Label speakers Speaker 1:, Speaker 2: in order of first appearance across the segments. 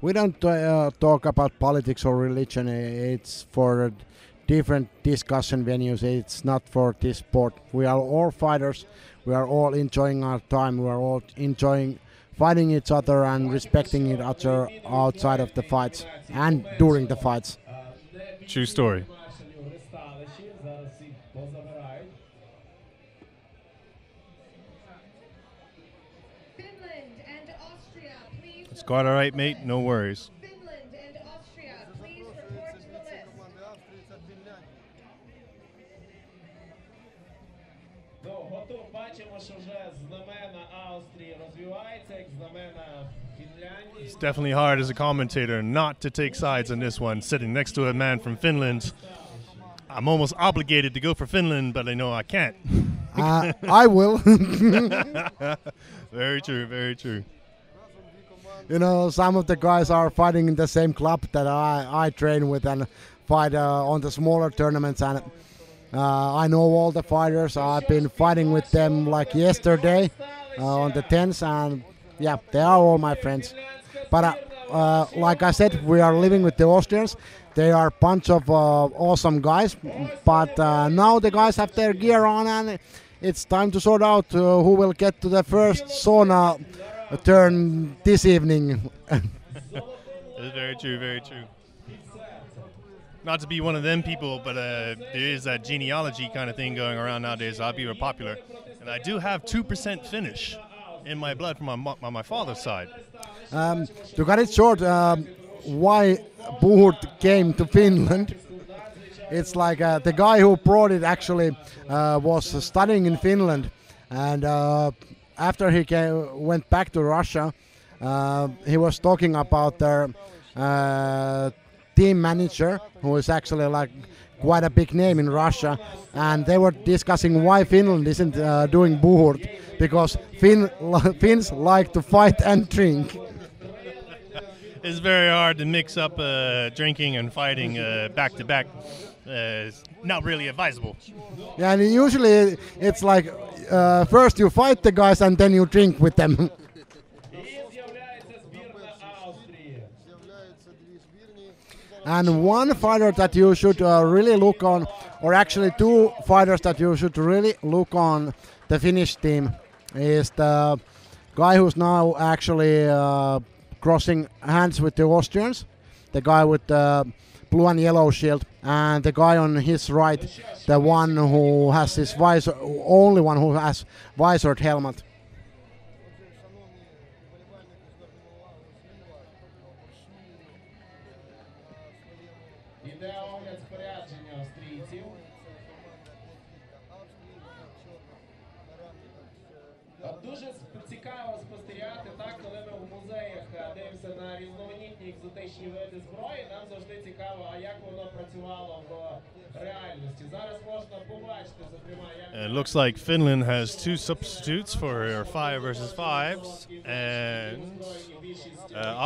Speaker 1: We don't talk about politics or religion. It's for different discussion venues. It's not for this sport. We are all fighters. We are all enjoying our time. We are all enjoying fighting each other and respecting each other outside of the fights and during the fights.
Speaker 2: True story.
Speaker 3: Finland and Austria, please.
Speaker 2: It's quite all right, mate. No worries.
Speaker 3: Finland and Austria, please report to the list.
Speaker 4: Бачимо, що вже знамена Австрії розвивається, як знамена Фінляндії.
Speaker 2: It's definitely hard as a commentator not to take sides on this one. Sitting next to a man from Finland, I'm almost obligated to go for Finland, but I know I can't.
Speaker 1: I will.
Speaker 2: Very true, very true.
Speaker 1: You know, some of the guys are fighting in the same club that I train with and fight on the smaller tournaments, and I know all the fighters. I've been fighting with them like yesterday on the 10th, and yeah, they are all my friends. But like I said, we are living with the Austrians. They are a bunch of awesome guys, but now the guys have their gear on, and it's time to sort out who will get to the first sauna turn this evening.
Speaker 2: That's very true, very true. Not to be one of them people, but there is that genealogy kind of thing going around nowadays. I'll be popular. And I do have 2% Finnish in my blood from my father's side.
Speaker 1: To cut it short, why buhurt came to Finland, it's like the guy who brought it actually was studying in Finland, and after he went back to Russia, he was talking about their team manager, who is actually like quite a big name in Russia, and they were discussing why Finland isn't doing buhurt, because Finns like to fight and drink.
Speaker 2: It's very hard to mix up drinking and fighting back to back. It's not really advisable.
Speaker 1: Yeah, and usually it's like first you fight the guys and then you drink with them. And one fighter that you should really look on, or actually two fighters that you should really look on the Finnish team, is the guy who's now actually crossing hands with the Austrians, the guy with the blue and yellow shield, and the guy on his right, the one who has his visor, only one who has visored helmet.
Speaker 4: Дуже цікаво спостерігати, так, коли ми в музеях дивимося на різноманітні екзотичні види зброї, нам завжди цікаво, а як воно працювало в реальності. Зараз можна побачити, зокрема, як...
Speaker 2: It looks like Finland has 2 substitutes for 5 versus 5s, and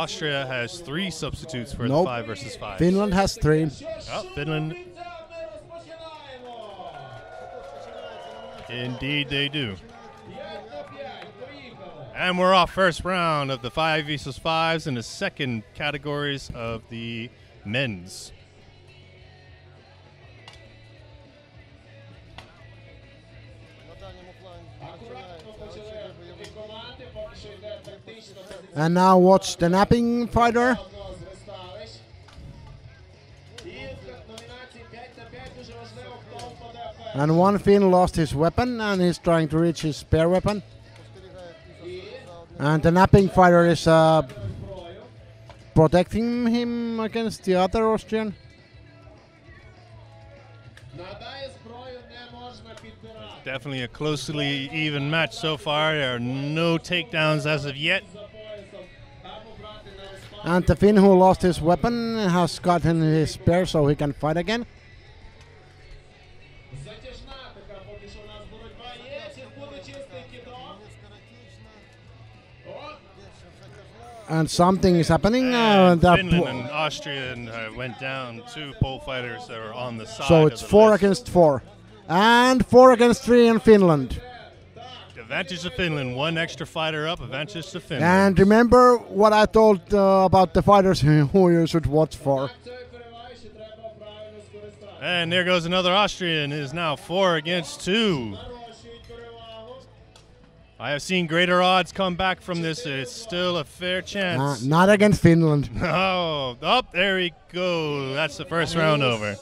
Speaker 2: Austria has 3 substitutes for the 5 versus 5s.
Speaker 1: Finland has 3.
Speaker 2: Oh, Finland. Indeed they do. And we're off first round of the 5 versus 5s in the second categories of the men's.
Speaker 1: And now watch the napping fighter. And one Finn lost his weapon and he's trying to reach his spare weapon. And the napping fighter is protecting him against the other Austrian.
Speaker 2: Definitely a closely even match so far. There are no takedowns as of yet.
Speaker 1: And the Finn who lost his weapon has gotten his spare so he can fight again. And something is happening.
Speaker 2: And Finland and Austria went down 2 pole fighters that were on the side.
Speaker 1: So it's
Speaker 2: of the
Speaker 1: 4
Speaker 2: list.
Speaker 1: against 4. And 4 against 3 in Finland.
Speaker 2: The Advantage to Finland. One extra fighter up. Advantage to Finland.
Speaker 1: And remember what I told about the fighters who you should watch for.
Speaker 2: And there goes another Austrian. It is now 4 against 2. I have seen greater odds come back from this. It's still a fair chance.
Speaker 1: Not against Finland.
Speaker 2: Oh, there we go. That's the first round over.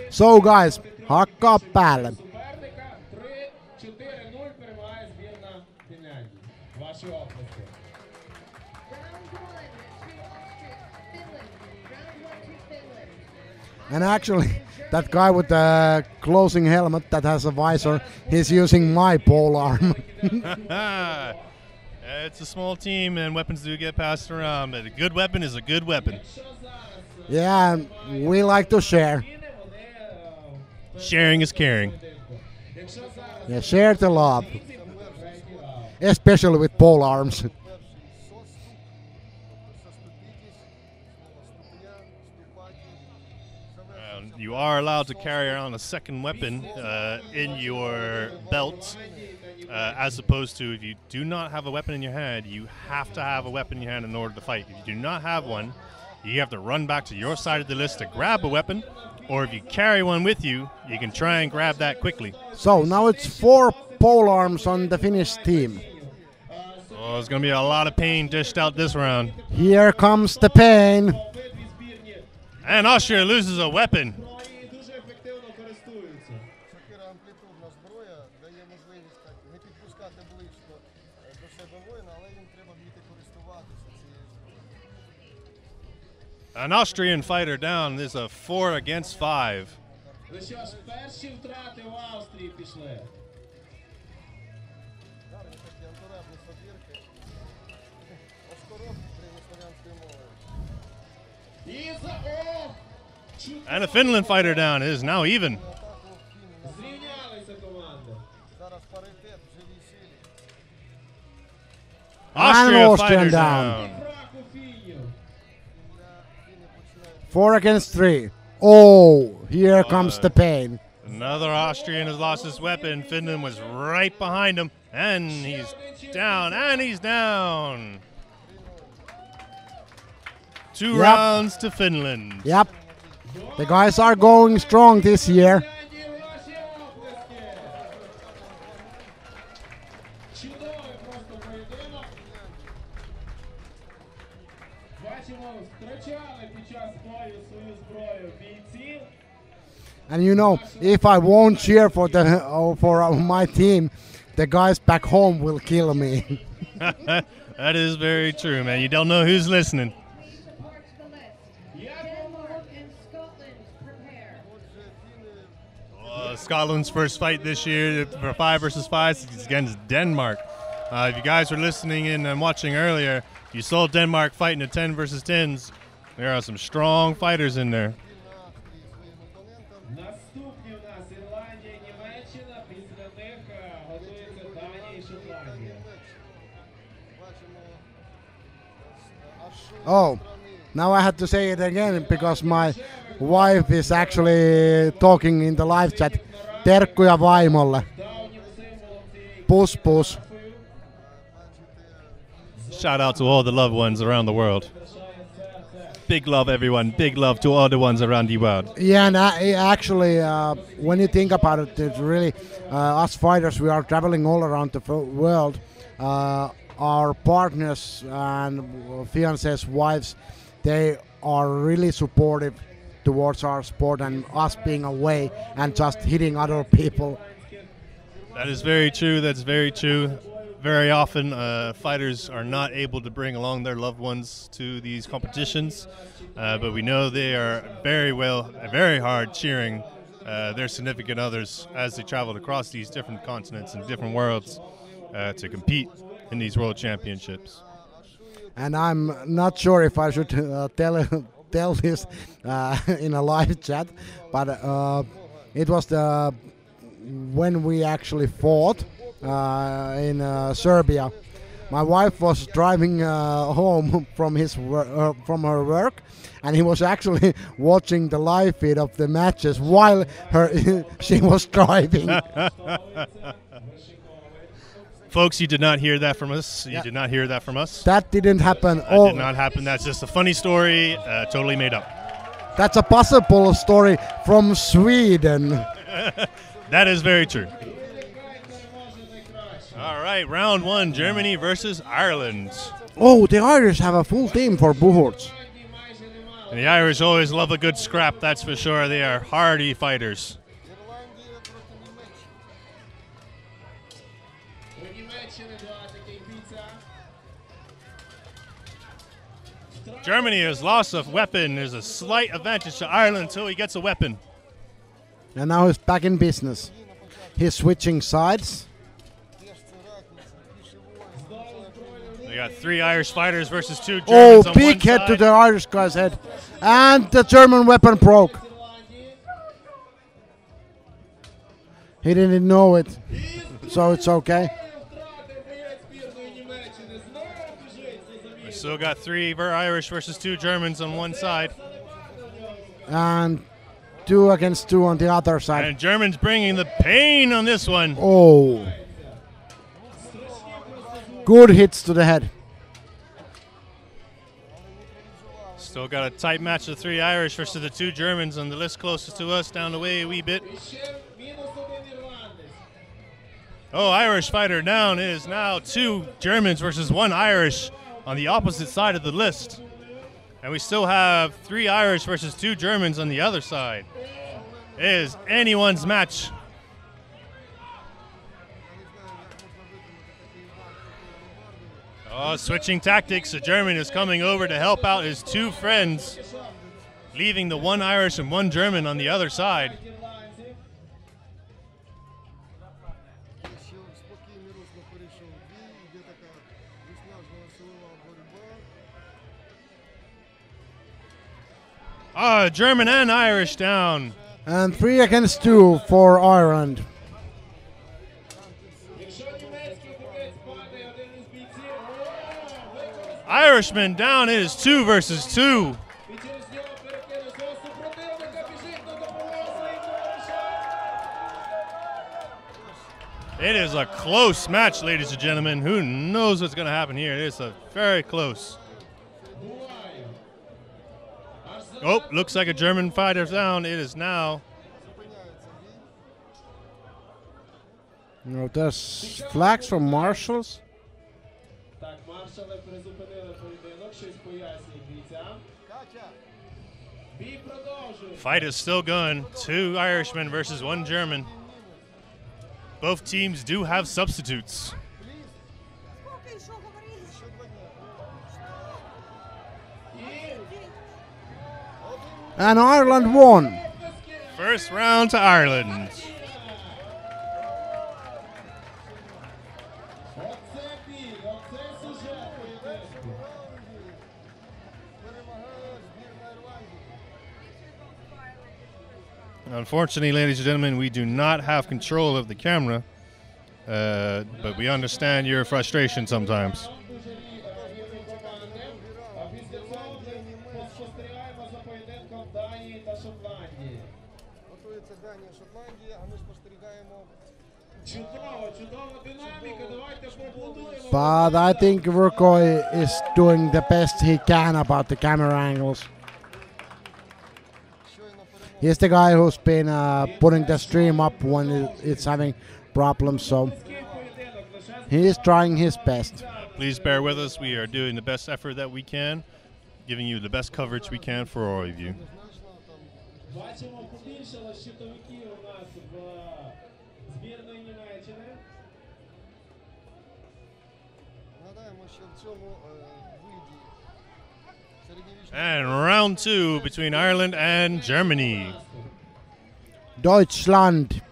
Speaker 1: So guys, hakkaa päälle. And actually, that guy with the closing helmet that has a visor, he's using my pole arm.
Speaker 2: It's a small team and weapons do get passed around, but a good weapon is a good weapon.
Speaker 1: Yeah, we like to share.
Speaker 2: Sharing is caring.
Speaker 1: Yeah, share the love. Especially with pole arms.
Speaker 2: You are allowed to carry around a second weapon in your belt, as opposed to if you do not have a weapon in your hand, you have to have a weapon in your hand in order to fight. If you do not have one, you have to run back to your side of the list to grab a weapon, or if you carry one with you, you can try and grab that quickly.
Speaker 1: So now it's 4 pole arms on the Finnish team.
Speaker 2: Oh, there's going to be a lot of pain dished out this round.
Speaker 1: Here comes the pain.
Speaker 2: And Austria loses a weapon. An Austrian fighter down. There's a 4 against 5. And a Finland fighter down. It is now even. Austria fighter down.
Speaker 1: 4 against 3. Oh, here comes the pain.
Speaker 2: Another Austrian has lost his weapon. Finland was right behind him. And he's down. And he's down. 2 rounds to Finland.
Speaker 1: Yep. The guys are going strong this year. And you know, if I won't cheer for my team, the guys back home will kill me.
Speaker 2: That is very true, man. You don't know who's listening. Scotland's first fight this year for 5 versus 5 is against Denmark. If you guys were listening in and watching earlier, you saw Denmark fighting a 10 versus 10s. There are some strong fighters in there.
Speaker 1: Oh, now I had to say it again because my wife is actually talking in the live chat. Terkkuja vaimolle. Puss puss.
Speaker 2: Shout out to all the loved ones around the world. Big love, everyone. Big love to all the ones around the world.
Speaker 1: Yeah, and actually, when you think about it, it's really us fighters. We are traveling all around the world. Our partners and fiancés, wives, they are really supportive towards our sport and us being away and just hitting other people.
Speaker 2: That is very true. That's very true. Very often, fighters are not able to bring along their loved ones to these competitions, but we know they are very hard cheering their significant others as they travel across these different continents and different worlds to compete in these world championships.
Speaker 1: And I'm not sure if I should tell this in a live chat, but it was when we actually fought in Serbia. My wife was driving home from from her work, and he was actually watching the live feed of the matches while she was driving.
Speaker 2: Folks, you did not hear that from us. You did not hear that from us.
Speaker 1: That didn't happen.
Speaker 2: That did not happen. That's just a funny story, totally made up.
Speaker 1: That's a possible story from Sweden.
Speaker 2: That is very true. All right, round one, Germany versus Ireland.
Speaker 1: Oh, the Irish have a full team for buhurts.
Speaker 2: And the Irish always love a good scrap, that's for sure. They are hardy fighters. Germany has lost a weapon. There's a slight advantage to Ireland until he gets a weapon.
Speaker 1: And now he's back in business. He's switching sides.
Speaker 2: We got 3 Irish fighters versus 2 Germans.
Speaker 1: Oh,
Speaker 2: on
Speaker 1: big
Speaker 2: one
Speaker 1: head
Speaker 2: side.
Speaker 1: to the Irish guy's head. And the German weapon broke. He didn't know it, so it's okay.
Speaker 2: We still got 3 Irish versus 2 Germans on one side.
Speaker 1: And 2 against 2 on the other side.
Speaker 2: And Germans bringing the pain on this one.
Speaker 1: Oh. Good hits to the head.
Speaker 2: Still got a tight match of 3 Irish versus the 2 Germans on the list closest to us, down the way a wee bit. Oh, Irish fighter down. It is now 2 Germans versus 1 Irish on the opposite side of the list. And we still have 3 Irish versus 2 Germans on the other side. It is anyone's match. Oh, switching tactics. The German is coming over to help out his 2 friends, leaving the 1 Irish and 1 German on the other side. German and Irish down.
Speaker 1: And 3 against 2 for Ireland.
Speaker 2: Irishman down. It is 2 versus 2. It is a close match, ladies and gentlemen. Who knows what's going to happen here? It is a very close. Oh, looks like a German fighter's down. It is now.
Speaker 1: No, there's flags from marshals.
Speaker 2: Fight is still going. 2 Irishmen versus 1 German. Both teams do have substitutes.
Speaker 1: And Ireland won.
Speaker 2: First round to Ireland. Unfortunately, ladies and gentlemen, we do not have control of the camera, but we understand your frustration sometimes.
Speaker 1: But I think Verkoy is doing the best he can about the camera angles. He's the guy who's been putting the stream up when it's having problems, so he is trying his best.
Speaker 2: Please bear with us. We are doing the best effort that we can, giving you the best coverage we can for all of you. And round 2 between Ireland and Germany.
Speaker 1: Deutschland.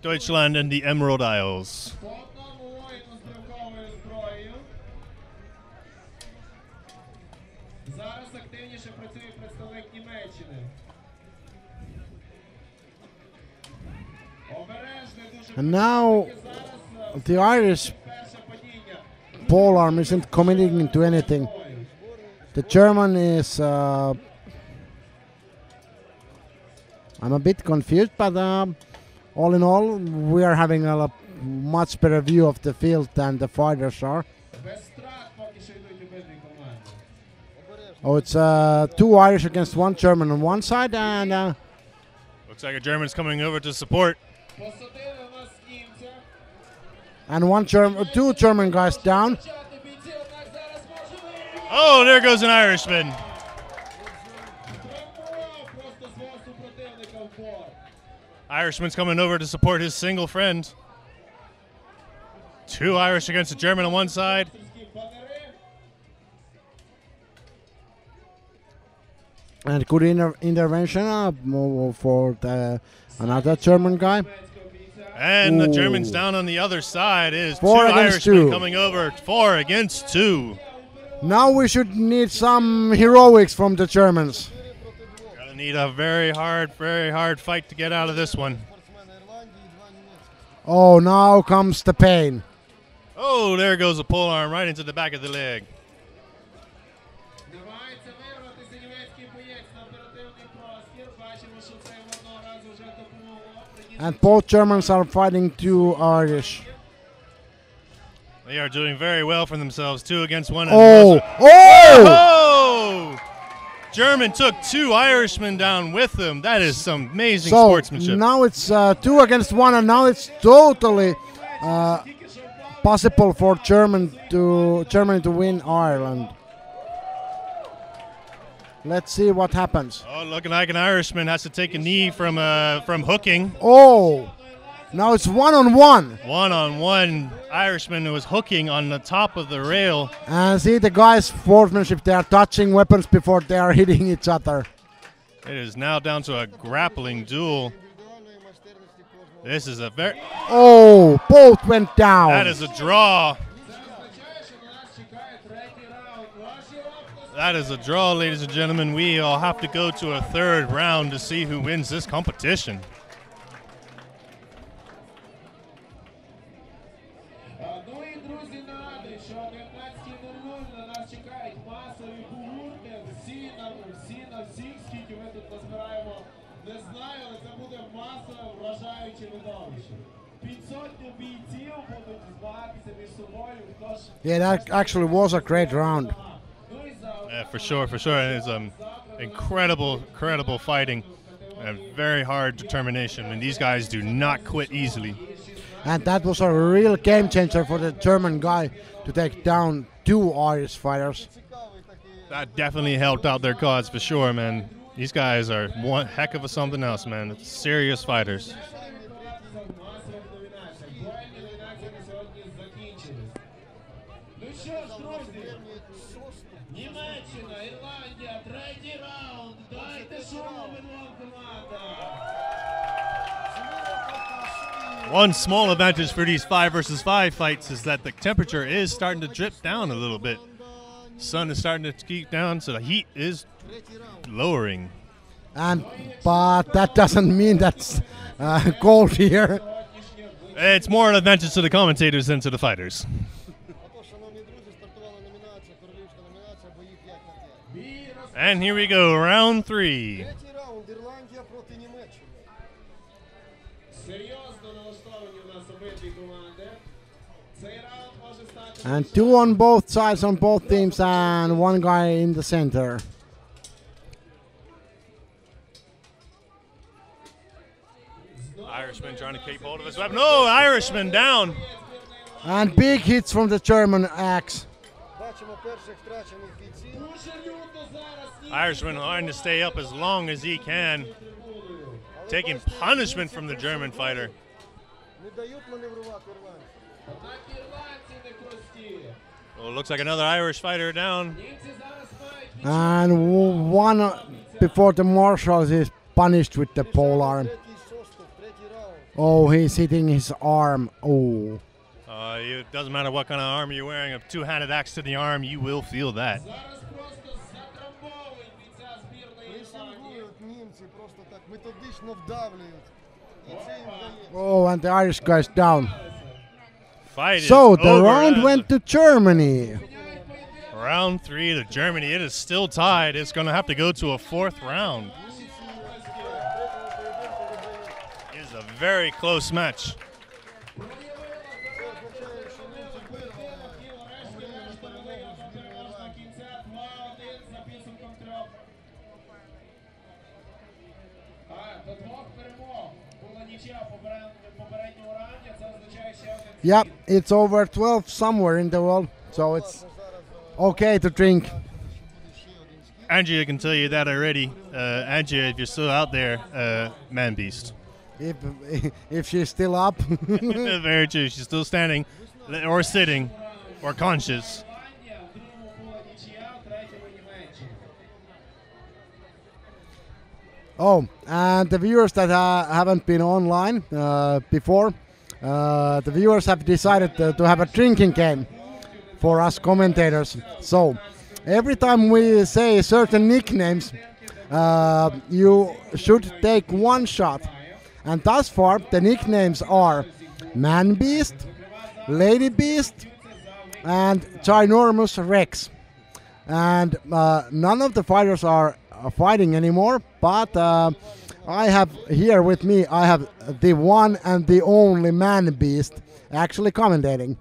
Speaker 2: Deutschland and the Emerald Isles.
Speaker 1: And now the Irish polearm isn't committing to anything. The German is. I'm a bit confused, but all in all, we are having a much better view of the field than the fighters are. Oh, it's 2 Irish against 1 German on one side, and
Speaker 2: looks like a German's coming over to support.
Speaker 1: And 2 German guys down.
Speaker 2: Oh, there goes an Irishman. Irishman's coming over to support his single friend. 2 Irish against a German on one side.
Speaker 1: And good intervention for another German guy.
Speaker 2: And the German's down on the other side. It is
Speaker 1: 4
Speaker 2: 2
Speaker 1: against
Speaker 2: Irishmen
Speaker 1: 2.
Speaker 2: coming over. 4 against 2.
Speaker 1: Now we should need some heroics from the Germans.
Speaker 2: Gonna need a very hard fight to get out of this one.
Speaker 1: Oh, now comes the pain.
Speaker 2: Oh, there goes a polearm right into the back of the leg.
Speaker 1: And both Germans are fighting 2 Irish.
Speaker 2: They are doing very well for themselves. 2 against 1.
Speaker 1: Oh! Oh!
Speaker 2: Oh! German took 2 Irishmen down with him. That is some amazing sportsmanship.
Speaker 1: Now it's 2 against 1, and now it's totally possible for Germany to win Ireland. Let's see what happens.
Speaker 2: Oh, looking like an Irishman has to take a knee from hooking.
Speaker 1: Oh! Now it's 1-on-1.
Speaker 2: 1-on-1 Irishman who was hooking on the top of the rail.
Speaker 1: And see the guys' sportsmanship. They are touching weapons before they are hitting each other.
Speaker 2: It is now down to a grappling duel. This is a very...
Speaker 1: Oh! Both went down.
Speaker 2: That is a draw. That is a draw, ladies and gentlemen. We all have to go to a 3rd round to see who wins this competition.
Speaker 1: Yeah, that actually was a great round.
Speaker 2: Yeah, for sure. It's incredible fighting and very hard determination. And these guys do not quit easily.
Speaker 1: And that was a real game changer for the German guy to take down 2 Irish fighters.
Speaker 2: That definitely helped out their cause for sure, man. These guys are one heck of a something else, man. It's serious fighters. One small advantage for these 5 versus 5 fights is that the temperature is starting to drip down a little bit. Sun is starting to keep down, so the heat is lowering.
Speaker 1: But that doesn't mean that's cold here.
Speaker 2: It's more an advantage to the commentators than to the fighters. And here we go, round 3.
Speaker 1: And 2 on both sides, on both teams, and 1 guy in the center.
Speaker 2: Irishman trying to keep hold of his weapon. No, Irishman down.
Speaker 1: And big hits from the German axe.
Speaker 2: Irishman trying to stay up as long as he can. Taking punishment from the German fighter. Well, it looks like another Irish fighter down.
Speaker 1: And 1 before the marshals is punished with the polearm. Oh, he's hitting his arm. Oh.
Speaker 2: It doesn't matter what kind of armor you're wearing. A 2-handed axe to the arm, you will feel that.
Speaker 1: Oh, and the Irish guy's down.
Speaker 2: Fight
Speaker 1: So
Speaker 2: is
Speaker 1: the
Speaker 2: over.
Speaker 1: round went to Germany.
Speaker 2: Round 3 to Germany. It is still tied. It's going to have to go to a 4th round. It is a very close match.
Speaker 1: Yeah, it's over 12 somewhere in the world, so it's okay to drink.
Speaker 2: Andrea can tell you that already. Andrea, if you're still out there, man beast.
Speaker 1: If she's still up.
Speaker 2: Very true. She's still standing, or sitting, or conscious.
Speaker 1: Oh, and the viewers that haven't been online before, the viewers have decided to have a drinking game for us commentators. So every time we say certain nicknames, you should take one shot. And thus far, the nicknames are Man Beast, Lady Beast, and Ginormous Rex. And none of the fighters are fighting anymore, but I have here with me, I have the one and the only Man Beast actually commentating.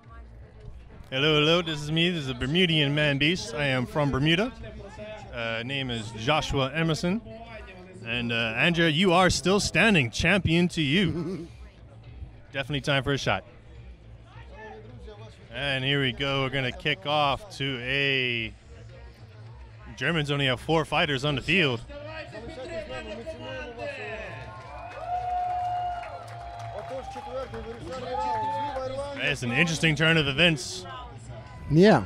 Speaker 2: Hello, hello, this is me. This is a Bermudian Man Beast. I am from Bermuda. Name is Joshua Emerson. And Andrea, you are still standing. Champion to you. Definitely time for a shot. And here we go. We're going to kick off to a... Germans only have 4 fighters on the field. It's an interesting turn of events.
Speaker 1: Yeah.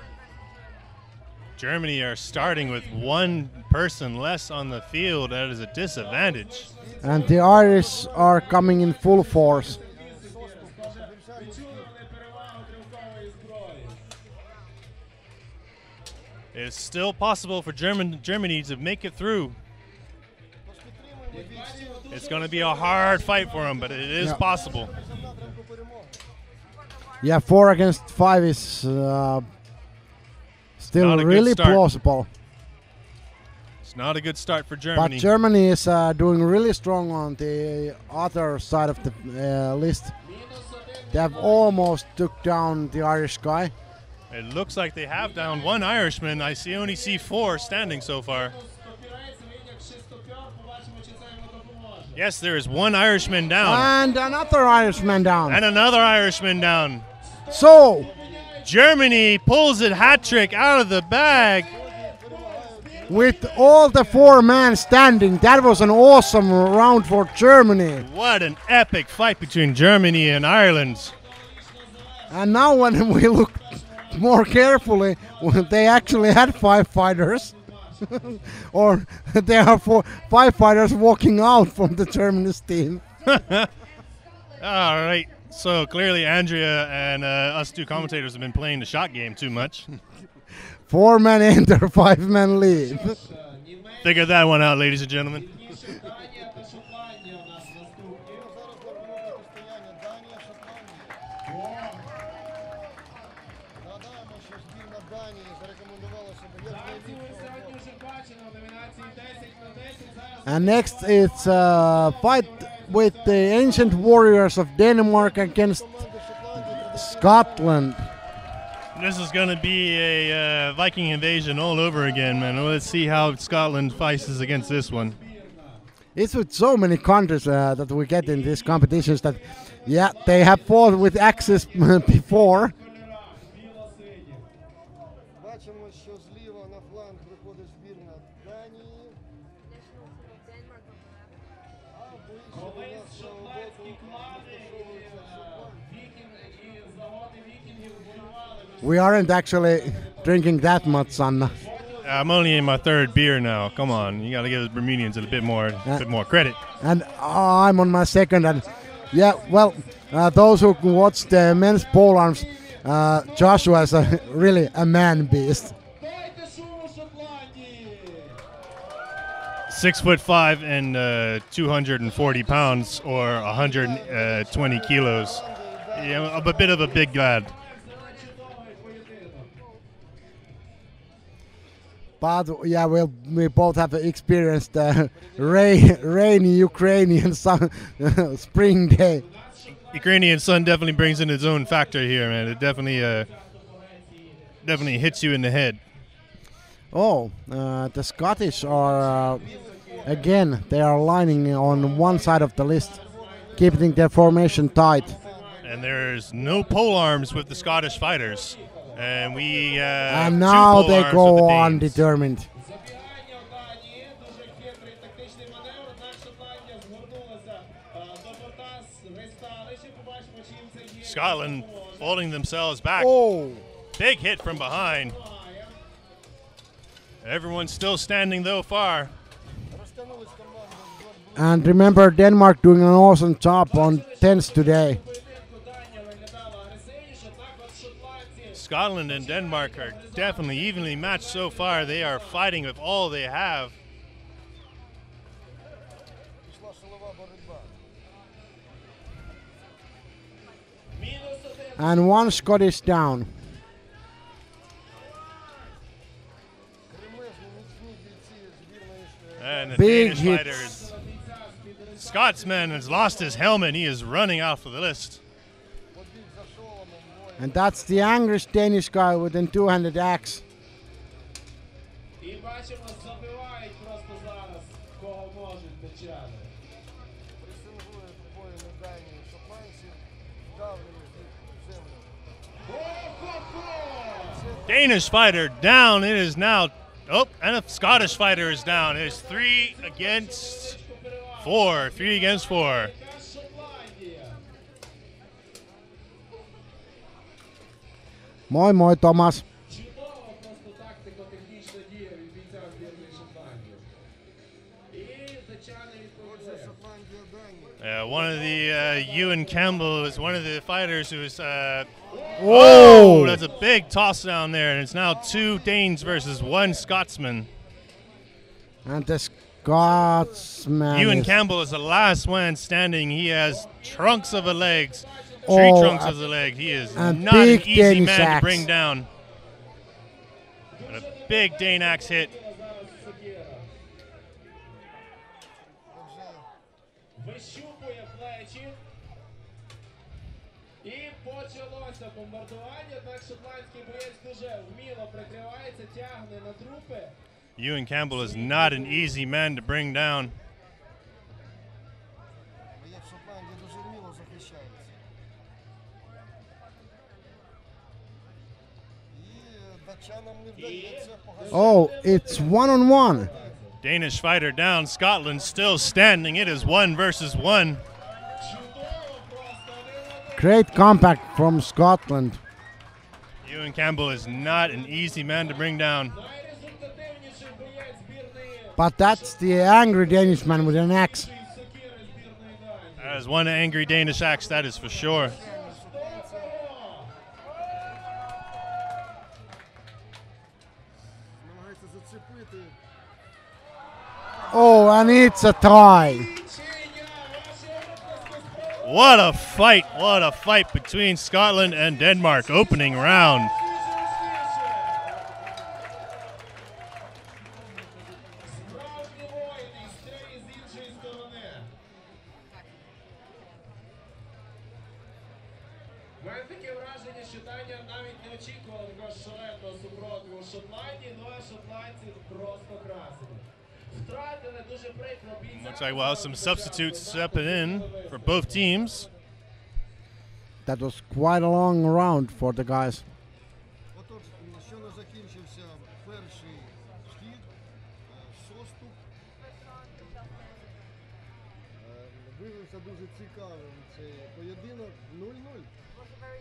Speaker 2: Germany are starting with 1 person less on the field. That is a disadvantage.
Speaker 1: And the Irish are coming in full force.
Speaker 2: It's still possible for Germany to make it through. It's going to be a hard fight for them, but it is possible.
Speaker 1: Yeah, 4 against 5 is still really plausible.
Speaker 2: It's not a good start for Germany.
Speaker 1: But Germany is doing really strong on the other side of the list. They have almost took down the Irish guy.
Speaker 2: It looks like they have down 1 Irishman. I only see 4 standing so far. Yes, there is 1 Irishman down.
Speaker 1: And another Irishman down.
Speaker 2: And another Irishman down.
Speaker 1: So,
Speaker 2: Germany pulls a hat trick out of the bag.
Speaker 1: With all the 4 men standing, that was an awesome round for Germany.
Speaker 2: What an epic fight between Germany and Ireland.
Speaker 1: And now when we look more carefully, they actually had 5 fighters. Or there are 5 fighters walking out from the Germany's team.
Speaker 2: All right. So clearly Andrea and us 2 commentators have been playing the shot game too much.
Speaker 1: 4 men enter, 5 men leave.
Speaker 2: Figure that one out, ladies and gentlemen.
Speaker 1: And next it's a fight with the ancient warriors of Denmark against Scotland.
Speaker 2: This is going to be a Viking invasion all over again, man. Let's see how Scotland fights against this one.
Speaker 1: It's with so many countries that we get in these competitions that, yeah, they have fought with Axis before. We aren't actually drinking that much, Sanna.
Speaker 2: I'm only in my 3rd beer now. Come on, you got to give the Bermudians a bit more credit.
Speaker 1: And I'm on my 2nd. And yeah, well, those who watch the men's pole arms, Joshua is really a man beast.
Speaker 2: 6'5" and 240 pounds or 120 kilos. Yeah, I'm a bit of a big lad.
Speaker 1: But yeah, we both have experienced the rainy Ukrainian spring day.
Speaker 2: Ukrainian sun definitely brings in its own factor here, man. It definitely hits you in the head.
Speaker 1: Oh, the Scottish are again. They are lining on one side of the list, keeping their formation tight.
Speaker 2: And there's no pole arms with the Scottish fighters. And we
Speaker 1: and now they go undetermined.
Speaker 2: Scotland folding themselves back.
Speaker 1: Oh.
Speaker 2: Big hit from behind. Everyone's still standing though far.
Speaker 1: And remember, Denmark doing an awesome job on tens today.
Speaker 2: Scotland and Denmark are definitely evenly matched so far. They are fighting with all they have.
Speaker 1: And one Scottish down.
Speaker 2: And the
Speaker 1: Big
Speaker 2: Danish fighter, Scotsman has lost his helmet. He is running off of the list.
Speaker 1: And that's the angriest Danish guy with a two-handed axe.
Speaker 2: Danish fighter down. It is now. Oh, and a Scottish fighter is down. It is 3 against 4. 3 against 4.
Speaker 1: Moi moi, Thomas.
Speaker 2: One of the Ewan Campbell is one of the fighters who is.
Speaker 1: Oh,
Speaker 2: that's a big toss down there, and it's now 2 Danes versus 1 Scotsman.
Speaker 1: And the Scotsman.
Speaker 2: Ewan Campbell is the last one standing. He has trunks of the legs.
Speaker 1: Oh,
Speaker 2: Tree trunks of the leg. He is not an easy
Speaker 1: Danish
Speaker 2: man
Speaker 1: axe
Speaker 2: to bring down. And a big Dane axe hit. Ewan Campbell is not an easy man to bring down.
Speaker 1: Oh, it's 1-on-1.
Speaker 2: Danish fighter down. Scotland still standing. It is 1 versus 1.
Speaker 1: Great comeback from Scotland.
Speaker 2: Ewan Campbell is not an easy man to bring down.
Speaker 1: But that's the angry Danish man with an axe.
Speaker 2: That is one angry Danish axe, that is for sure.
Speaker 1: Oh, and it's a tie.
Speaker 2: What a fight between Scotland and Denmark, opening round. Looks like we'll have some substitutes stepping in for both teams.
Speaker 1: That was quite a long round for the guys.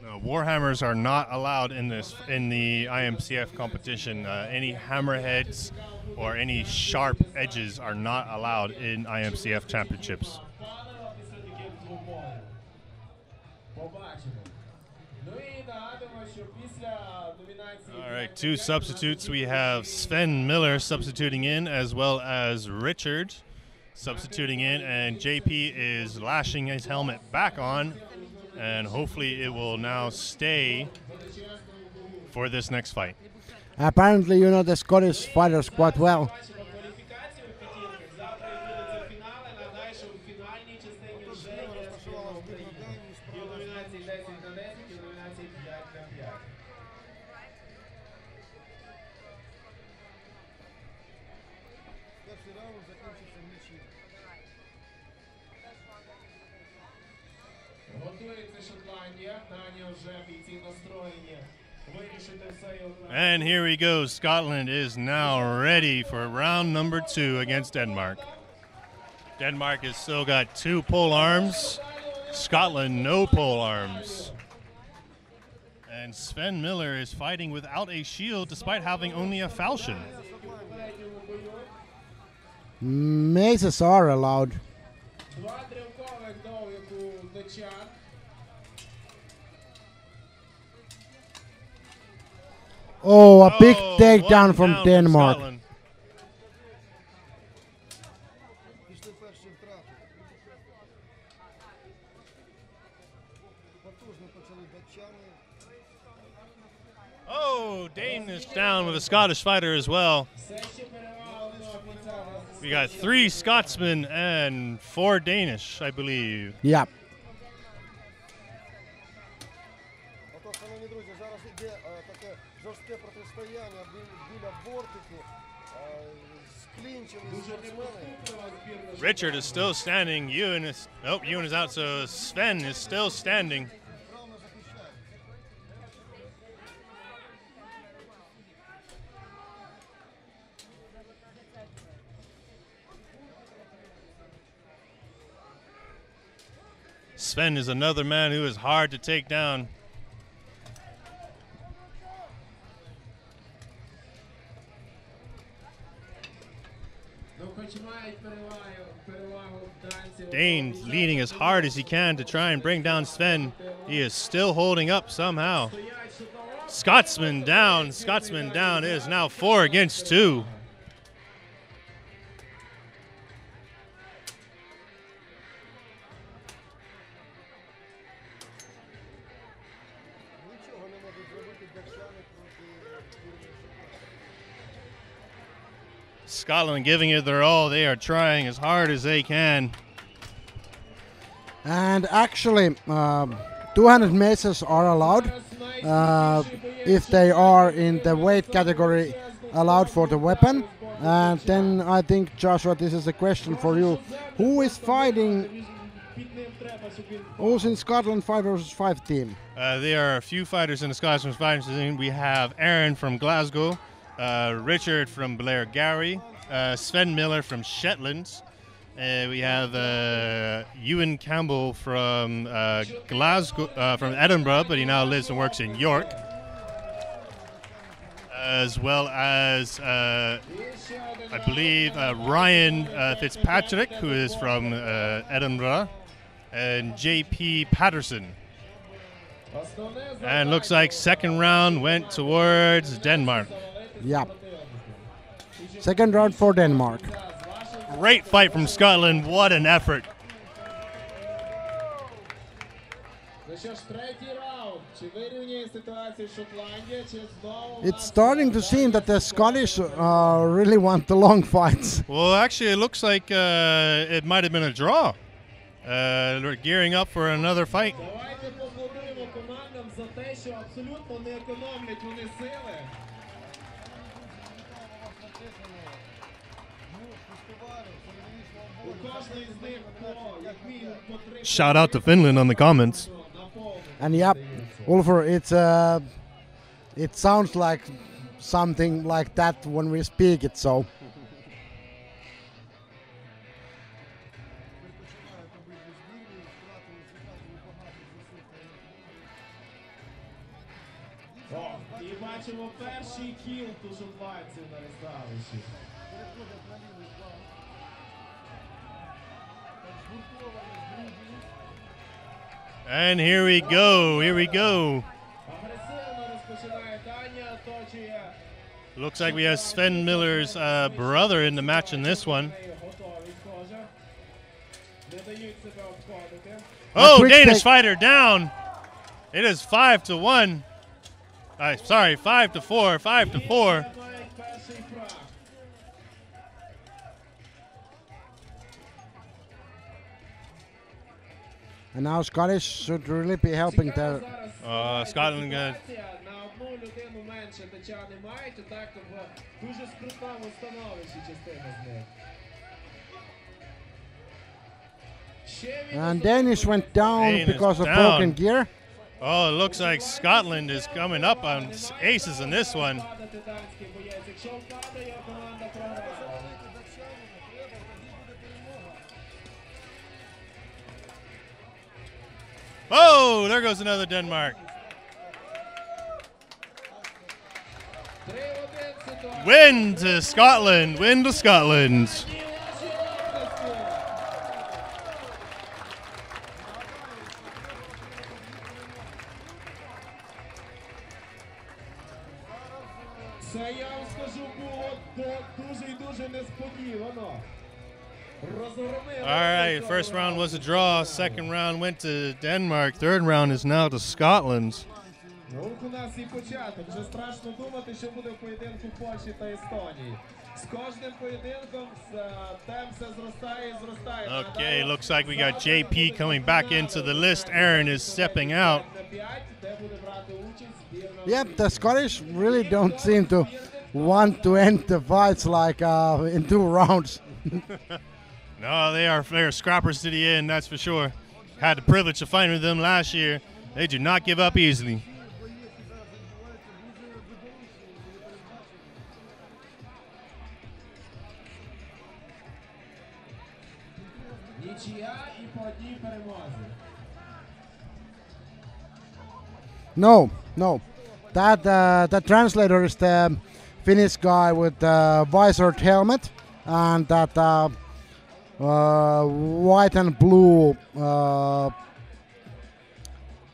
Speaker 2: No, Warhammers are not allowed in the IMCF competition. Any hammerheads or any sharp edges are not allowed in IMCF championships. All right, 2 substitutes. We have Sven Miller substituting in, as well as Richard substituting in, and JP is lashing his helmet back on and hopefully it will now stay for this next fight.
Speaker 1: Apparently, you know the Scottish fighters quite well.
Speaker 4: Бачимо кваліфікацію в п'ятірках. Завтра відбудуться фінали. Нагадаю, що в фінальній частині вже є збірна України. І у номінації 10 на 10, і у номінації 5 на 5. Готується Шотландія. Дані вже бійці настроєні вирішити все і одне.
Speaker 2: And here we go. Scotland is now ready for round number 2 against Denmark. Denmark has still got 2 pole arms. Scotland, no pole arms. And Sven Miller is fighting without a shield despite having only a falchion.
Speaker 1: Maces are allowed.
Speaker 4: Два дрівкових довгих у датчан.
Speaker 1: Oh, a big
Speaker 2: Oh,
Speaker 1: takedown
Speaker 2: one
Speaker 1: from
Speaker 2: down
Speaker 1: Denmark.
Speaker 2: Scotland. Oh, Danish down with a Scottish fighter as well.
Speaker 4: Все ще перевага одного бійця.
Speaker 2: We got 3 Scotsmen and 4 Danish, I believe.
Speaker 1: Yeah.
Speaker 5: Отож, шановні друзі, зараз іде таке жорстке протистояння біля бортику. Склінчили спортсмени.
Speaker 2: Richard is still standing. Ewan is Ewan is out, so Sven is still standing. Sven is another man who is hard to take down.
Speaker 4: Ну, хоч мають перевагу данців.
Speaker 2: Dane leading as hard as he can to try and bring down Sven. He is still holding up somehow. Scotsman down. Scotsman down. It is now 4 against 2.
Speaker 5: Нічого не можуть зробити датчани проти
Speaker 2: Scotland giving it their all. They are trying as hard as they can.
Speaker 1: And actually, 200 maces are allowed if they are in the weight category allowed for the weapon. And then I think, Joshua, this is a question for you. Who is fighting? Who's in Scotland 5 versus 5 team?
Speaker 2: There are a few fighters in the Scottish Fighting team. We have Aaron from Glasgow, Richard from Blairgowrie, Sven Miller from Shetland. We have Ewan Campbell from Glasgow, from Edinburgh, but he now lives and works in York. As well as, I believe, Ryan Fitzpatrick, who is from Edinburgh, and J.P. Patterson. And looks like second round went towards Denmark.
Speaker 1: Yeah. Second round for Denmark.
Speaker 2: Great fight from Scotland. What an effort.
Speaker 4: Ну що ж, третій раунд. Чи вирівнює ситуацію Шотландія, чи знову...
Speaker 1: It's starting to seem that the Scottish really want the long fights.
Speaker 2: Well, actually, it looks like it might have been a draw. We're gearing up for another fight.
Speaker 4: Давайте поаплодуємо командам за те, що абсолютно не економлять вони сили. У кожної з них як мінімум по 3
Speaker 2: Shout out to Finland on the comments.
Speaker 1: And yeah, Ulfur, it sounds like something like that when we speak it, so.
Speaker 4: І бачимо перший кіл у шотландців на ресталищі.
Speaker 2: And here we go. Here we go.
Speaker 4: Агресивно розпочинає Данія, оточує.
Speaker 2: Looks like we have Sven Miller's brother in the match in this one.
Speaker 4: Готові, схоже. Не дають
Speaker 2: Oh,
Speaker 1: quick
Speaker 2: Danish
Speaker 1: take.
Speaker 2: fighter down. It is 5-1. Sorry, 5-4. 5-4.
Speaker 1: And now Scottish should really be helping there.
Speaker 2: Scotland good.
Speaker 4: На одну людину менше тачани мають, і так в дуже скрутному становищі частина з них.
Speaker 1: And Danish went down
Speaker 2: Danish
Speaker 1: because of
Speaker 2: down.
Speaker 1: broken gear.
Speaker 2: Oh, it looks like Scotland is coming up on aces in this one.
Speaker 4: Падати данський боєць. Якщо впадає, команда програє.
Speaker 2: Oh, there goes another Denmark.
Speaker 4: 3-1 ситуація.
Speaker 2: Win to Scotland. Win to Scotland.
Speaker 4: Це я вам скажу, було дуже і дуже несподівано. Розгромили.
Speaker 2: All right, first round was a draw. Second round went to Denmark. Third round is now to Scotland.
Speaker 4: Ну, у нас і початок. Вже страшно думати, що буде в поєдинку Польщі та Естонії. З кожним поєдинком темп все зростає і зростає.
Speaker 2: Okay, looks like we got JP coming back into the list. Aaron is stepping out.
Speaker 4: Де буде брати участь збірна.
Speaker 1: Yep, the Scottish really don't seem to want to end the fights like in 2 rounds.
Speaker 2: No, they're scrappers to the end, that's for sure. Had the privilege of fighting with them last year. They do not give up easily.
Speaker 4: Нічия і по одній перемозі.
Speaker 1: No. That translator is the Finnish guy with the visored helmet and that white and blue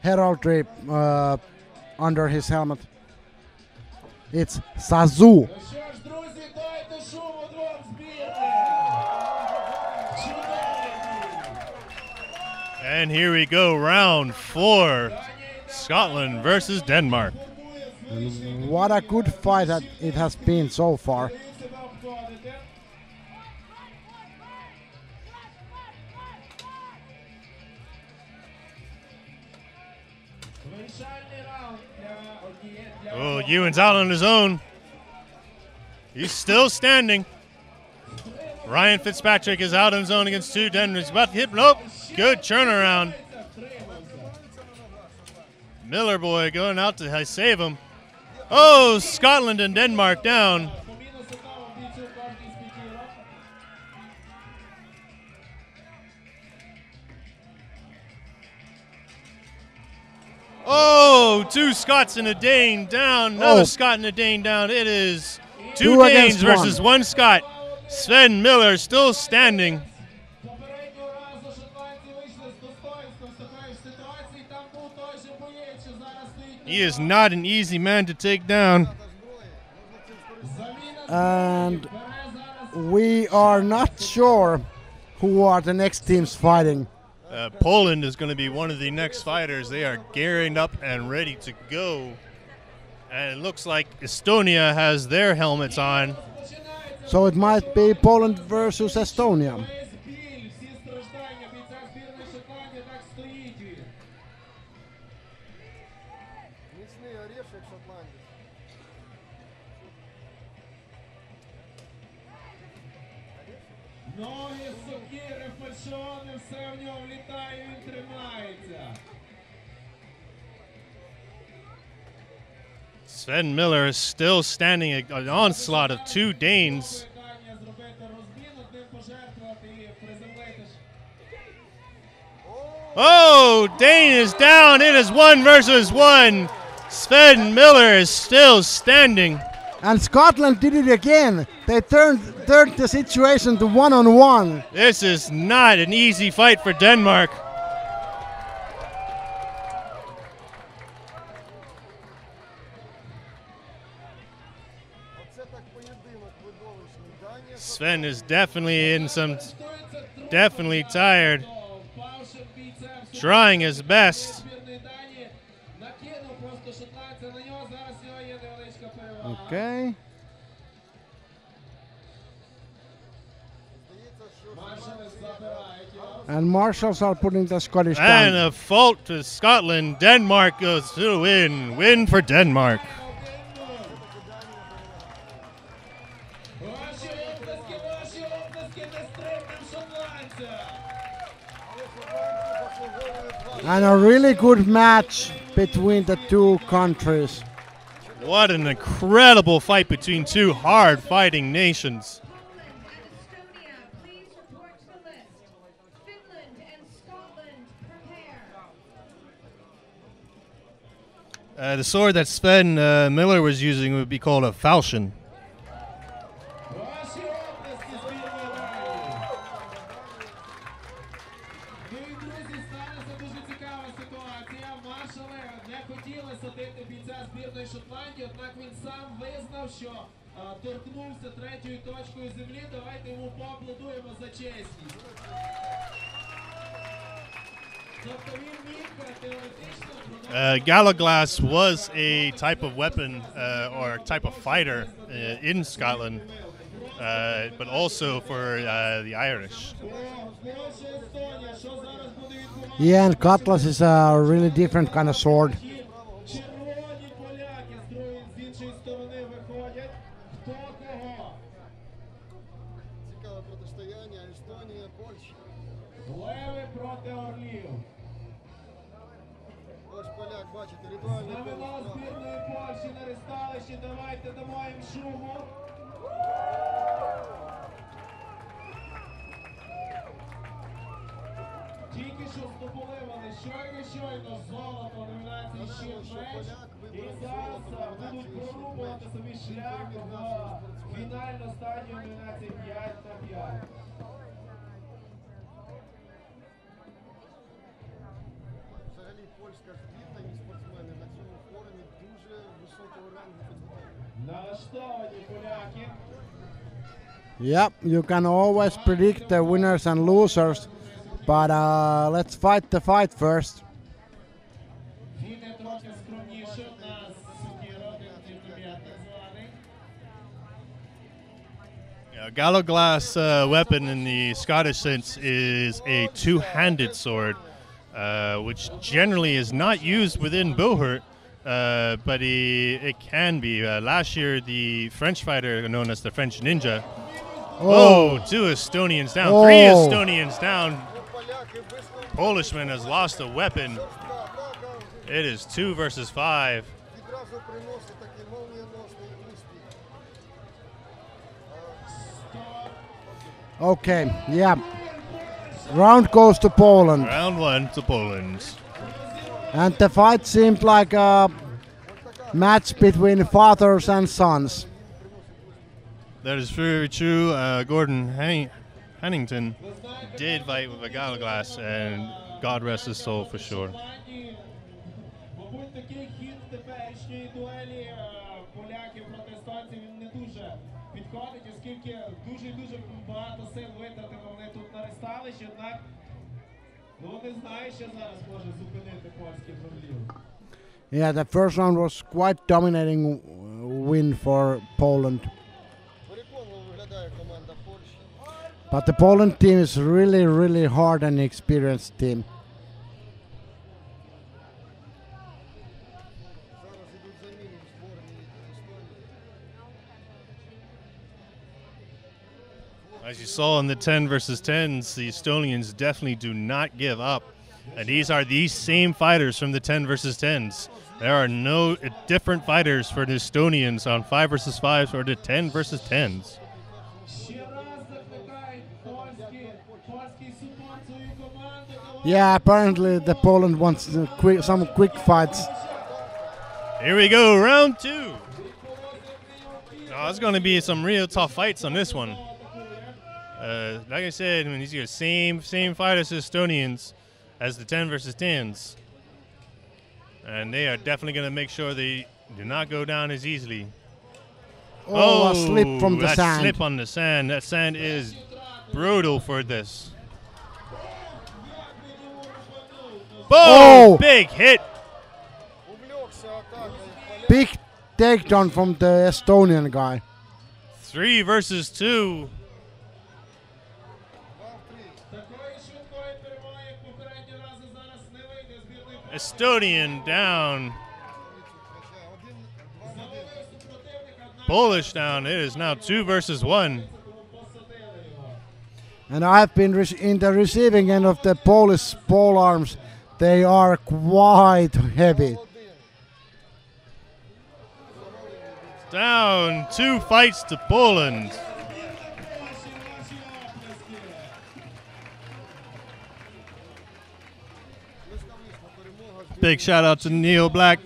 Speaker 1: heraldry under his helmet. It's Sazu.
Speaker 4: Ну що ж, друзі, дайте шуму двом збірним. Чудовий бій.
Speaker 2: And here we go, round 4. Scotland versus Denmark.
Speaker 1: What a good fight that it has been so far.
Speaker 4: Себе обходите. Вирішальний раунд для
Speaker 2: Oh, Ewan's out on his own. He's still standing. Ryan Fitzpatrick is out on his own against 2. Denmark's about to hit. Nope. Good turnaround. Miller boy going out to save him. Oh, Scotland and Denmark down.
Speaker 4: По мінус одному бійцю кожній з п'ятірок.
Speaker 2: Oh, 2 Scots and a Dane down. Another
Speaker 1: Oh.
Speaker 2: Scot and a Dane down. It is 2
Speaker 1: Two
Speaker 2: Danes
Speaker 1: against
Speaker 2: versus 1 Scot. Sven Miller still standing.
Speaker 4: Попереднього разу шотландці вийшли з достоинством з такої ж ситуації. Там був той же боєць, що зараз стоїть.
Speaker 2: He is not an easy man to take down.
Speaker 1: And we are not sure who are the next teams fighting.
Speaker 2: Poland is going to be one of the next fighters. They are gearing up and ready to go. And it looks like Estonia has their helmets on.
Speaker 1: So it might be Poland versus Estonia.
Speaker 4: Весь біль, всі страждання бійця збірної Шотландії так стоїть він.
Speaker 5: Міцний орешек шотландець.
Speaker 4: Ноги, сокири, фальшони, все в нього влітає, він тримається.
Speaker 2: Sven Miller is still standing, an onslaught of 2 Danes.
Speaker 4: Питання зробити розмін, одним пожертвувати і приземлити.
Speaker 2: Oh, Dane is down. It is 1 versus 1. Sven Miller is still standing.
Speaker 1: And Scotland did it again. They turned the situation to 1-on-1.
Speaker 2: This is not an easy fight for Denmark.
Speaker 5: Оце так поєдинок видовищний. Данія
Speaker 2: Sven is definitely tired. trying his best.
Speaker 1: Okay. And marshals are putting the Scottish
Speaker 2: And
Speaker 1: down.
Speaker 2: a fault to Scotland. Denmark goes to the win. Win for Denmark.
Speaker 1: And a really good match between the two countries.
Speaker 2: What an incredible fight between two hard-fighting nations.
Speaker 3: Finland and Estonia, please report to the list. Finland and Scotland, prepare.
Speaker 2: The sword that Sven Miller was using would be called a falchion.
Speaker 4: Що торкнувся третьою точкою землі, давайте йому поаплодуємо за чесність. Тобто він міг теоретично
Speaker 2: Gallaglass was a type of weapon or a type of fighter in Scotland, but also for the Irish.
Speaker 1: Yeah, and cutlass is a really different kind of sword.
Speaker 4: червоні поляки з іншої сторони виходять. Хто кого?
Speaker 5: Цікаве протистояння Естонія, Польща.
Speaker 4: Леви проти орлів.
Speaker 5: Ось поляк, бачите, ритуальний
Speaker 4: Знамено
Speaker 5: полк.
Speaker 4: збірної Польщі на ресталищі. Давайте дамо їм шуму. Тільки що здобули вони щойно золото в номінації «Щит меч». І зараз будуть прорубувати собі шлях в фінальну стадію номінації 5×5.
Speaker 5: Взагалі польська збірна і спортсмени на цьому форумі дуже високого рангу підготовлені.
Speaker 4: Налаштовані поляки.
Speaker 1: Yep, you can always predict the winners and losers, but let's fight the fight first.
Speaker 4: Фіни трохи скромніше у нас судді родин так званий.
Speaker 2: Gallaglass weapon in the Scottish sense is a two-handed sword, which generally is not used within buhurt, but it can be. Last year, the French fighter known as the French Ninja. Oh, two Estonians down, three
Speaker 1: Oh.
Speaker 2: Estonians down.
Speaker 5: Поляки висловили
Speaker 2: Polishman has lost a weapon.
Speaker 5: атака,
Speaker 2: It is 2 versus 5.
Speaker 5: відразу приносить такий молнієносний успіх.
Speaker 1: Okay, yeah. Round goes to Poland.
Speaker 2: Round 1 to Poland.
Speaker 1: And the fight seemed like a match between fathers and sons.
Speaker 2: That is very true. Gordon Hannington did fight with a Gallaglass, and God rest his soul for sure.
Speaker 4: Мабуть, такий хід теперішньої дуелі поляків проти естонців він не дуже підходить, оскільки дуже багато сил витратили вони тут на ресталищі, однак не знаю, що зараз може зупинити польських орлів.
Speaker 1: Yeah, the first round was quite dominating win for Poland.
Speaker 5: Переконливо виглядає команда Польщі.
Speaker 1: But the Poland team is really hard and experienced team.
Speaker 5: Зараз ідуть заміни в зборній Естонії.
Speaker 2: As you saw in the 10 versus 10s, the Estonians definitely do not give up. And these are these same fighters from the 10 versus 10s. There are no different fighters for the Estonians on 5 versus 5s or the 10 versus 10s.
Speaker 4: Ще раз закликають польський супорт свою команду.
Speaker 1: Yeah, apparently the Poland wants some quick fights.
Speaker 2: Here we go, round 2. Oh, it's going to be some real tough fights on this one. Like I said, I mean, these are the same fighters as Estonians as the 10 versus 10s. And they are definitely going to make sure they do not go down as easily.
Speaker 1: Oh, a slip from the
Speaker 2: that
Speaker 1: sand.
Speaker 2: slip on the sand. That sand is brutal for this. Boom! Big hit.
Speaker 5: Увлекся атакой.
Speaker 1: Big takedown from the Estonian guy.
Speaker 2: 3 versus 2.
Speaker 4: Такої швидкої перемоги, як попередні рази, зараз не вийде збірної.
Speaker 2: Estonian down.
Speaker 4: Заловив супротивника, однак
Speaker 2: Polish down. It is now 2 versus 1.
Speaker 4: посадили його.
Speaker 1: And I've been in the receiving end of the Polish pole arms. They are quite heavy.
Speaker 2: Down 2 fights to Poland. Big shout out to Neil Black.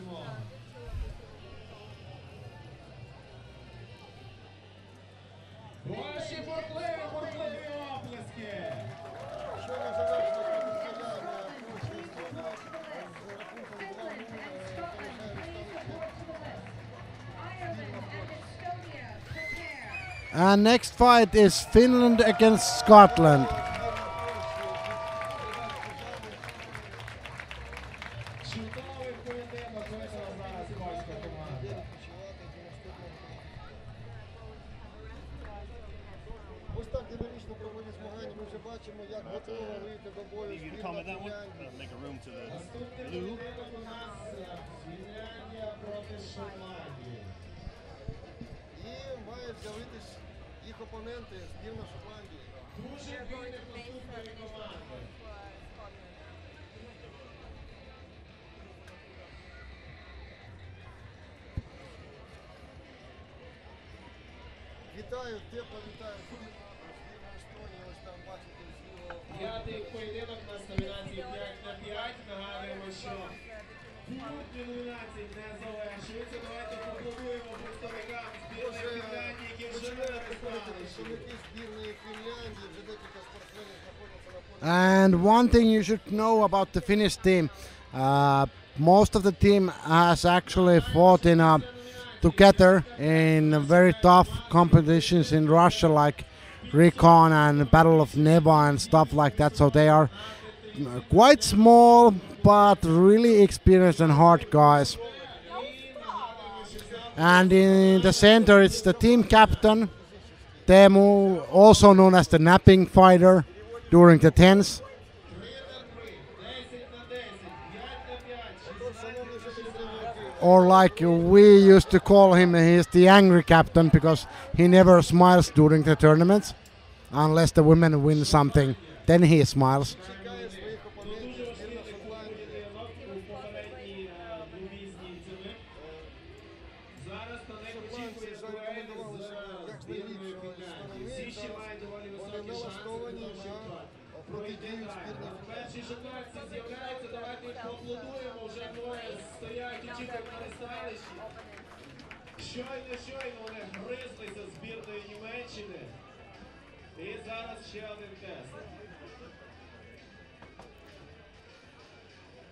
Speaker 4: Ваші бурхливі оплески.
Speaker 1: And next fight is Finland against Scotland.
Speaker 4: Чудовий поєдинок виграла зараз польська команда.
Speaker 5: Ось так динамічно проводять змагання. Ми вже бачимо, як готова вийти до бою збірна Фінляндії.
Speaker 2: Make a room to the
Speaker 4: Наступний поєдинок у нас Фінляндія проти Шотландії.
Speaker 5: І мають з'явитись їх опоненти збірна Шотландії.
Speaker 4: Дуже бійне наступної команди.
Speaker 5: Вітаю, тепло вітаю збірну Естонії. Ось там бачите зліво.
Speaker 4: П'ятий поєдинок у нас номінації 5 на 5. Нагадуємо, що пункти номінацій не завершуються. Давайте поаплодуємо представникам збірної Фінляндії, які вже не
Speaker 5: Представники збірної Фінляндії, вже декілька спортсменів знаходяться на полі.
Speaker 1: And one thing you should know about the Finnish team, most of the team has actually fought together in very tough competitions in Russia, like Recon and Battle of Neva and stuff like that. So they are quite small, but really experienced and hard guys. And in the center, it's the team captain, Teemu, also known as the napping fighter during the tens. Or like we used to call him, he's the angry captain because he never smiles during the tournaments. Unless the women win something, then he smiles.
Speaker 5: Чекає своїх опонентів збірна Шотландії.
Speaker 4: у попередній двобійній ціни. Зараз на них очікує дуель з збірною Фінляндії. Всі ще мають доволі високі шанси для того, щоб пройти далі. Перші шоколадці з'являються, давайте їх поаплодуємо. Вже двоє стоять, очікують на рестайлищі. Щойно вони гризлися з збірної Німеччини. І зараз ще один тест.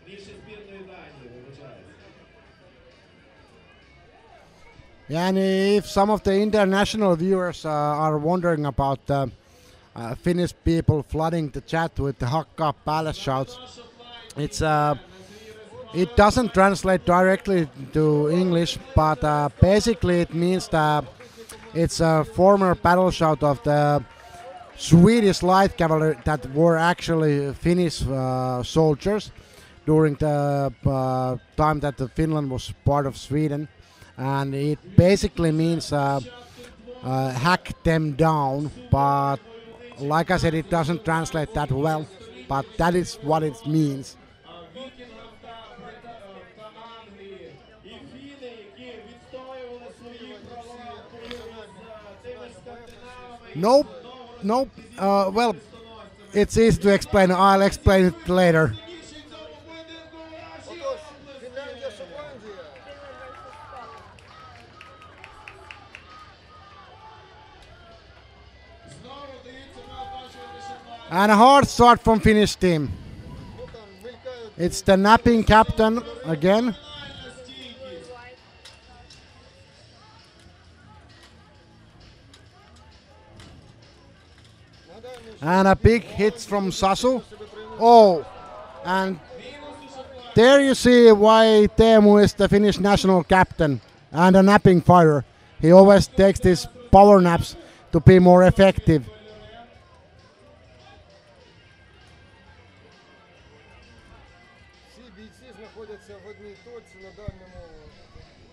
Speaker 4: Більше збірної Данії, вибачаюся.
Speaker 1: Yeah, and if some of the international viewers are wondering about Finnish people flooding the chat with the Hakka Palace shouts, it doesn't translate directly to English, but basically it means that it's a former battle shout of the Swedish light cavalry that were actually Finnish soldiers during the time that Finland was part of Sweden. And it basically means hack them down, but like I said, it doesn't translate that well, but that is what it means.
Speaker 4: Вікінгам та Англії. І фіни, які відстоювали свої права в бою з тими скандинавами.
Speaker 1: Nope. Well, it's easy to explain. I'll explain it later.
Speaker 5: Отож, Фінляндія, Шотландія.
Speaker 4: Знову вдається наобачувати Шотландію.
Speaker 1: And a hard start from Finnish team.
Speaker 5: Ну там мелькають.
Speaker 1: It's the napping captain again.
Speaker 5: Нагадаємо, що
Speaker 1: And a big hit from Sasu. Oh, and there you see why Teemu is the Finnish national captain and a napping fighter. He always takes these power naps to be more effective.
Speaker 5: Всі бійці знаходяться в одній точці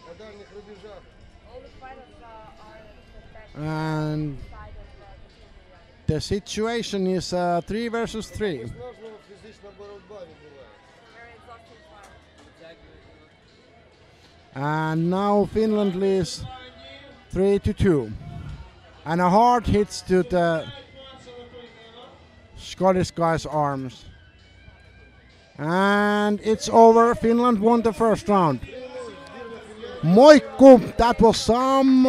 Speaker 5: на дальніх рубежах.
Speaker 1: And the situation is 3 versus 3.
Speaker 5: Виснажлива фізична боротьба відбувається.
Speaker 1: And now Finland leads 3-2. And a hard hits to the Scottish guy's arms. And it's over. Finland won the first round. Moikku, that was some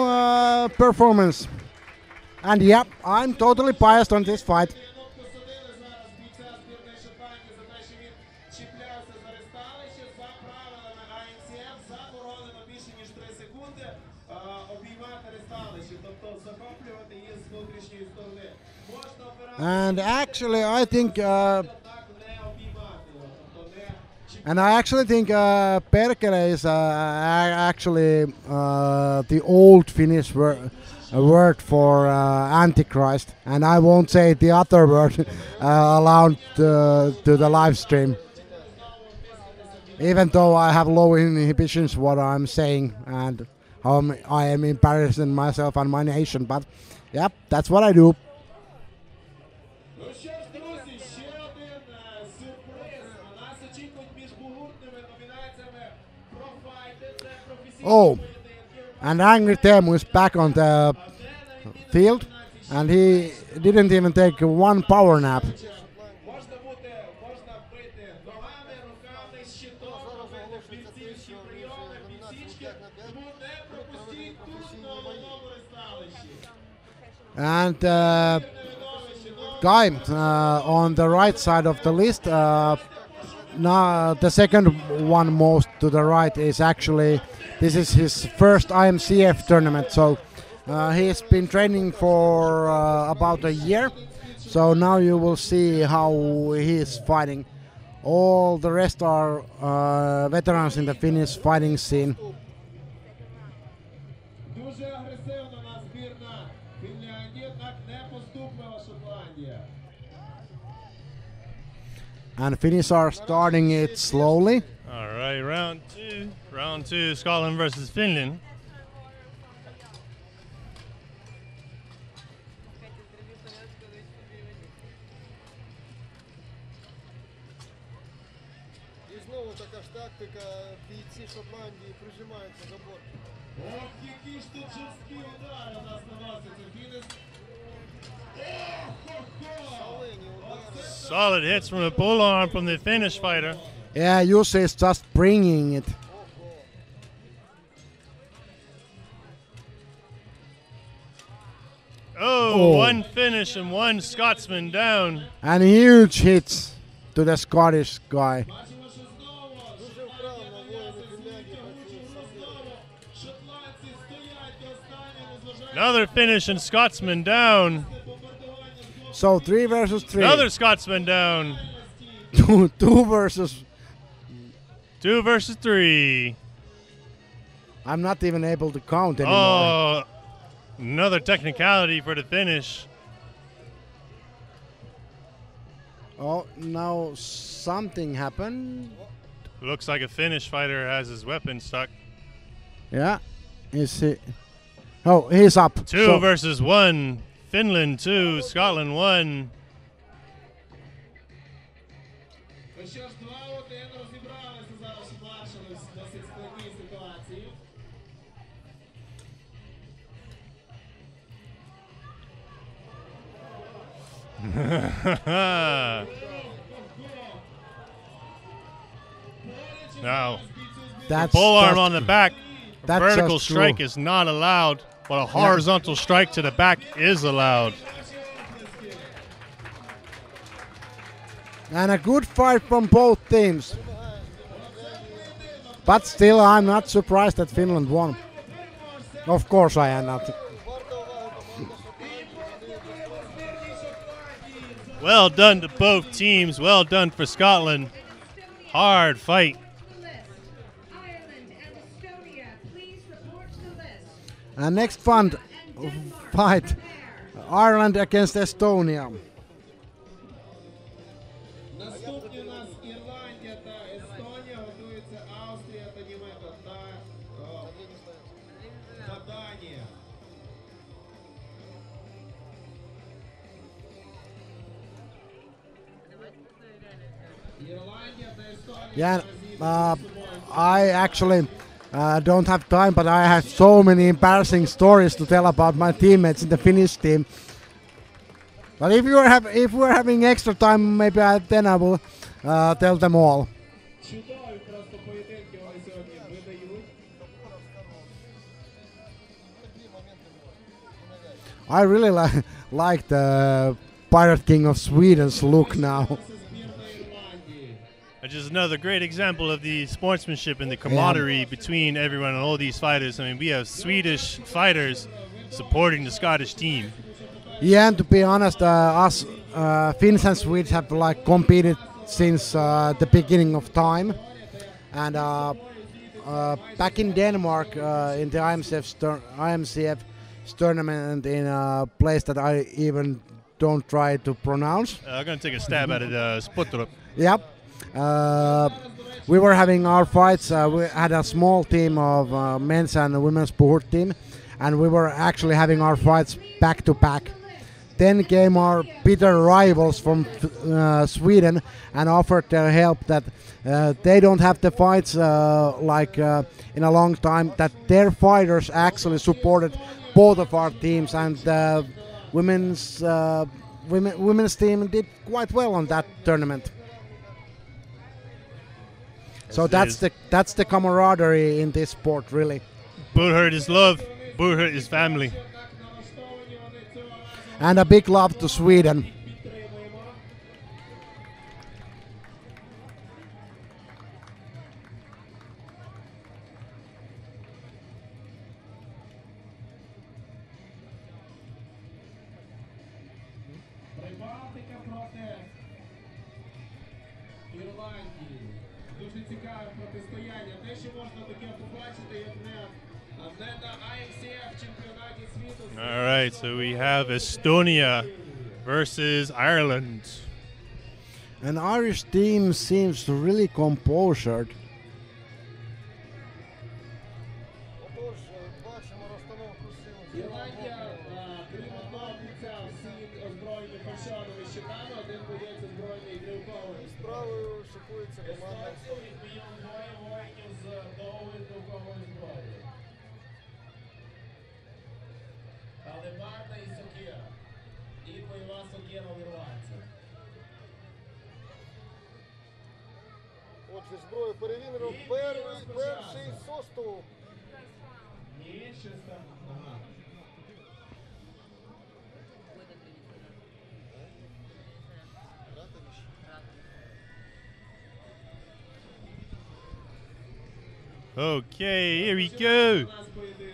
Speaker 1: performance. And yep, I'm totally biased on this fight.
Speaker 4: Посадили зараз бійця збірної Шотландії за те, що він чіплявся за ресталище. За правилами IMCF заборонено більше ніж 3 секунди обіймати ресталище, тобто захоплювати її з внутрішньої сторони. Можна опирати
Speaker 1: And actually, I think,
Speaker 4: так не обіймати його, тобто не чіпляти.
Speaker 1: and I actually think perkele is actually the old Finnish word for Antichrist, and I won't say the other word allowed to the live stream. Even though I have low inhibitions what I'm saying and how I am embarrassing myself and my nation, but yep, that's what I do.
Speaker 4: Ну що ж, друзі, ще один сюрприз. Нас очікують між бугуртними номінаціями про файти. Це професійні
Speaker 1: Oh,
Speaker 4: поєдинки.
Speaker 1: and Angry Teemu is back on the field, and he didn't even take one power nap.
Speaker 4: Можна бити ногами, руками, щитом, робити бійцівські прийоми, бійцівські. Тому не пропустіть тут на одному ресталищі.
Speaker 1: And guy on the right side of the list, now the second one most to the right is actually, this is his first IMCF tournament, so he's been training for about a year, so now you will see how he is fighting. All the rest are veterans in the Finnish fighting scene.
Speaker 4: Дуже агресивно на збірна Фінляндії, так не поступлива Шотландія.
Speaker 1: And Finnish are starting it slowly.
Speaker 2: All right, round two. Round two, Scotland versus Finland.
Speaker 5: І знову така ж тактика, бійці Шотландії прижимаються до борту.
Speaker 4: Ох, які ж тут жорсткі удари у нас наносяться. Фінес.
Speaker 5: Шалені удари.
Speaker 2: Solid hits from the pole arm from the Finnish fighter.
Speaker 1: Yeah, Jussi is just bringing it.
Speaker 2: Oh, one Finnish and one Scotsman down.
Speaker 1: And huge hits to the Scottish guy.
Speaker 4: Бачимо, що знову
Speaker 5: Дуже вправно воїни Фінляндії працюють сапери.
Speaker 4: шотландці стоять до останнього, зважаючи
Speaker 2: Another Finnish and Scotsman down.
Speaker 4: бомбардування з
Speaker 1: So 3 versus 3.
Speaker 2: Another Scotsman down.
Speaker 1: Two versus.
Speaker 2: 2 versus 3.
Speaker 1: I'm not even able to count anymore.
Speaker 2: Oh, another technicality for the Finnish.
Speaker 1: Oh, now something happened.
Speaker 2: Looks like a Finnish fighter has his weapon stuck.
Speaker 1: Yeah. Is he? Oh, he's up.
Speaker 2: 2
Speaker 1: So-
Speaker 2: versus 1. Finland 2, Scotland 1.
Speaker 4: Ну що ж, 2-1, розібралися зараз маршали в досить складній ситуації.
Speaker 2: Now,
Speaker 1: That's
Speaker 2: pole arm
Speaker 1: just-
Speaker 2: on the back. A
Speaker 1: that's
Speaker 2: vertical
Speaker 1: just true.
Speaker 2: strike is not allowed, but a horizontal strike to the back is allowed.
Speaker 1: And a good fight from both teams. But still, I'm not surprised that Finland won. Of course, I am not.
Speaker 2: Well done to both teams. Well done for Scotland. Hard fight.
Speaker 3: The list. Ireland and Estonia, please report to the list.
Speaker 1: And next fun fight,
Speaker 3: Prepare.
Speaker 1: Ireland against Estonia.
Speaker 4: Наступні у нас Ірландія та Естонія, готується Австрія та Німеччина та Данія. Ірландія та Естонія.
Speaker 1: Yeah, I actually don't have time, but I have so many embarrassing stories to tell about my teammates in the Finnish team. But if we're having extra time, maybe then I will tell them all.
Speaker 4: Чудові просто поєдинки вони сьогодні видають.
Speaker 1: I really like the Pirate King of Sweden's look now.
Speaker 4: Це збірна Ірландії.
Speaker 2: Just another great example of the sportsmanship and the camaraderie between everyone and all these fighters. I mean, we have Swedish fighters supporting the Scottish team.
Speaker 1: Yeah, and to be honest, us Finns and Swedes have like competed since the beginning of time, and back in Denmark in the IMCF tournament in a place that I even don't try to pronounce.
Speaker 2: I'm going to take a stab at it, Spotrup.
Speaker 1: Yep. We were having our fights. We had a small team of men's and women's buhurt team, and we were actually having our fights back to back. Then came our bitter rivals from Sweden and offered their help that they don't have the fights in a long time, that their fighters actually supported both of our teams, and the women's team did quite well on that tournament. So that's the camaraderie in this sport, really.
Speaker 2: Buhurt is love. Buhurt is family.
Speaker 1: And a big love to Sweden.
Speaker 4: Прибалтика проти Ірландії. Дуже цікаве протистояння. Те, що можна таке побачити, як не на IMCF чемпіонаті світу.
Speaker 2: All right, so we have Estonia versus Ireland.
Speaker 1: An Irish team seems really composed.
Speaker 5: Отож, бачимо розстановку сил.
Speaker 4: Ірландія, крім одного бійця, всі озброєні фальшованими щитами, один боєць озброєний дрілковим.
Speaker 5: Справою шикується команда.
Speaker 4: Естонською відбійом двоє воїнів з довгою дрілковою зброєю. Алебарда і сокира. І бойова сокира в ірландців.
Speaker 5: Отже, зброю перевірено. Перший соступ.
Speaker 4: Ні, шеста. Ага.
Speaker 2: Okay, here we go.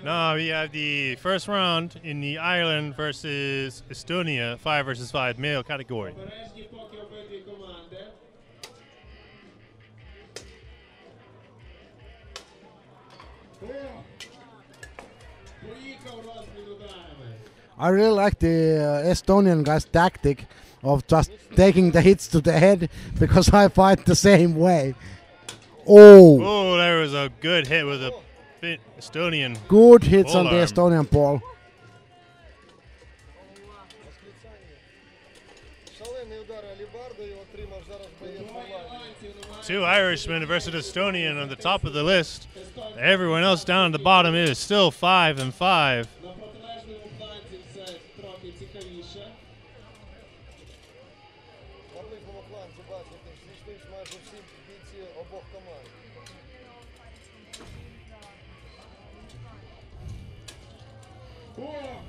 Speaker 2: Now we have the first round in the Ireland versus Estonia 5 versus 5 male category.
Speaker 4: Обережні поки обидві команди. Поїхав розмін ударами.
Speaker 1: I really like the Estonian guy's tactic of just taking the hits to the head, because I fight the same way. Oh,
Speaker 2: Oh, there was a good hit with a Estonian.
Speaker 1: good hits on the
Speaker 2: Polearm.
Speaker 1: Estonian pole.
Speaker 5: Шалений удар алібардою отримав зараз боєць Ірландії.
Speaker 2: Two Irishmen versus Estonian on the top of the list. Everyone else down at the bottom is still 5 and 5.
Speaker 4: На протилежному фланзі все трохи цікавіше.
Speaker 5: На ближньому фланзі, бачите, зійшлись майже всі бійці обох команд.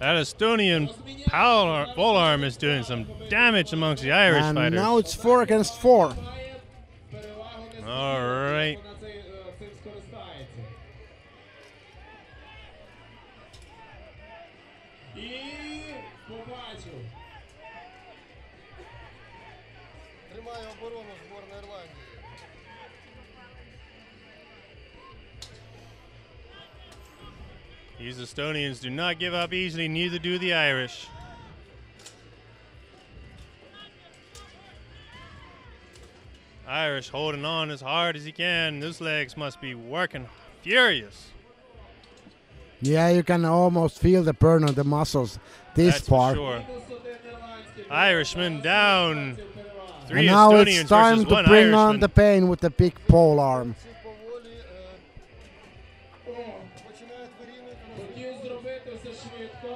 Speaker 2: That Estonian polearm is doing some damage amongst the Irish
Speaker 1: And
Speaker 2: fighters.
Speaker 1: now it's 4 against 4.
Speaker 4: Перевагу не
Speaker 2: All right.
Speaker 4: вона цим скористається. І побачив.
Speaker 5: Тримає оборону зборна Ірландії.
Speaker 2: These Estonians do not give up easily, neither do the Irish. Irish holding on as hard as he can. Those legs must be working furious.
Speaker 1: Yeah, you can almost feel the burn on the muscles this
Speaker 2: That's
Speaker 1: far.
Speaker 2: for sure. Irishman down.
Speaker 1: And
Speaker 2: 3
Speaker 1: now
Speaker 2: Estonians
Speaker 1: it's time
Speaker 2: versus
Speaker 1: to
Speaker 2: 1
Speaker 1: bring
Speaker 2: Irishman.
Speaker 1: on the pain with the big pole arm.
Speaker 5: Починають вирівнювати на
Speaker 4: Хотів зробити все швидко.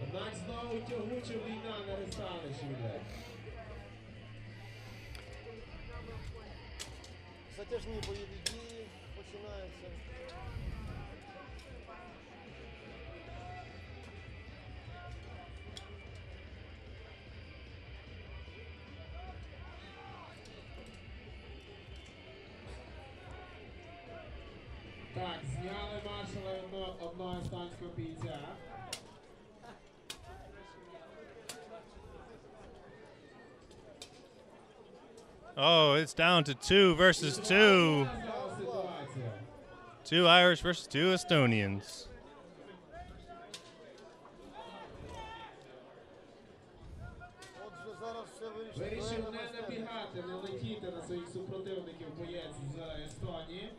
Speaker 4: Однак знову тягуча війна на рестанеш іде.
Speaker 5: затяжні бойові дії починаються.
Speaker 4: Так, зняли маршала одного естонського бійця.
Speaker 2: Oh, it's down to 2 versus 2.
Speaker 4: Ситуація.
Speaker 2: 2 Irish versus 2 Estonians.
Speaker 5: Отже, зараз все вирішено.
Speaker 4: Вирішив не набігати, не летіти на своїх супротивників боєць з Естонії.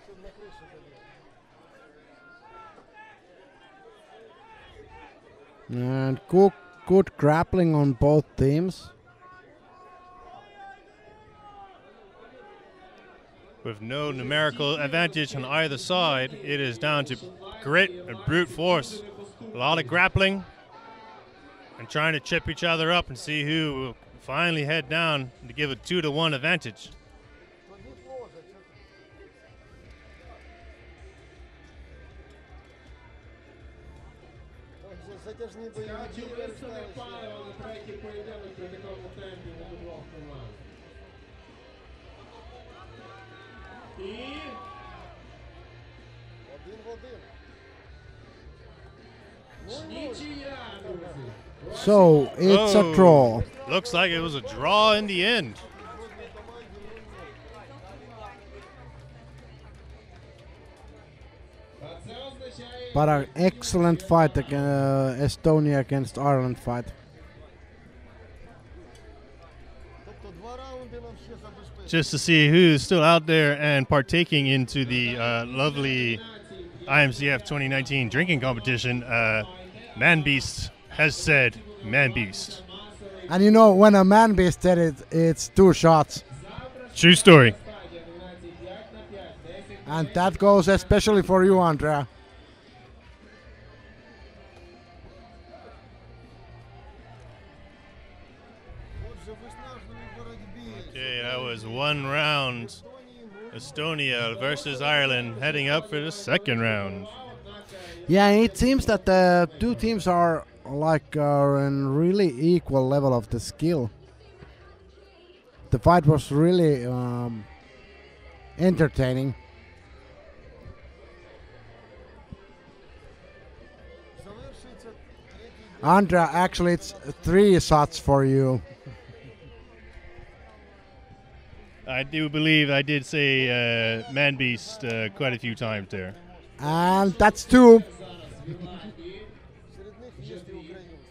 Speaker 5: Щоб на кришу заліз.
Speaker 1: And good grappling on both teams.
Speaker 2: With no numerical advantage on either side, it is down to grit and brute force. A lot of grappling and trying to chip each other up and see who will finally head down to give a 2-1 advantage.
Speaker 5: Тоді ложать. Отже, затяжні бойові
Speaker 4: Скачу
Speaker 5: дії
Speaker 4: висоне
Speaker 5: вирішають.
Speaker 4: паливо на третій поєдинок при такому темпі від обох команд. І...
Speaker 5: Один в один.
Speaker 4: Нічия, друзі.
Speaker 1: So it's a draw.
Speaker 2: Looks like it was a draw in the end.
Speaker 5: Жодній команді 0-0.
Speaker 4: А це означає...
Speaker 1: But an excellent fight, Estonia against Ireland fight.
Speaker 5: Тобто 2 раунди нам ще забезпечують.
Speaker 2: Just to see who's still out there and partaking into the lovely IMCF 2019 drinking competition. Man Beast has said, Man Beast.
Speaker 1: And you know, when a man beast said it, it's 2 shots.
Speaker 2: True story.
Speaker 1: And that goes especially for you, Andrea.
Speaker 5: Отже, в виснажливій боротьбі.
Speaker 2: Okay, that was 1 round. Estonia versus Ireland heading up for the second round.
Speaker 1: Yeah, it seems that the 2 teams are like in really equal level of the skill. The fight was really entertaining.
Speaker 5: Завершується третій бій.
Speaker 1: Andrea, actually, it's 3 shots for you.
Speaker 2: I do believe I did say Man Beast quite a few times there.
Speaker 1: And that's 2.
Speaker 5: Серед них є і українці.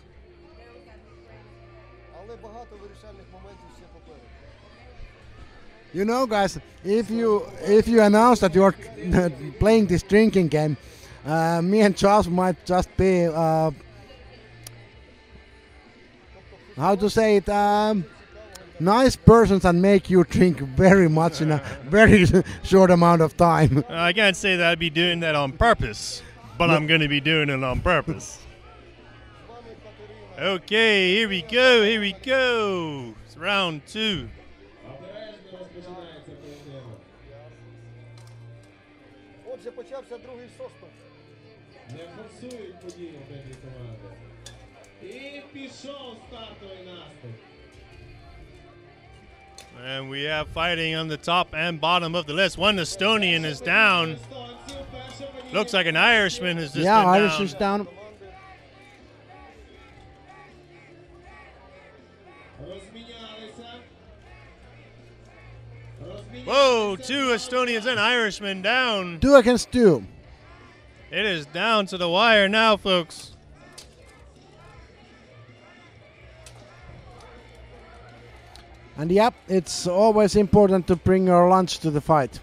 Speaker 5: Але багато вирішальних моментів ще попереду.
Speaker 1: You know, guys, if you announce that you're playing this drinking game, me and Charles might just be how to say it, nice persons and make you drink very much in a very short amount of time.
Speaker 2: I can't say that I'd be doing that on purpose, but I'm going to be doing it on purpose.
Speaker 5: З вами Катерина.
Speaker 2: Okay, here we go, here we go. It's round 2.
Speaker 4: Обережно розпочинається поєдинок.
Speaker 5: Отже, почався другий шосток.
Speaker 4: Не форсують події обидві команди. І пішов стартовий наступ.
Speaker 2: And we have fighting on the top and bottom of the list. One Estonian is down.
Speaker 4: Естонців перша подія.
Speaker 2: Looks like an Irishman has just
Speaker 1: Yeah,
Speaker 2: been
Speaker 1: Irish
Speaker 2: down.
Speaker 1: is down.
Speaker 2: Whoa, 2 Estonians and Irishmen down.
Speaker 1: 2 against 2.
Speaker 2: It is down to the wire now, folks.
Speaker 1: And yep, it's always important to bring your lunch to the fight.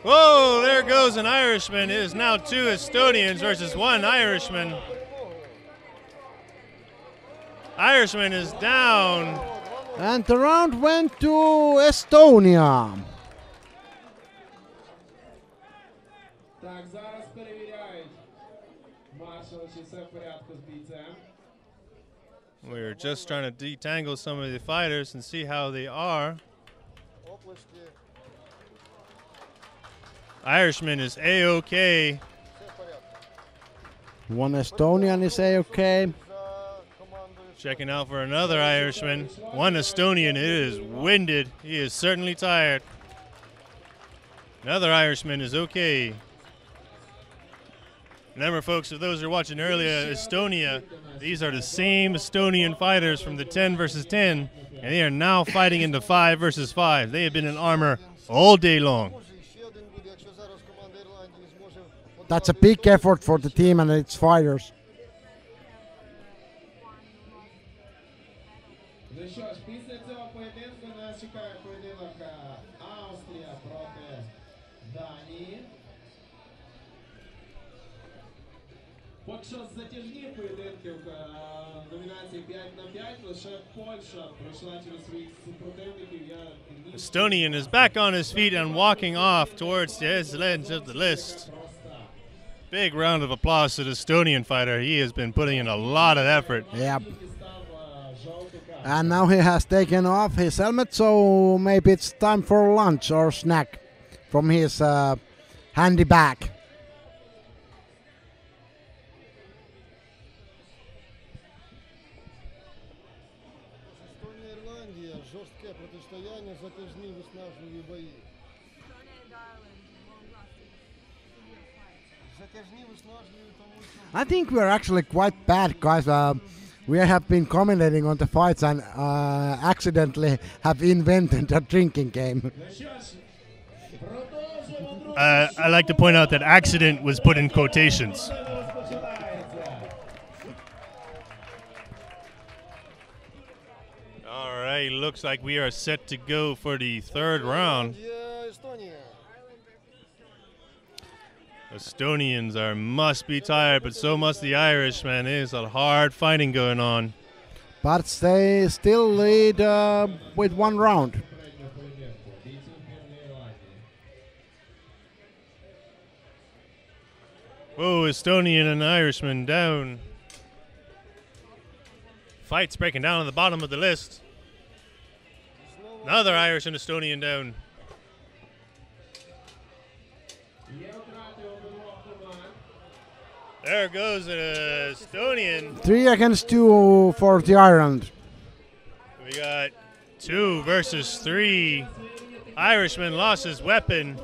Speaker 2: Whoa, there goes an Irishman. It is now 2 Estonians versus 1 Irishman. Irishman is down.
Speaker 1: And the round went to Estonia.
Speaker 4: Так, зараз перевіряють маршал, чи все в порядку з бійцем.
Speaker 2: We're just trying to detangle some of the fighters and see how they are.
Speaker 5: Оплески.
Speaker 2: Irishman is A-OK.
Speaker 5: Все в порядку.
Speaker 1: 1 Estonian is A-OK.
Speaker 5: За командою.
Speaker 2: Checking out for another Irishman. 1 Estonian is winded. He is certainly tired. Another Irishman is okay. Remember, folks, if those who are watching earlier, Estonia, these are the same Estonian fighters from the 10 versus 10, and they are now fighting in the 5 versus 5. They have been in armor all day long.
Speaker 5: Може, ще один буде, якщо зараз команда Ірландії зможе...
Speaker 1: That's a big effort for the team and its fighters.
Speaker 4: Ну що ж, після цього поєдинку нас чекає поєдинок Австрія проти Данії. Поки що з затяжних поєдинків номінації 5 на 5 лише Польща пройшла через своїх супротивників.
Speaker 2: Estonian is back on his feet and walking off towards the edge of the list. Big round of applause to the Estonian fighter. He has been putting in a lot of effort.
Speaker 1: Yep. And now he has taken off his helmet, so maybe it's time for lunch or snack from his handy bag.
Speaker 5: Естонія, Ірландія, жорстке протистояння, затяжні виснажливі бої. Затяжні виснажливі, тому що...
Speaker 1: I think we're actually quite bad, guys. We have been commentating on the fights and accidentally have invented a drinking game.
Speaker 2: I like to point out that accident was put in quotations. All right, looks like we are set to go for the 3rd round.
Speaker 5: Ірландія, Естонія.
Speaker 2: Estonians must be tired, but so must the Irish, man. It is a hard fighting going on.
Speaker 1: But they still lead with 1 round.
Speaker 2: Whoa, Estonian and Irishman down. Fights breaking down on the bottom of the list. Another Irish and Estonian down. There goes an Estonian.
Speaker 1: 3 against 2 for the Ireland.
Speaker 2: We got 2 versus 3. Irishman lost his weapon.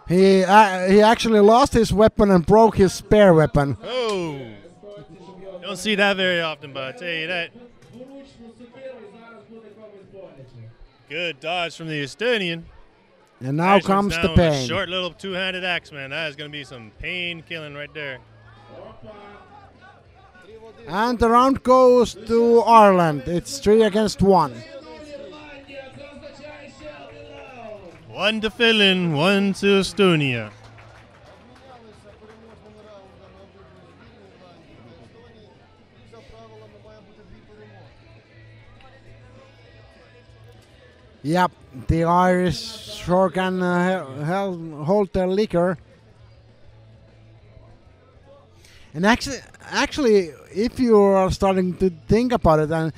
Speaker 1: He actually lost his weapon and broke his spare weapon.
Speaker 2: Oh, don't see that very often, but I tell you that. Good dodge from the Estonian.
Speaker 1: And now
Speaker 2: Irishman's
Speaker 1: comes
Speaker 2: down
Speaker 1: the
Speaker 2: with a
Speaker 1: pain.
Speaker 2: short little 2-handed axe, man. That is going to be some pain killing right there.
Speaker 1: And the round goes to Ireland. It's 3 against 1.
Speaker 2: 1 to Finland, 1 to Estonia.
Speaker 5: Обмінялися переможними раундами обидві збірні Ірландії та Естонії. І за правилами має бути 2 перемоги.
Speaker 1: Yep, the Irish sure can hold their liquor. And actually, if you are starting to think about it and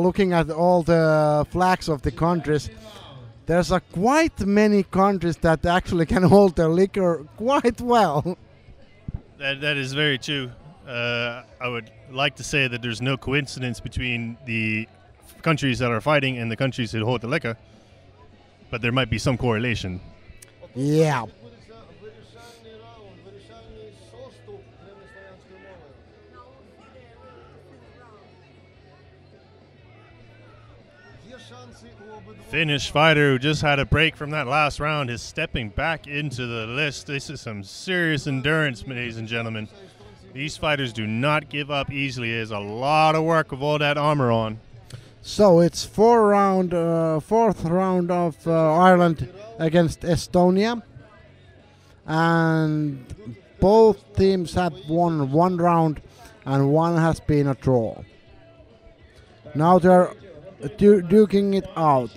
Speaker 1: looking at all the flags of the countries, there's quite many countries that actually can hold their liquor quite well.
Speaker 2: That is very true. I would like to say that there's no coincidence between the countries that are fighting and the countries that hold the liquor, but there might be some correlation.
Speaker 1: Yeah.
Speaker 5: Відбудеться вирішальний раунд, вирішальний 6-й древньослов'янською мовою. Є шанси у обидвох.
Speaker 2: Finnish fighter who just had a break from that last round is stepping back into the list. This is some serious endurance, ladies and gentlemen. These fighters do not give up easily. There's a lot of work with all that armor on.
Speaker 1: So it's fourth round of Ireland against Estonia, and both teams have won one round and one has been a draw. Now they're duking it out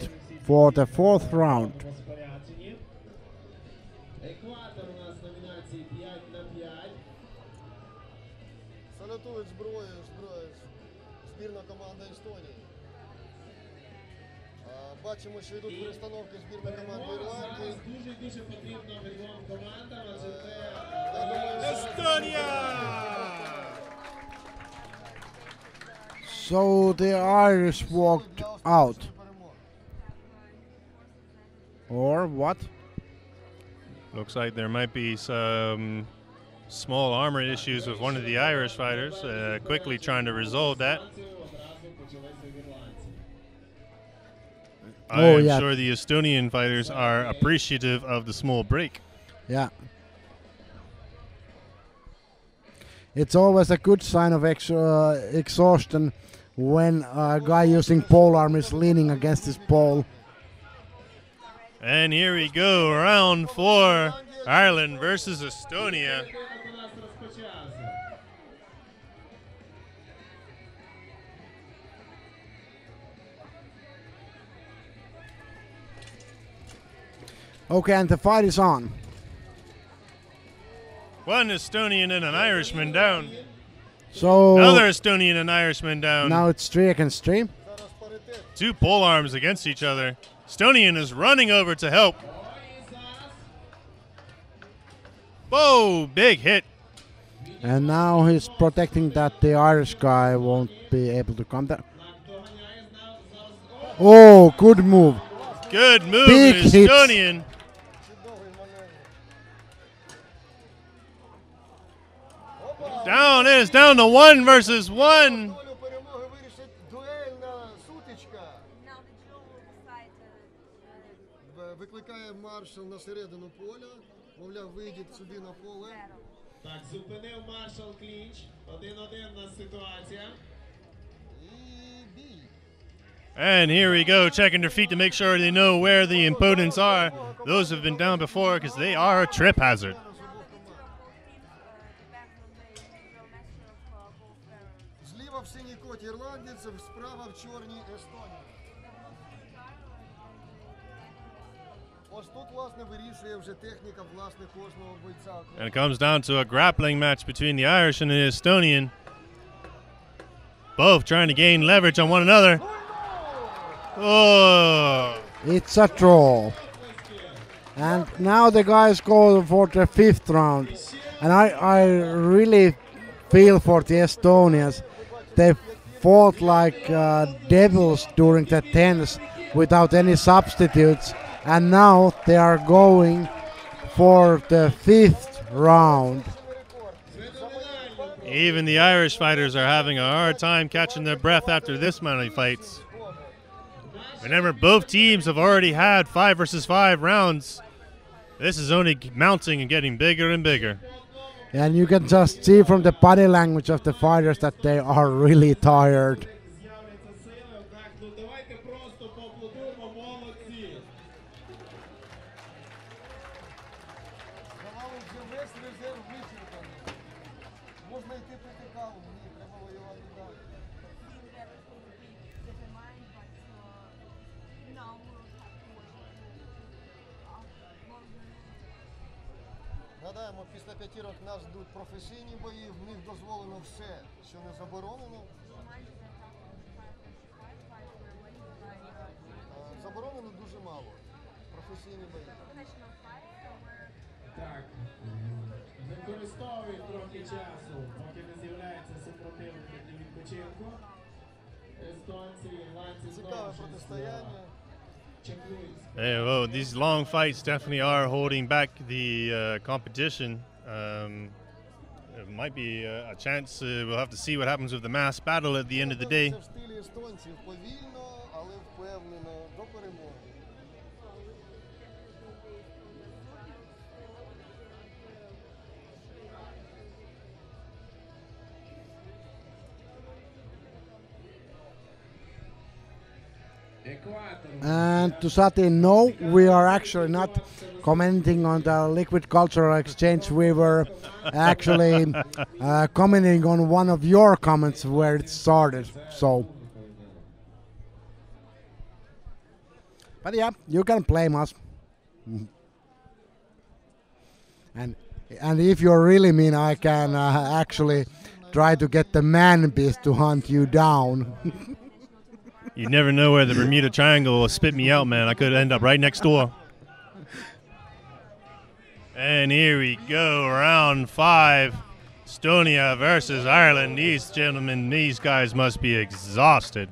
Speaker 1: for the fourth round.
Speaker 4: Екватор у нас в номінації 5-5.
Speaker 5: Салютують зброю, збірна команда Естонії. Бачимо, що йдуть перестановки збірної команди Ірландії.
Speaker 4: Дуже потрібно обидвом командам, адже це...
Speaker 2: Estonia!
Speaker 1: So the Irish walked out. Or what?
Speaker 2: Looks like there might be some small armor issues with one of the Irish fighters. Quickly trying to resolve that. I am sure the Estonian fighters are appreciative of the small break.
Speaker 1: Yeah. It's always a good sign of exhaustion when a guy using pole arm is leaning against his pole.
Speaker 2: And here we go, round 4, Ireland versus Estonia.
Speaker 1: Okay, and the fight is on.
Speaker 2: One Estonian and an Irishman down.
Speaker 1: So
Speaker 2: Another Estonian and Irishman down.
Speaker 1: now it's 3 against 3.
Speaker 2: Two pole arms against each other. Estonian is running over to help. Whoa, big hit.
Speaker 1: And now he's protecting that the Irish guy won't be able to come there. Oh, good move.
Speaker 2: Good move,
Speaker 1: Big hits.
Speaker 2: Estonian. Down it is down to 1 versus 1.
Speaker 5: Долю перемоги вирішить дуельна сутичка. Викликає маршал на середину поля. Мовляв, вийдіть сюди на поле.
Speaker 4: Так, зупинив маршал клінч. 1-1 у нас ситуація.
Speaker 5: І бій.
Speaker 2: And here we go, checking their feet to make sure they know where the opponents are. Those have been down before because they are a trip hazard.
Speaker 5: Зліва в синій коті ірландець, справа в чорній Естонії. Ось тут, власне, вирішує вже техніка, власне, кожного бойця.
Speaker 2: And it comes down to a grappling match between the Irish and the Estonian. Both trying to gain leverage on one another. Oh!
Speaker 1: It's a draw. And now the guys go for the 5th round. And I really feel for the Estonians. They fought like devils during the 10s without any substitutes. And now they are going for the 5th round.
Speaker 2: Even the Irish fighters are having a hard time catching their breath after this many fights. Remember, both teams have already had 5 versus 5 rounds. This is only mounting and getting bigger and bigger.
Speaker 1: And you can just see from the body language of the fighters that they are really tired.
Speaker 4: Давайте просто поаплодуємо, молодці.
Speaker 5: Здавалося, вже весь резерв вичерпаний. Можна йти пити каву, ні, треба воювати далі. Нагадаємо, після п'ятірок нас йдуть професійні бої, в них дозволено все, що не заборонено. Заборонено дуже мало. Професійні бої.
Speaker 4: Так, використовують трохи часу, поки не з'являється супротивник для відпочинку. Естонці, ірландці
Speaker 5: Цікаве протистояння.
Speaker 4: чекують.
Speaker 2: Hey, well, these long fights definitely are holding back the competition. It might be a chance. We'll have to see what happens with the mass battle at the end of the day.
Speaker 5: Це в стилі естонців повільно, але впевнено до перемоги.
Speaker 1: And to Sati, no, we are actually not commenting on the liquid cultural exchange. We were actually commenting on one of your comments where it started. So, but yeah, you can blame us. And if you're really mean, I can actually try to get the man beast to hunt you down.
Speaker 2: You never know where the Bermuda Triangle will spit me out, man. I could end up right next door. And here we go, round 5. Estonia versus Ireland. These gentlemen, these guys must be exhausted.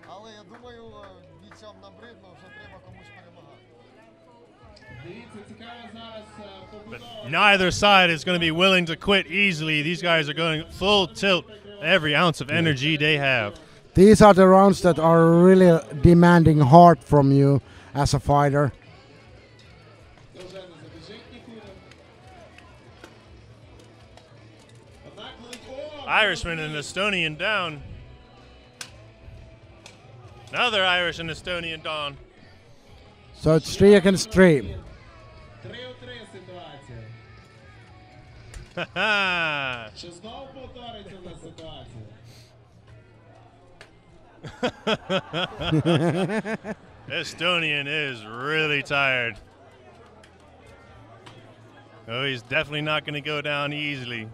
Speaker 5: Але я думаю, бійцям набридно, вже треба комусь перемагати.
Speaker 2: But neither side is going to be willing to quit easily. These guys are going full tilt, every ounce of energy they have.
Speaker 1: These are the rounds that are really demanding hard from you as a fighter.
Speaker 2: Irishman and Estonian down. Another Irish and Estonian down.
Speaker 1: So it's 3 against 3.
Speaker 4: 3-3 ситуація.
Speaker 2: Haha.
Speaker 4: Чи знову повториться ця ситуація?
Speaker 2: Estonian is really tired. Oh, he's definitely not going to go down easily.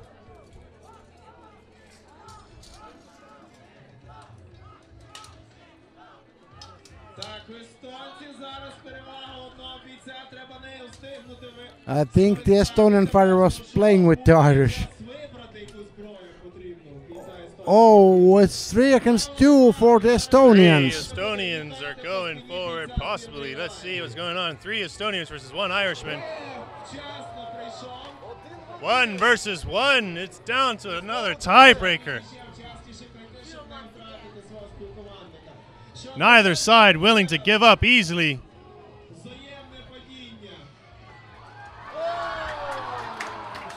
Speaker 4: Так, у естонців зараз перевага одного бійця, треба не встигнути
Speaker 1: I think the Estonian fighter was playing with the Irish.
Speaker 4: вибрати яку зброю потрібно у бійця Естонії.
Speaker 1: Oh, it's 3 against 2 for the
Speaker 2: Three
Speaker 1: Estonians.
Speaker 2: Estonians are going forward, possibly. Let's see what's going on. 3 Estonians versus 1 Irishman.
Speaker 4: Вчасно прийшов.
Speaker 2: 1 versus 1. It's down to another tiebreaker.
Speaker 4: Частіше прийти, щоб не втратити свого спілкувальника. Що
Speaker 2: Neither side willing to give up easily.
Speaker 4: взаємне падіння.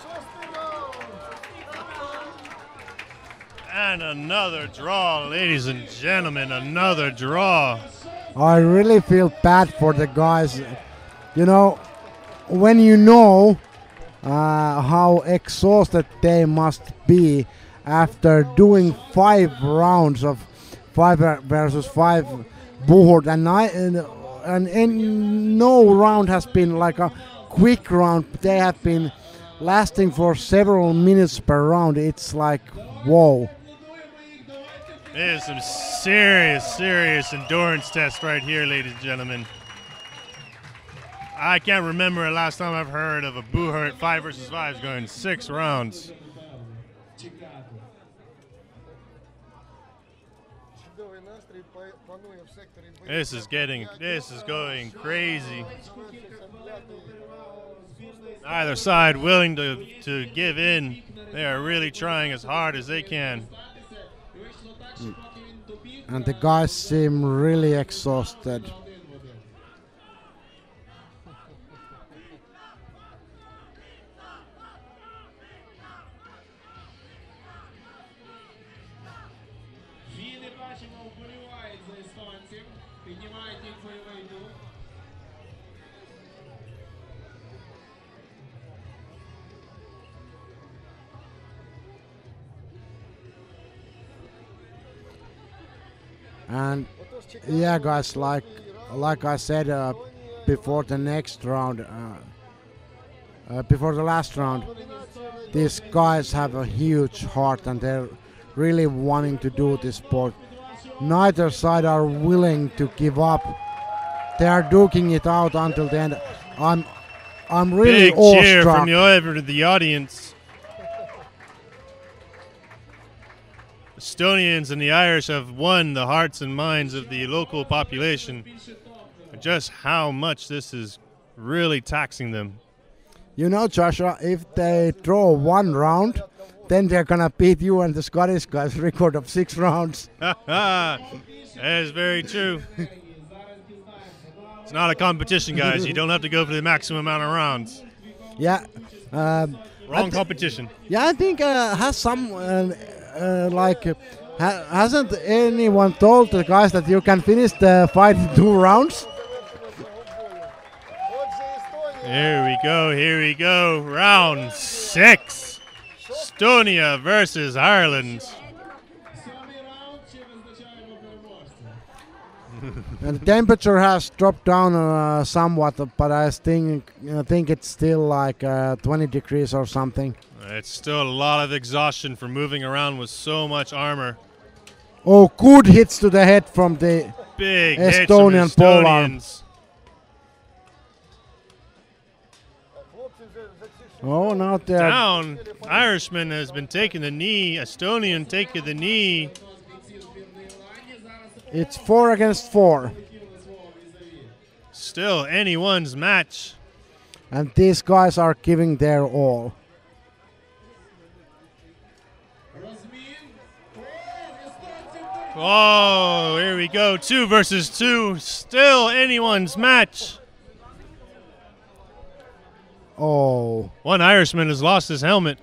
Speaker 5: Шостий раунд!
Speaker 2: And another draw, ladies and gentlemen, another draw.
Speaker 1: I really feel bad for the guys. You know, when you know how exhausted they must be after doing 5 rounds of 5 versus 5 buhurt, and no round has been like a quick round. They have been lasting for several minutes per round. It's like, whoa.
Speaker 2: It is some serious, serious endurance test right here, ladies and gentlemen. I can't remember the last time I've heard of a buhurt 5 versus 5 going 6 rounds.
Speaker 5: Чудовий настрій панує в секторі боїв.
Speaker 2: This is going crazy. Either side willing to give in. They are really trying as hard as they can.
Speaker 1: And the guys seem really exhausted.
Speaker 4: Фіни, бачимо, вболівають за естонців, піднімають їх бойовий дух.
Speaker 1: And yeah, guys, like I said before the next round, before the last round, these guys have a huge heart and they're really wanting to do this sport. Neither side are willing to give up. They are duking it out until the end. I'm really
Speaker 2: Big cheer
Speaker 1: awestruck.
Speaker 2: from the audience. Estonians and the Irish have won the hearts and minds of the local population. Just how much this is really taxing them.
Speaker 1: You know, Joshua, if they draw one round, then they're gonna beat you and the Scottish guys record of 6 rounds.
Speaker 2: That is very true. It's not a competition, guys. You don't have to go for the maximum amount of rounds.
Speaker 1: Yeah.
Speaker 2: Wrong competition.
Speaker 1: Yeah, I think has some hasn't anyone told the guys that you can finish the fight in 2 rounds?
Speaker 2: Here we go. Round 6. Estonia versus Ireland.
Speaker 1: And the temperature has dropped down somewhat, but I think it's still like 20 degrees or something.
Speaker 2: It's still a lot of exhaustion for moving around with so much armor.
Speaker 1: Oh, good hits to the head from the
Speaker 2: Big
Speaker 1: Estonian
Speaker 2: hits from
Speaker 1: polearm.
Speaker 2: Estonians.
Speaker 1: Oh, now they're
Speaker 2: Down. Irishman has been taking the knee. Estonian taking the knee.
Speaker 1: It's 4 against 4.
Speaker 2: Still anyone's match.
Speaker 1: And these guys are giving their all.
Speaker 2: Oh, here we go. 2 versus 2. Still anyone's match.
Speaker 1: Oh.
Speaker 2: One Irishman has lost his helmet.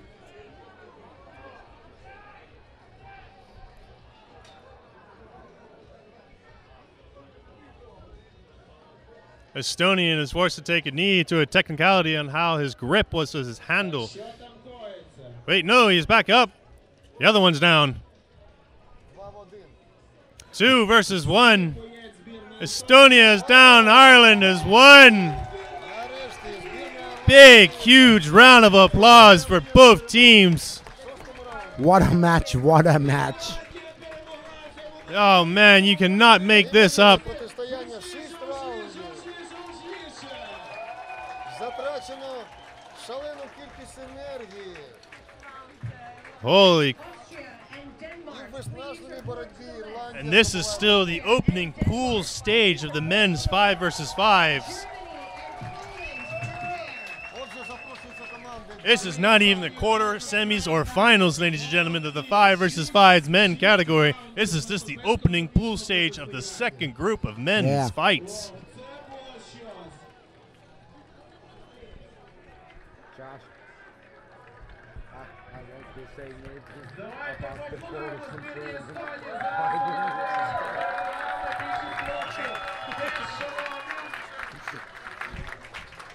Speaker 2: Estonian is forced to take a knee to a technicality on how his grip was with his handle. Wait, no, he's back up. The other one's down. 2 versus 1. Estonia is down. Ireland is 1. Big, huge round of applause for both teams.
Speaker 1: What a match, what a match.
Speaker 2: Oh, man, you cannot make this up. Holy. And this is still the opening pool stage of the men's 5 versus 5s. This is not even the quarter, semis, or finals, ladies and gentlemen, of the 5 versus 5s men category. This is just the opening pool stage of the second group of men's fights.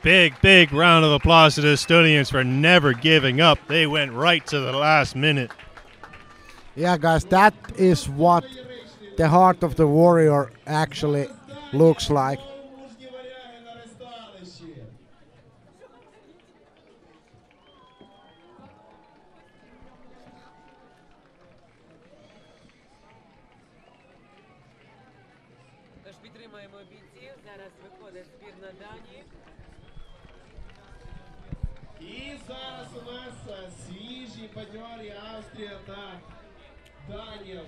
Speaker 2: Big, big round of applause to the Estonians for never giving up. They went right to the last minute.
Speaker 1: Yeah, guys, that is what the heart of the warrior actually looks like.
Speaker 4: І зараз у нас свіжі бадьорі Австрія та Данія.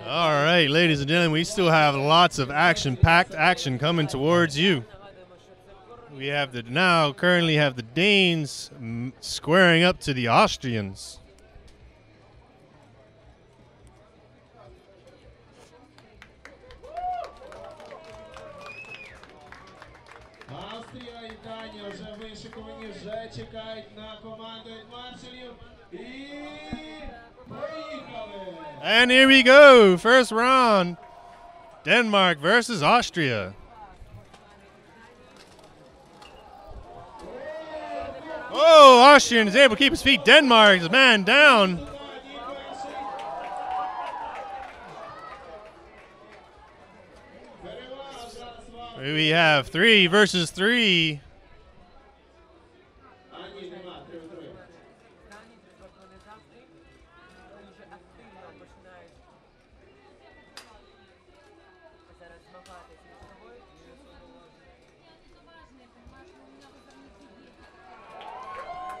Speaker 2: All right, ladies and gentlemen, we still have lots of action-packed action coming towards you. We have currently have the Danes squaring up to the Austrians.
Speaker 4: Австрія і Данія вже вишиковані, вже чекають на команду від маршалів. І поїхали!
Speaker 2: And here we go, first round. Denmark versus Austria. Oh, Austrian is able to keep his feet. Denmark is man down. We have 3 versus 3.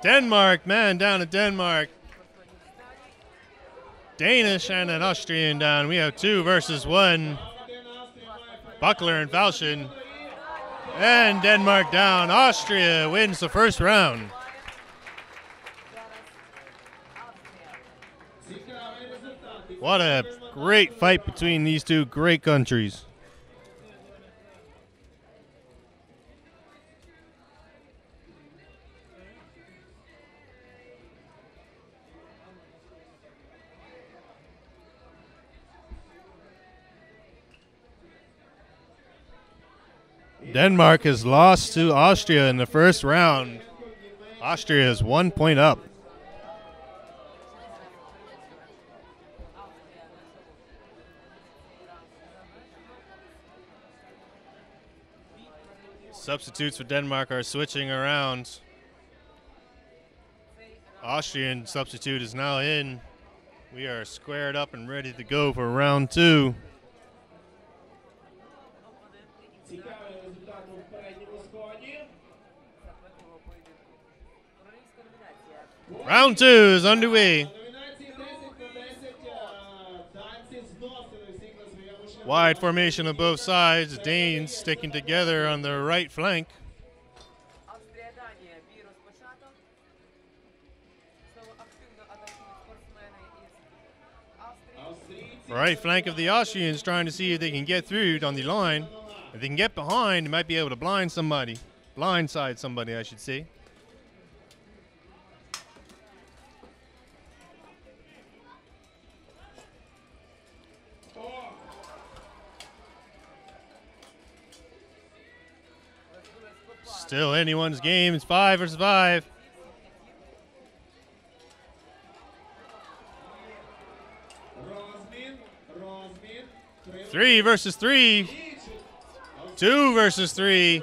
Speaker 2: Denmark, man down to Denmark. Danish and an Austrian down. We have 2 versus 1. Buckler and Falchion. And Denmark down. Austria wins the first round. What a great fight between these two great countries. Denmark has lost to Austria in the first round. Austria is 1 point up. Substitutes for Denmark are switching around. Austrian substitute is now in. We are squared up and ready to go for round 2. Round 2 is underway. Wide formation on both sides. Danes sticking together on the right flank. Right flank of the Austrians trying to see if they can get through on the line. If they can get behind, they might be able to blind somebody. Blindside somebody, I should say. Still anyone's game. It's 5 versus 5. Three versus 3. 2 versus 3.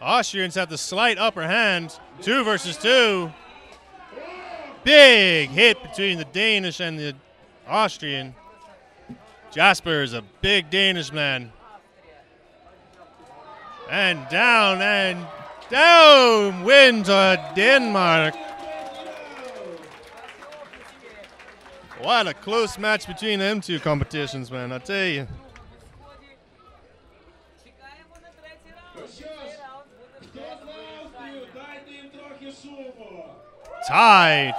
Speaker 2: Austrians have the slight upper hand. 2 versus 2. Big hit between the Danish and the Austrian. Jasper is a big Danish man. And down win to Denmark. What a close match between them two competitions, man, I tell you. Tied.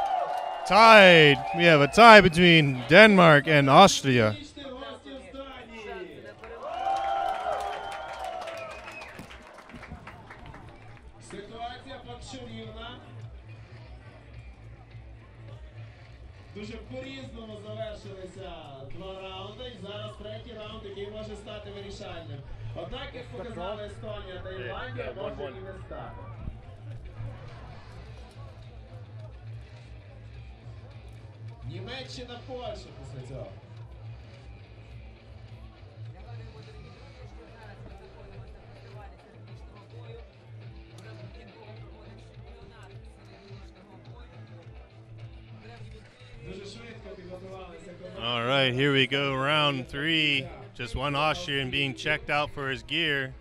Speaker 2: We have a tie between Denmark and Austria.
Speaker 4: Дуже по-різному завершилися 2 раунди, і зараз 3-й раунд, який може стати вирішальним. Однак, як показали Естонія та Ірландія, може і не стати. Німеччина, Польща після цього.
Speaker 2: All right, here we go, round 3. Just one Austrian being checked out for his gear.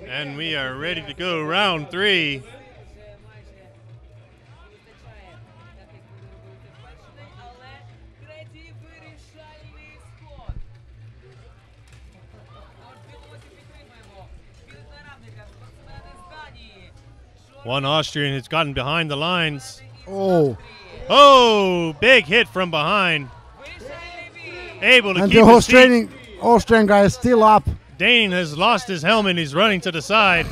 Speaker 2: And we are ready to go, round 3. One Austrian has gotten behind the lines. Oh, big hit from behind. Able to
Speaker 1: and
Speaker 2: keep his feet.
Speaker 1: Austrian guy is still up.
Speaker 2: Dane has lost his helmet. He's running to the side.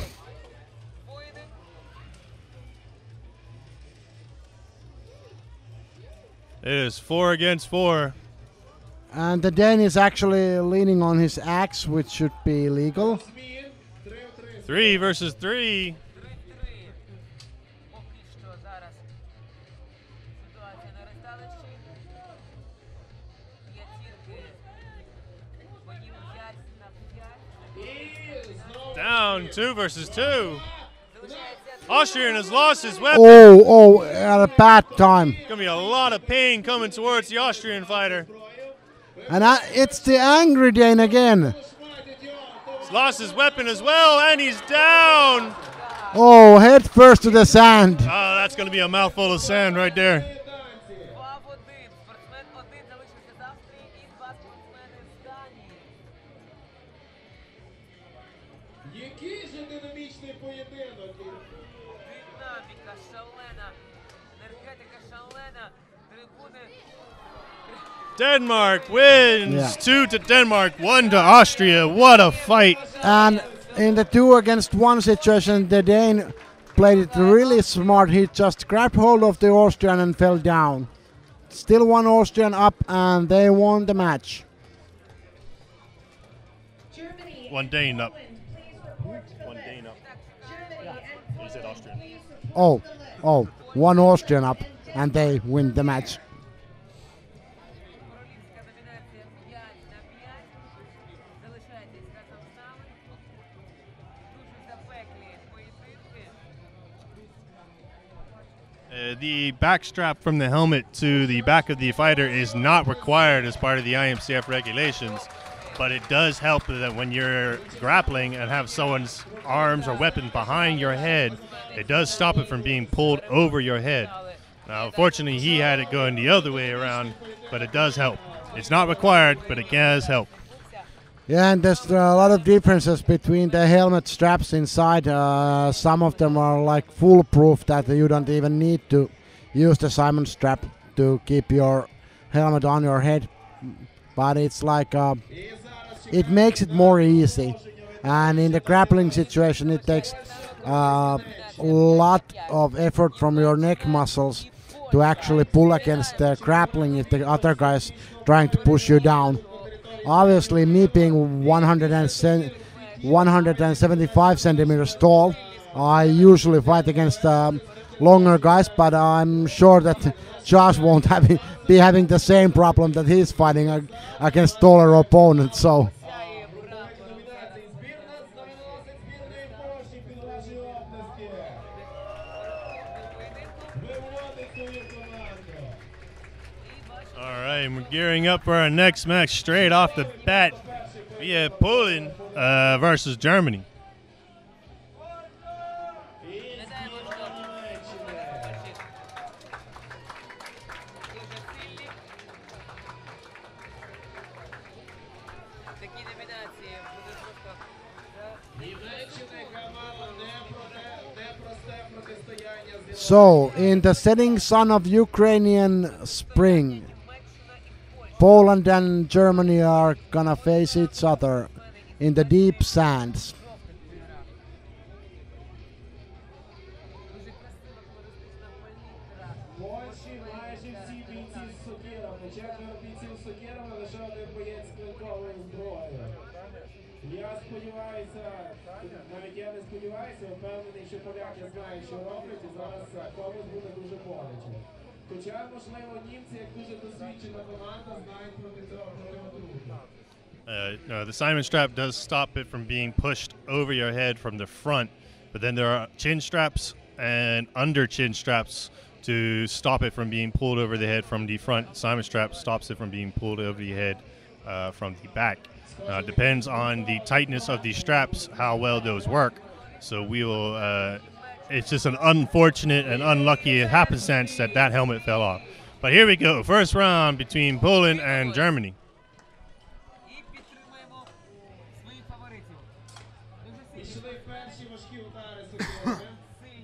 Speaker 2: It is 4 against 4.
Speaker 1: And the Dane is actually leaning on his axe, which should be illegal.
Speaker 2: 3 versus 3. Down 2 versus 2. Austrian has lost his weapon.
Speaker 1: Oh, at a bad time.
Speaker 2: Going to be a lot of pain coming towards the Austrian fighter.
Speaker 1: And it's the angry Dane again.
Speaker 2: He's lost his weapon as well, and he's down.
Speaker 1: Oh, head first to the sand.
Speaker 2: Oh, that's going to be a mouthful of sand right there. Denmark wins.
Speaker 1: Yeah.
Speaker 2: 2 to Denmark, 1 to Austria. What a fight.
Speaker 1: And in the 2-against-1 situation, the Dane played it really smart. He just grabbed hold of the Austrian and fell down. Still one Austrian up, and they won the match.
Speaker 3: Germany
Speaker 2: One
Speaker 3: and
Speaker 2: Dane up.
Speaker 3: Poland, please report to the
Speaker 2: One
Speaker 3: list.
Speaker 2: Dane up.
Speaker 3: Germany and
Speaker 2: He said
Speaker 3: Poland,
Speaker 2: Austrian.
Speaker 3: please report to the list.
Speaker 1: One Austrian up, and they win the match.
Speaker 2: The back strap from the helmet to the back of the fighter is not required as part of the IMCF regulations, but it does help that when you're grappling and have someone's arms or weapon behind your head, it does stop it from being pulled over your head. Now, fortunately, he had it going the other way around, but it does help. It's not required, but it does help.
Speaker 1: Yeah, and there's a lot of differences between the helmet straps inside. Some of them are like foolproof that you don't even need to use the Simon strap to keep your helmet on your head. But it's like, it makes it more easy. And in the grappling situation, it takes a lot of effort from your neck muscles to actually pull against the grappling if the other guy's trying to push you down. Obviously, me being 175 centimeters tall, I usually fight against longer guys, but I'm sure that Josh won't be having the same problem that he's fighting against taller opponents. So.
Speaker 2: All right, and we're gearing up for our next match straight off the bat. We have Poland versus Germany.
Speaker 1: So, in the setting sun of Ukrainian spring, Poland and Germany are gonna face each other in the deep sands.
Speaker 4: Польщі майже всі бійці з сокирами. 4 бійців з сокирами, лише 1 боєць з клинковою зброєю. Я сподіваюся, навіть я не сподіваюся, впевнений, що поляки знають, що роблять, і зараз комусь буде дуже боляче. Хоча, можливо, німці, як дуже досвідчена команда, знають проти цього трудно.
Speaker 2: No, the Simon strap does stop it from being pushed over your head from the front, but then there are chin straps and under chin straps to stop it from being pulled over the head from the front. Simon strap stops it from being pulled over the head from the back. It depends on the tightness of the straps, how well those work. So we will, it's just an unfortunate and unlucky happenstance that that helmet fell off. But here we go, first round between Poland and Germany.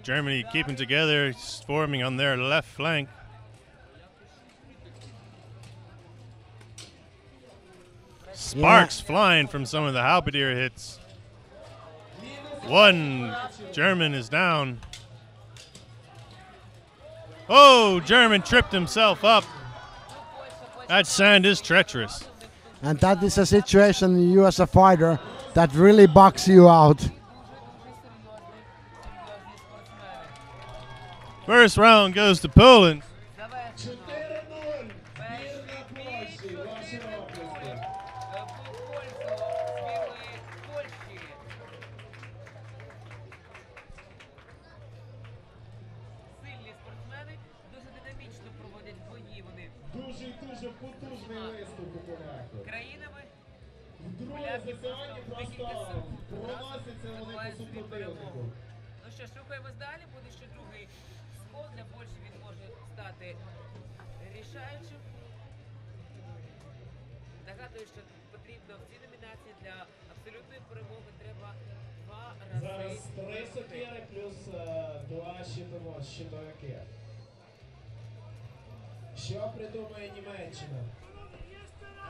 Speaker 2: Germany keeping together, forming on their left flank. Sparks flying from some of the halberdier hits. One German is down. Oh, German tripped himself up. That sand is treacherous.
Speaker 1: And that is a situation you as a fighter that really bugs you out.
Speaker 2: First round goes to Poland.
Speaker 4: Дуже потужний виступ у поляків. Вдруге за сьогодні просто проносяться вони по супротивнику.
Speaker 6: Ну що ж, рухаємось далі, буде ще другий скол. Для Польщі він може стати рішаючим. Нагадую, що потрібно в цій номінації для абсолютної перемоги треба 2 рази.
Speaker 4: Зараз 3 сокири плюс 2 щитовики. Що придумає Німеччина?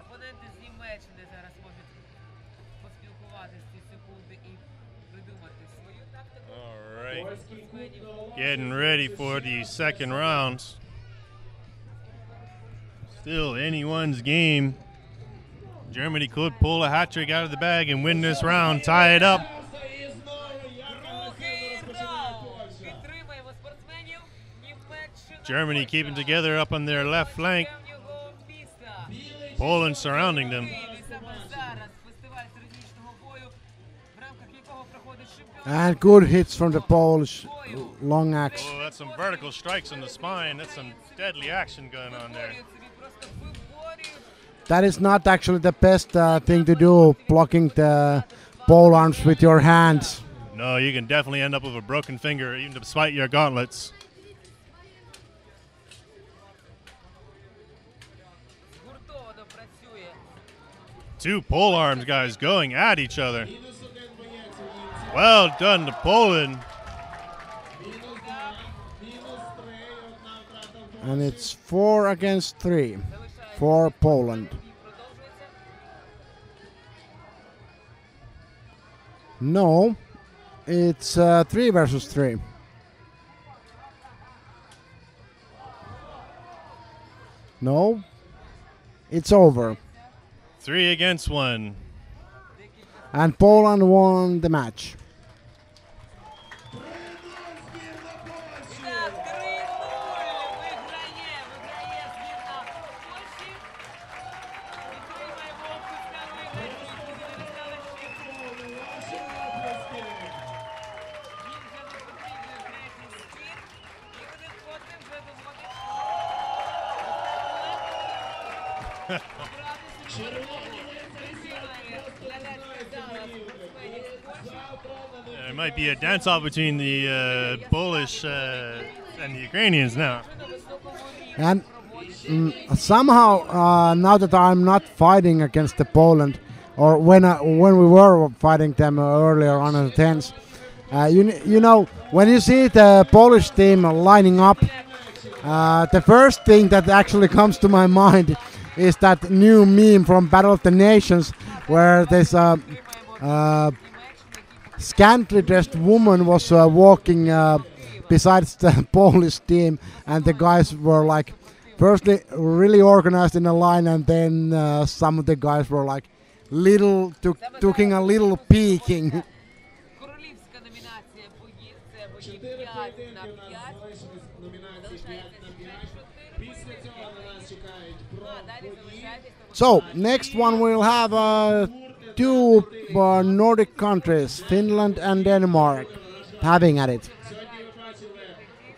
Speaker 6: Опоненти з Німеччини зараз можуть поспілкуватися ці секунди і придумати свою тактику.
Speaker 2: All right.
Speaker 4: Польський кут налагоджує.
Speaker 2: Getting ready for the second round. Still anyone's game. Germany could pull a hat trick out of the bag and win this round, tie it up.
Speaker 4: І знову як
Speaker 6: Другий
Speaker 4: агресивно розпочинає
Speaker 6: раунд.
Speaker 4: Польща.
Speaker 6: Підтримаємо спортсменів. Німеччина.
Speaker 2: Germany keeping together up on their left flank.
Speaker 6: Певнього міста.
Speaker 2: Poland surrounding them.
Speaker 6: Києві саме зараз фестиваль середньовічного бою, в рамках якого проходить чемпіонат.
Speaker 1: And good hits from the Polish long axe.
Speaker 2: Oh, that's some vertical strikes on the spine. That's some deadly action going on there.
Speaker 6: Виборюють собі, просто виборюють.
Speaker 1: That is not actually the best thing to do, blocking the pole arms with your hands.
Speaker 2: No, you can definitely end up with a broken finger, even despite your gauntlets.
Speaker 6: Згуртовано працює.
Speaker 2: Two pole arms guys going at each other.
Speaker 4: Мінус один боєць у німців.
Speaker 2: Well done to Poland.
Speaker 4: Мінус два. Мінус три. Одна втрата в
Speaker 1: And it's 4 against 3 for Poland.
Speaker 6: Бій продовжується.
Speaker 1: No, it's 3 versus 3. No, it's over.
Speaker 2: 3 against 1.
Speaker 1: And Poland won the match.
Speaker 6: Так, 3-0 виграє збірна Польщі. Підтримаємо оплесками виграші. Їм вже не потрібен третій спін. І вони вкотре вже доводять
Speaker 2: There might be a dance-off between the Polish and the Ukrainians now.
Speaker 1: And somehow, now that I'm not fighting against the Poland, or when we were fighting them earlier on in the tens, you know, when you see the Polish team lining up, the first thing that actually comes to my mind is that new meme from Battle of the Nations, where there's a scantily dressed woman was walking besides the Polish team, and the guys were like, firstly really organized in a line, and then some of the guys were like taking a little peeking.
Speaker 6: Королівська номінація бої – це бої
Speaker 4: 4
Speaker 6: 5
Speaker 4: поєдинки
Speaker 6: на
Speaker 4: у нас
Speaker 6: 5.
Speaker 4: залишились в номінації 5 на 5. Після цього на нас чекають про
Speaker 6: Далі
Speaker 4: бої.
Speaker 6: залишайтесь.
Speaker 1: So next one we'll have two Nordic countries, Finland and Denmark, having at it.
Speaker 4: Сьогодні ви бачили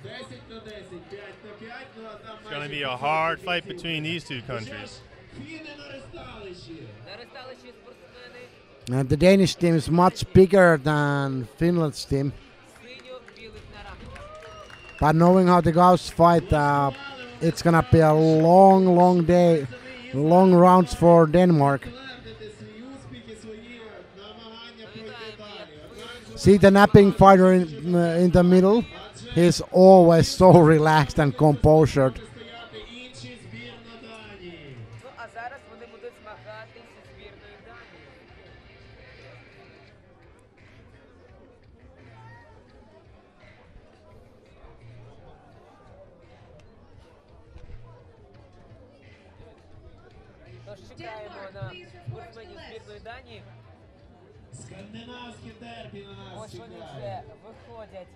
Speaker 4: 10 на 10, 5 на 5. Ну, а там
Speaker 2: It's going to be a hard fight between these two countries.
Speaker 4: фіни на ресталищі.
Speaker 6: На ресталищі спортсмени
Speaker 1: And the Danish team is much bigger than Finland's team.
Speaker 6: синьо-білих на рамку.
Speaker 1: But knowing how the guys fight, it's gonna be a long day, long rounds for Denmark.
Speaker 4: Підтвердити свої успіхи, свої намагання пройти далі.
Speaker 1: See the napping fighter in the middle? He's always so relaxed and composed.
Speaker 4: Стояти інші збірна Данії.
Speaker 6: Ну, а зараз вони будуть змагатися зі збірною Данії. Тож чекаємо на спортсменів збірної Данії.
Speaker 4: Скандинавське дербі на нас
Speaker 6: Ось вони
Speaker 4: чекає.
Speaker 6: вже виходять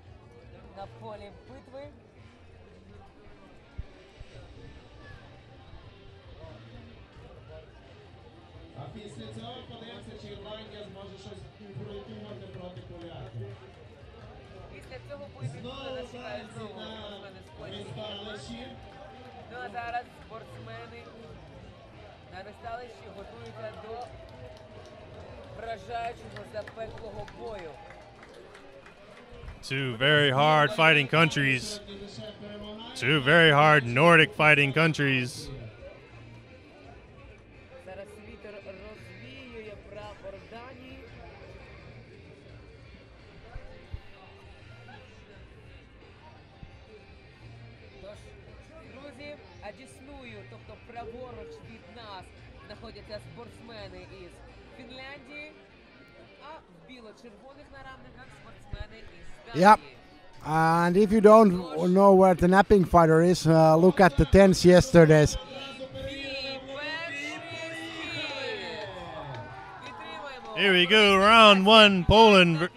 Speaker 6: на полі битви.
Speaker 4: А після цього подивимося, чи Ірландія зможе щось придумати проти поляків.
Speaker 6: Після цього поєдинку на
Speaker 4: Знову
Speaker 6: нас чекають
Speaker 4: танці
Speaker 6: знову
Speaker 4: на
Speaker 6: спортсмени з Польщі.
Speaker 4: ресталищі.
Speaker 6: Ну а зараз спортсмени на ресталищі готуються до вражаючого запеклого бою.
Speaker 2: Two very hard fighting countries. Two very hard Nordic fighting countries.
Speaker 6: Зараз вітер розвіює прапор Данії. Тож, друзі, аплодисменти праворуч від нас знаходяться спортсмени із Фінляндії, а в біло-червоних нарамниках спортсмени із
Speaker 1: Yep.
Speaker 6: Данії.
Speaker 1: And if you don't know where the napping fighter is, look at the tents yesterday's.
Speaker 2: Here we go, round one, Poland.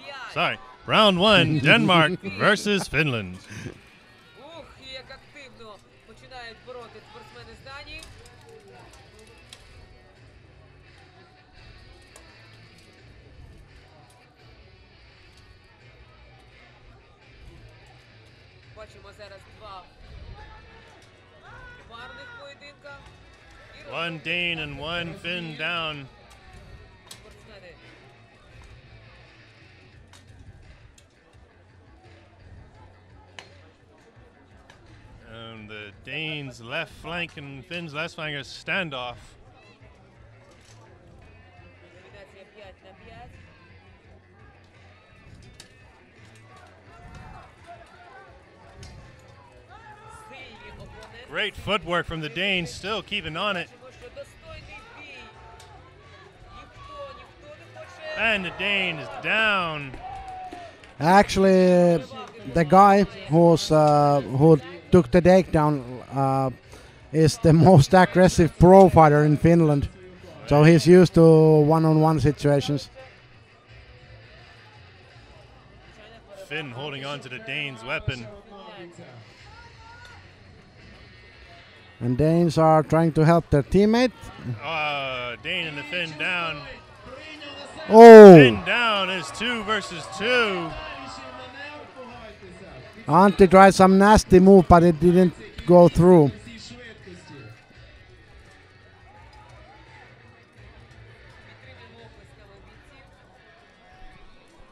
Speaker 2: Round one, Denmark versus Finland.
Speaker 6: Ух, і як активно починають бороти спортсмени з Данії. Бачимо зараз два парних поєдинка. І
Speaker 2: One Dane and one Finn down.
Speaker 6: спортсмени.
Speaker 2: And the Danes' left flank and Finn's left flank are standoff.
Speaker 6: Домінація 5 на 5. Сильні опоненти.
Speaker 2: Great footwork from the Danes, still keeping on it.
Speaker 6: Бачимо, що достойний бій. Ніхто не хоче.
Speaker 2: And the Dane is down.
Speaker 1: Actually, the guy who took the takedown is the most aggressive pro fighter in Finland. So he's used to one-on-one situations.
Speaker 2: Finn holding on to the Danes' weapon.
Speaker 1: And Danes are trying to help their teammate.
Speaker 2: Dane and the Finn down.
Speaker 1: Oh!
Speaker 2: Finn down is 2 versus 2.
Speaker 1: Antti tried some nasty move, but it didn't go through.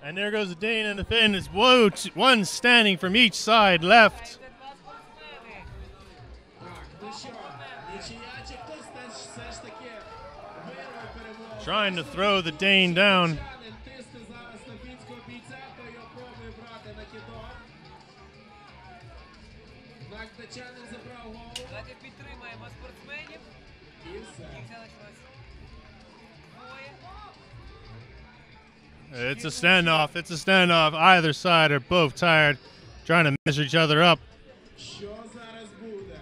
Speaker 2: And there goes the Dane and the Finn. Is one standing from each side left. Trying to throw the Dane down.
Speaker 6: Давайте підтримаємо спортсменів. Їх залишилось двоє.
Speaker 2: It's a standoff. It's a standoff. Either side are both tired, trying to measure each other up.
Speaker 4: Що зараз буде?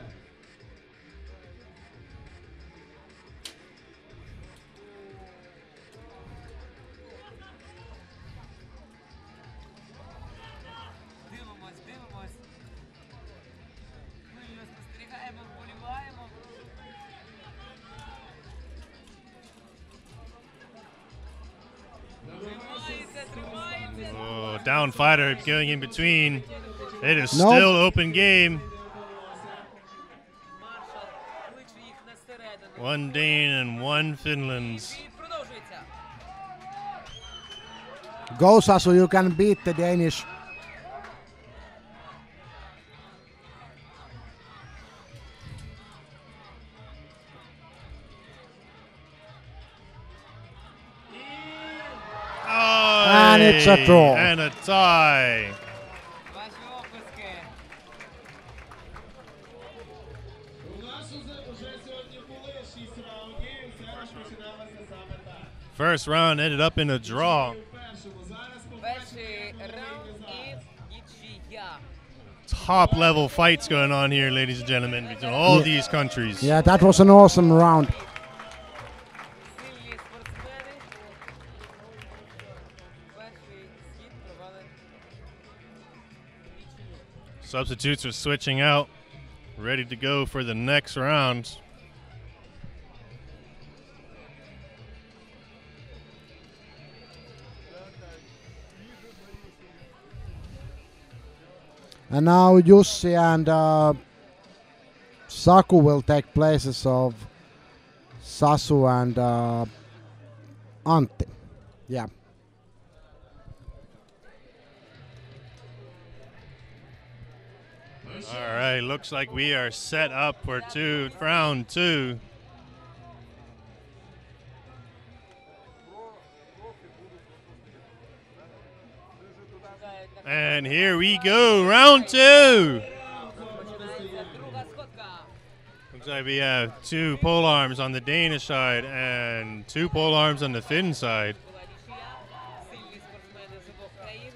Speaker 6: Дивимось. Ми спостерігаємо, вболіваємо. Тримається.
Speaker 2: Oh, down fighter going in between. It is
Speaker 1: Nope.
Speaker 2: still open game.
Speaker 6: Маршал кличе їх на середину.
Speaker 2: One Dane and one Finland.
Speaker 6: І продовжується.
Speaker 1: Go, Sasu, you can beat the Danish. And it's a draw.
Speaker 2: And a tie.
Speaker 6: Ваші оплески.
Speaker 4: У нас уже сьогодні були 6 раундів, зараз починалося саме так.
Speaker 2: First round ended up in a draw.
Speaker 4: В першому зараз
Speaker 6: Перший раунд і нічия.
Speaker 2: Top level fights going on here, ladies and gentlemen, between all these countries.
Speaker 1: Yeah, that was an awesome round.
Speaker 6: Сильні спортсмени. Перший схід провалив нічию.
Speaker 2: Substitutes are switching out, ready to go for the next round.
Speaker 1: And now Jussi and Saku will take places of Sasu and Antti. Yeah.
Speaker 2: All right, looks like we are set up for round two. And here we go, round two.
Speaker 6: Починається друга сходка.
Speaker 2: Looks like we have 2 pole arms on the Danish side and 2 pole arms on the Finn side.
Speaker 6: Була нічия. Сильні спортсмени з обох країн.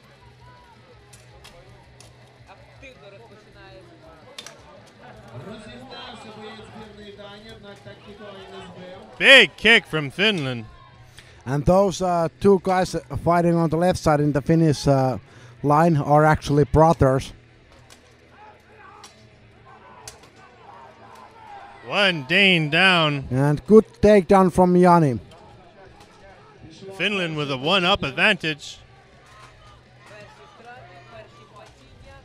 Speaker 6: Активно розпочинають.
Speaker 4: Розігнався боєць збірної Данії, однак так ніколи і не збив.
Speaker 2: Big kick from Finland.
Speaker 1: And those two guys fighting on the left side in the Finnish line are actually brothers.
Speaker 2: One Dane down.
Speaker 1: And good takedown from Jani.
Speaker 2: Finland with a 1-up advantage.
Speaker 6: Перші втрати, перші падіння.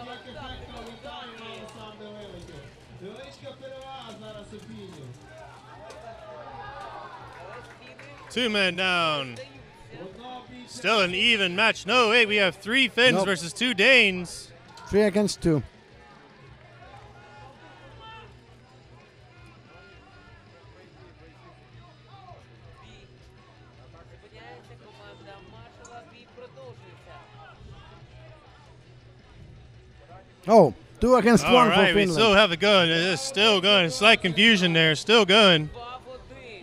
Speaker 4: Як ефектно літає, але сам не вилетів. Невеличка перевага зараз у фінів.
Speaker 2: Two men down.
Speaker 4: Одного бійця.
Speaker 2: Still an even match. No, wait, we have 3 Finns
Speaker 1: Nope.
Speaker 2: versus 2 Danes.
Speaker 1: 3 against 2.
Speaker 6: Зупиняється команда Маршала. Бій продовжується.
Speaker 1: Oh, 2 against 1
Speaker 2: All
Speaker 1: for
Speaker 2: right, we still
Speaker 1: Finland.
Speaker 2: have it going. It is still going. Slight confusion there. Still going.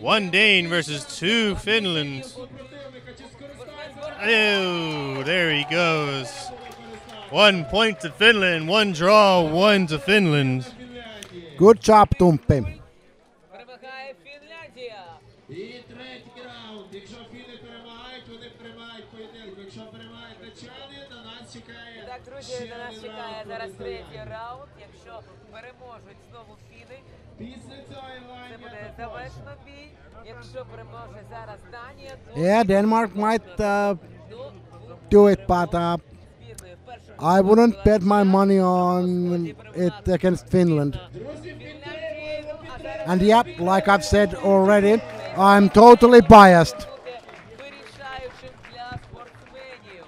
Speaker 6: 2-1.
Speaker 2: 1 Dane versus 2 Finland.
Speaker 4: Супротивника чи скористається?
Speaker 2: Oh, there he goes. 1 point to Finland. 1 draw, 1 to Finland.
Speaker 4: Фінляндії.
Speaker 1: Good job, Tumppi.
Speaker 6: Перемагає Фінляндія.
Speaker 4: І третій раунд. Якщо фіни перемагають, вони приймають поєдинок. Якщо перемагають датчани, на нас чекає
Speaker 6: Так, друзі,
Speaker 4: ще
Speaker 6: на нас
Speaker 4: один
Speaker 6: чекає
Speaker 4: раунд
Speaker 6: зараз
Speaker 4: протистояння.
Speaker 6: третій раунд. Якщо переможуть знову фіни,
Speaker 4: Після цього
Speaker 6: це
Speaker 4: Іванія
Speaker 6: буде
Speaker 4: та Польща.
Speaker 6: завершено бій. Якщо переможе зараз Данія, то
Speaker 1: Yeah, Denmark might
Speaker 6: до
Speaker 1: do it, but
Speaker 6: збірної першої
Speaker 1: I wouldn't bet my money on it against Finland.
Speaker 4: Друзі,
Speaker 6: Фінляндії. А зараз
Speaker 1: And yep, like I've said already, I'm totally biased.
Speaker 6: буде вирішаючим для спортсменів.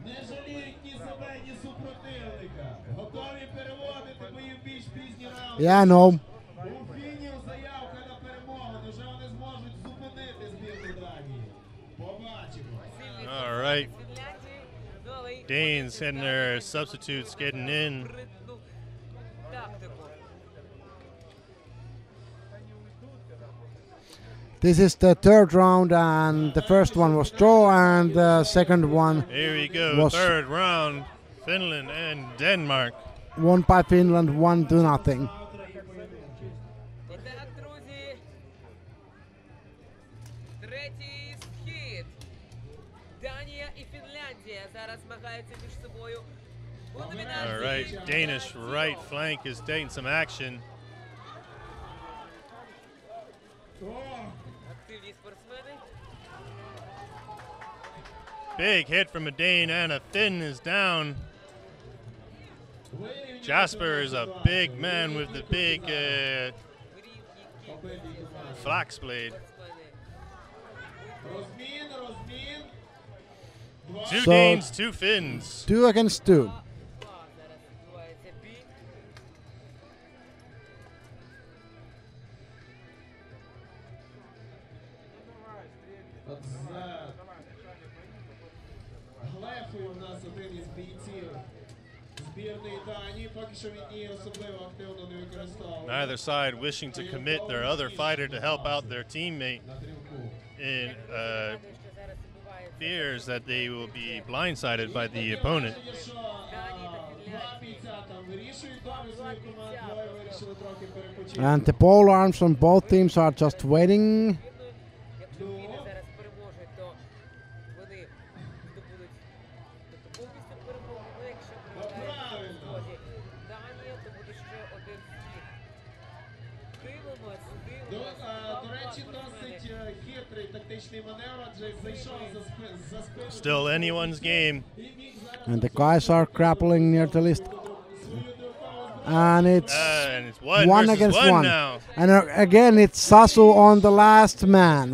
Speaker 4: не жаліють ні себе, ні супротивника. Готові переводити бої в більш пізні раунди.
Speaker 1: Yeah, no.
Speaker 4: У фінів заявка на перемогу. Невже вони зможуть зупинити збірну Данії? Побачимо.
Speaker 6: Сильний
Speaker 2: All right.
Speaker 6: Фінляндії. Ну, але й
Speaker 2: Danes and their substitutes getting in.
Speaker 6: спритну тактику.
Speaker 1: This is the 3rd round, and the first one was draw, and the second one
Speaker 2: Here we go.
Speaker 1: Was-
Speaker 2: 3rd round. Finland and Denmark.
Speaker 1: won by Finland 1-0.
Speaker 6: І так, друзі, третій схід. Данія і Фінляндія зараз змагаються між собою у
Speaker 2: All
Speaker 6: номінації.
Speaker 2: right. Danish right flank is taking some action.
Speaker 6: Активні спортсмени.
Speaker 2: Big hit from a Dane and a Finn is down. Jasper is a big man with the big
Speaker 6: Рівні кількість
Speaker 2: flax blade.
Speaker 6: спортсмени.
Speaker 4: Розмін, розмін.
Speaker 2: 2
Speaker 1: So-
Speaker 2: Danes, 2 Finns.
Speaker 1: 2 against 2.
Speaker 6: Зараз відбувається бій.
Speaker 4: От за глефою в нас один із бійців збірної Данії. Поки що він її особливо активно не використовує.
Speaker 2: Neither side wishing to commit their other fighter to help out their teammate
Speaker 4: На трюку.
Speaker 2: in
Speaker 6: Що зараз відбувається.
Speaker 2: fears that they will be blindsided by the opponent.
Speaker 4: Є, що два бійця там вирішують долю свою команду, двоє вирішили трохи перепочити.
Speaker 1: And the pole arms on both teams are just waiting.
Speaker 6: Якщо фіни зараз переможуть, то вони здобудуть повністю перемогу. Ну, якщо перемагає в сході Данія, то буде ще один схід. Дивимось,
Speaker 4: До
Speaker 6: дивимось.
Speaker 4: речі, досить хитрий тактичний маневр, адже зайшов за спину.
Speaker 2: Still anyone's game.
Speaker 4: І міг зараз
Speaker 1: And the guys are grappling near the list.
Speaker 4: свою духову
Speaker 1: And it's
Speaker 2: And it's 1
Speaker 1: 1
Speaker 2: versus
Speaker 1: against
Speaker 2: 1
Speaker 1: 1.
Speaker 2: now.
Speaker 1: And again, it's Sasu on the last man,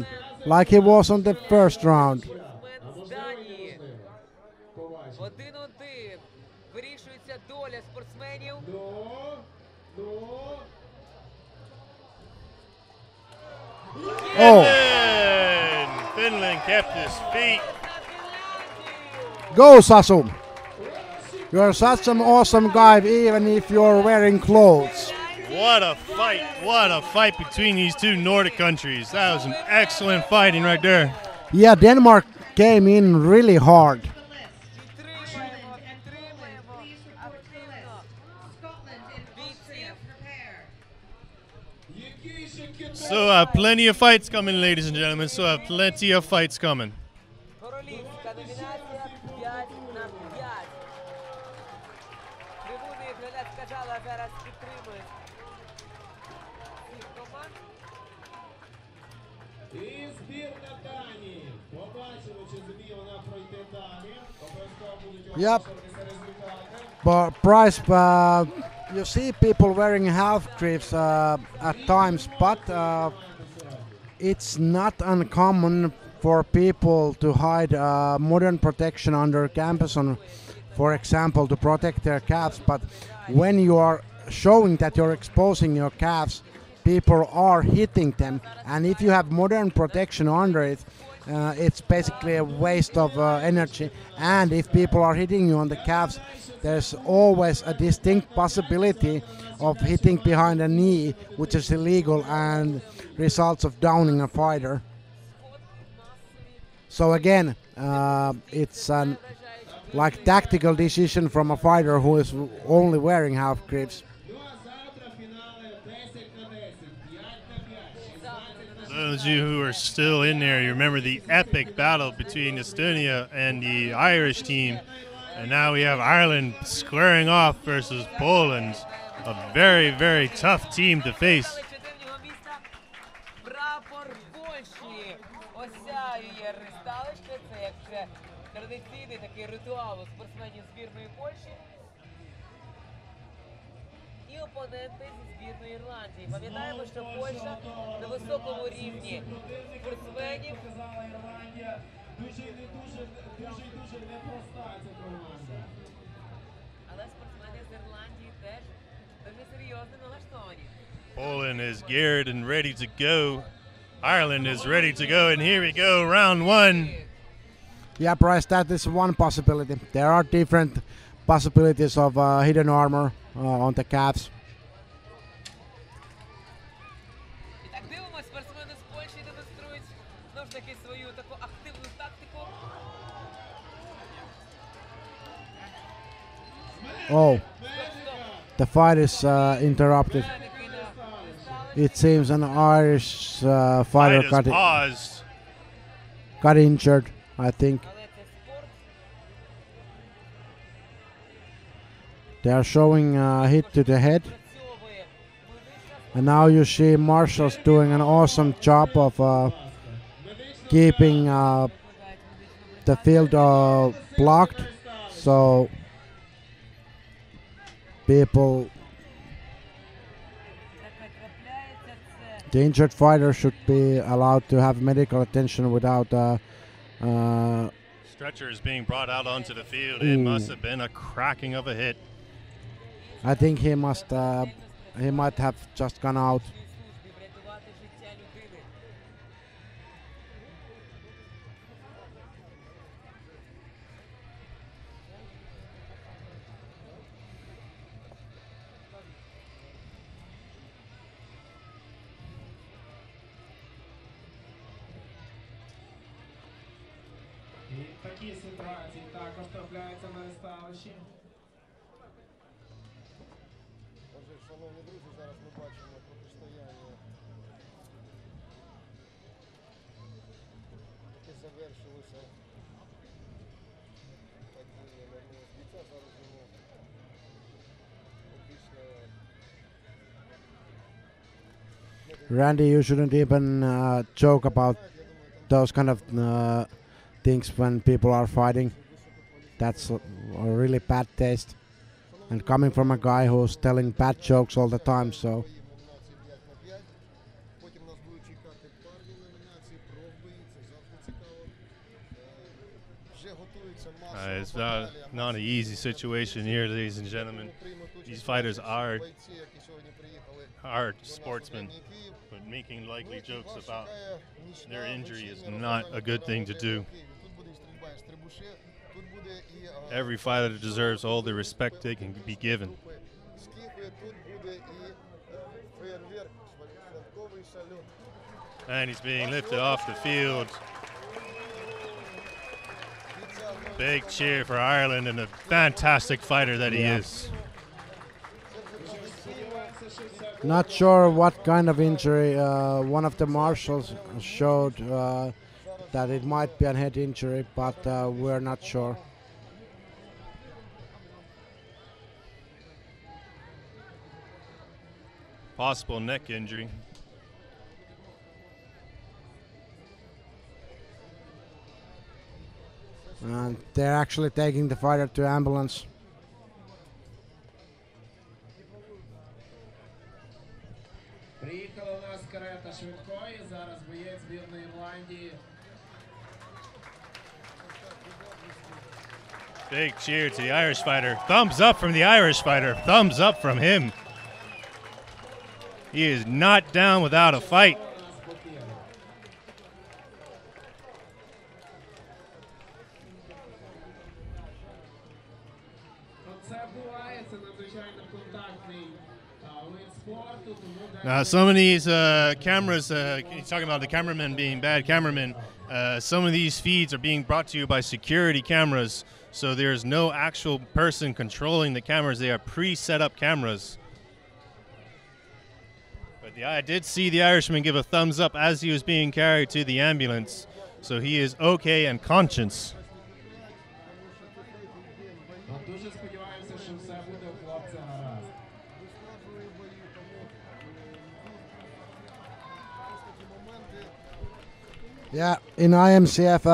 Speaker 1: like he was on the first round.
Speaker 6: Спортсмен з Данії.
Speaker 4: побачимо.
Speaker 6: 1-1. Вирішується доля спортсменів.
Speaker 1: Oh,
Speaker 2: And Finland kept his feet.
Speaker 6: За Фінляндію!
Speaker 1: go Sasu!
Speaker 4: Хороший
Speaker 1: You're such an awesome guy, even if you're wearing clothes.
Speaker 2: What a fight. What a fight between these two Nordic countries. That was an excellent fighting right there.
Speaker 1: Yeah, Denmark came in really hard.
Speaker 6: Підтримуємо, підтримуємо активно.
Speaker 3: Scotland and Austria, prepare.
Speaker 2: So plenty of fights coming, ladies and gentlemen. So plenty of fights coming.
Speaker 6: Королівська номінація 5 на 5. Трибуни і глядацька зала зараз підтримують цих команд.
Speaker 4: І збірна Данії. Побачимо, чи зуміє вона пройти далі. Обов'язково будуть
Speaker 1: Yep.
Speaker 4: оголошуватися результати.
Speaker 1: But Price, you see people wearing half creeps at times, but it's not uncommon for people to hide modern protection under campus, for example, to protect their calves. But when you are showing that you're exposing your calves, people are hitting them, and if you have modern protection under it, it's basically a waste of energy. And if people are hitting you on the calves, there's always a distinct possibility of hitting behind a knee, which is illegal and results of downing a fighter. So again, it's an like tactical decision from a fighter who is only wearing half creeps.
Speaker 4: Ну а завтра фінали 10 на 10, 5 на 5, 16 на 16.
Speaker 2: Those of you who are still in there, you remember the epic battle between Estonia and the Irish team. And now we have Ireland squaring off versus Poland. A very, very tough team to face.
Speaker 6: Чотирнього міста прапор Польщі осяює ристалище. Це як вже традиційний такий ритуал у спортсменів збірної Польщі. І опоненти зі збірної Ірландії. Пам'ятаємо, що Польща на високому рівні спортсменів.
Speaker 4: Казала Ірландія, дуже і дуже непроста ця команда.
Speaker 6: Але спортсмени з Ірландії теж дуже серйозно налаштовані.
Speaker 2: Poland is geared and ready to go. Ireland is ready to go. And here we go, round one.
Speaker 1: Yeah, Bryce, that is one possibility. There are different possibilities of hidden armor on the calves.
Speaker 6: І так дивимось, спортсмени з Польщі демонструють знову ж таки свою таку активну тактику.
Speaker 1: Oh, the fight is interrupted.
Speaker 6: Медики на ристалищі.
Speaker 1: It seems an Irish fighter
Speaker 2: Fight is paused.
Speaker 1: got injured, I think.
Speaker 6: Але це спорт.
Speaker 1: They are showing a hit to the head.
Speaker 6: Працьовує медична
Speaker 1: And now you see Marshall's doing an awesome job of keeping the field blocked. So people,
Speaker 6: така трапляється. Це
Speaker 1: the injured fighter should be allowed to have medical attention without
Speaker 2: Stretcher is being brought out onto the field. It must have been a cracking of a hit.
Speaker 1: I think he might have just gone out.
Speaker 6: службі врятувати життя людини.
Speaker 4: І такі ситуації також трапляються на ристалищі.
Speaker 5: Отже, шановні друзі, зараз ми бачимо протистояння, яке завершилося падінням одного з бійця. Зараз йому обічно
Speaker 1: Randy, you shouldn't even joke about those kind of things when people are fighting. That's a really bad taste. And coming from a guy who's telling bad jokes all the time, so
Speaker 5: номінації 5 на 5. Потім нас будуть чекати парні номінації, пробої, це завжди цікаво. Вже готується
Speaker 2: It's
Speaker 5: маса.
Speaker 2: not an easy situation here, ladies and gentlemen. These fighters are
Speaker 5: Бойці, які сьогодні приїхали
Speaker 2: hard
Speaker 5: до нас у
Speaker 2: sportsmen,
Speaker 5: Дальній Київ.
Speaker 2: but making likely jokes
Speaker 5: Вас
Speaker 2: about
Speaker 5: чекає нічна
Speaker 2: their injury is
Speaker 5: вечірня
Speaker 2: not a good thing to do.
Speaker 5: Тут буде стрільба із трибуше, Тут буде і
Speaker 2: Every fighter deserves all the respect they can be given.
Speaker 5: скіфи, тут буде і феєрверк, святковий салют.
Speaker 2: And he's being lifted off the field. Big cheer for Ireland and the fantastic fighter that he is.
Speaker 1: Not sure what kind of injury. One of the marshals showed that it might be a head injury, but we're not sure.
Speaker 2: Possible neck injury.
Speaker 1: And they're actually taking the fighter to ambulance.
Speaker 4: Приїхала у нас карета швидкої, зараз боєць збірної Ірландії.
Speaker 2: Big cheer to the Irish fighter. Thumbs up from the Irish fighter. Thumbs up from him. He is not down without a fight.
Speaker 4: Це буває, це надзвичайно контактний вид спорту, тому
Speaker 2: Now, some of these cameras, he's talking about the cameramen being bad cameramen. Some of these feeds are being brought to you by security cameras, so there's no actual person controlling the cameras. They are pre-set up cameras. But I did see the Irishman give a thumbs up as he was being carried to the ambulance, so he is okay and conscious.
Speaker 4: дуже сподіваємося, що все буде у хлопця гаразд.
Speaker 1: Yeah, in IMCF,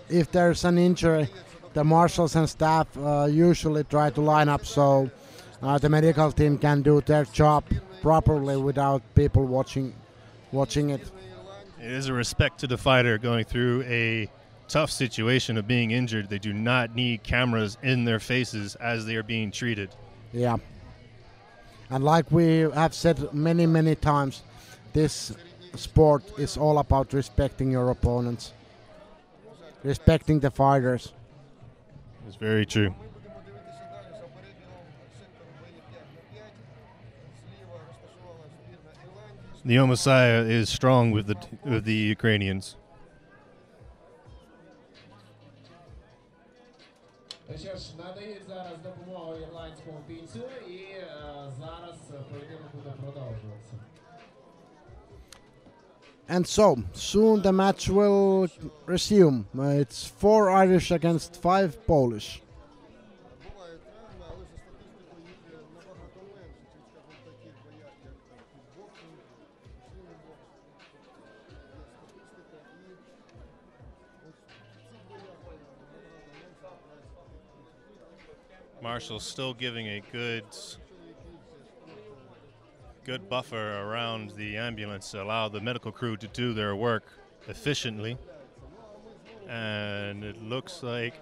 Speaker 1: if there's an injury, the marshals and staff usually try to line up so the medical team can do their job properly without people watching it.
Speaker 2: It is a respect to the fighter going through a tough situation of being injured. They do not need cameras in their faces as they are being treated.
Speaker 1: Yeah. And like we have said many times, this sport is all about respecting your opponents, respecting the fighters.
Speaker 2: It's very true. The Omosaya is strong with the Ukrainians.
Speaker 4: Що ж, надають зараз допомогу ірландському бійцю і зараз поєдинок буде продовжуватися.
Speaker 1: And so, soon the match will resume. It's 4 Irish against 5 Polish.
Speaker 5: Бувають травми, але за статистикою їх набагато менше, чим, скажімо, таких боях, як кікбоксинг, сильний бокс. Є статистика і ось в цих боях набагато менше.
Speaker 2: Marshall's still giving a good buffer around the ambulance to allow the medical crew to do their work efficiently. And it looks like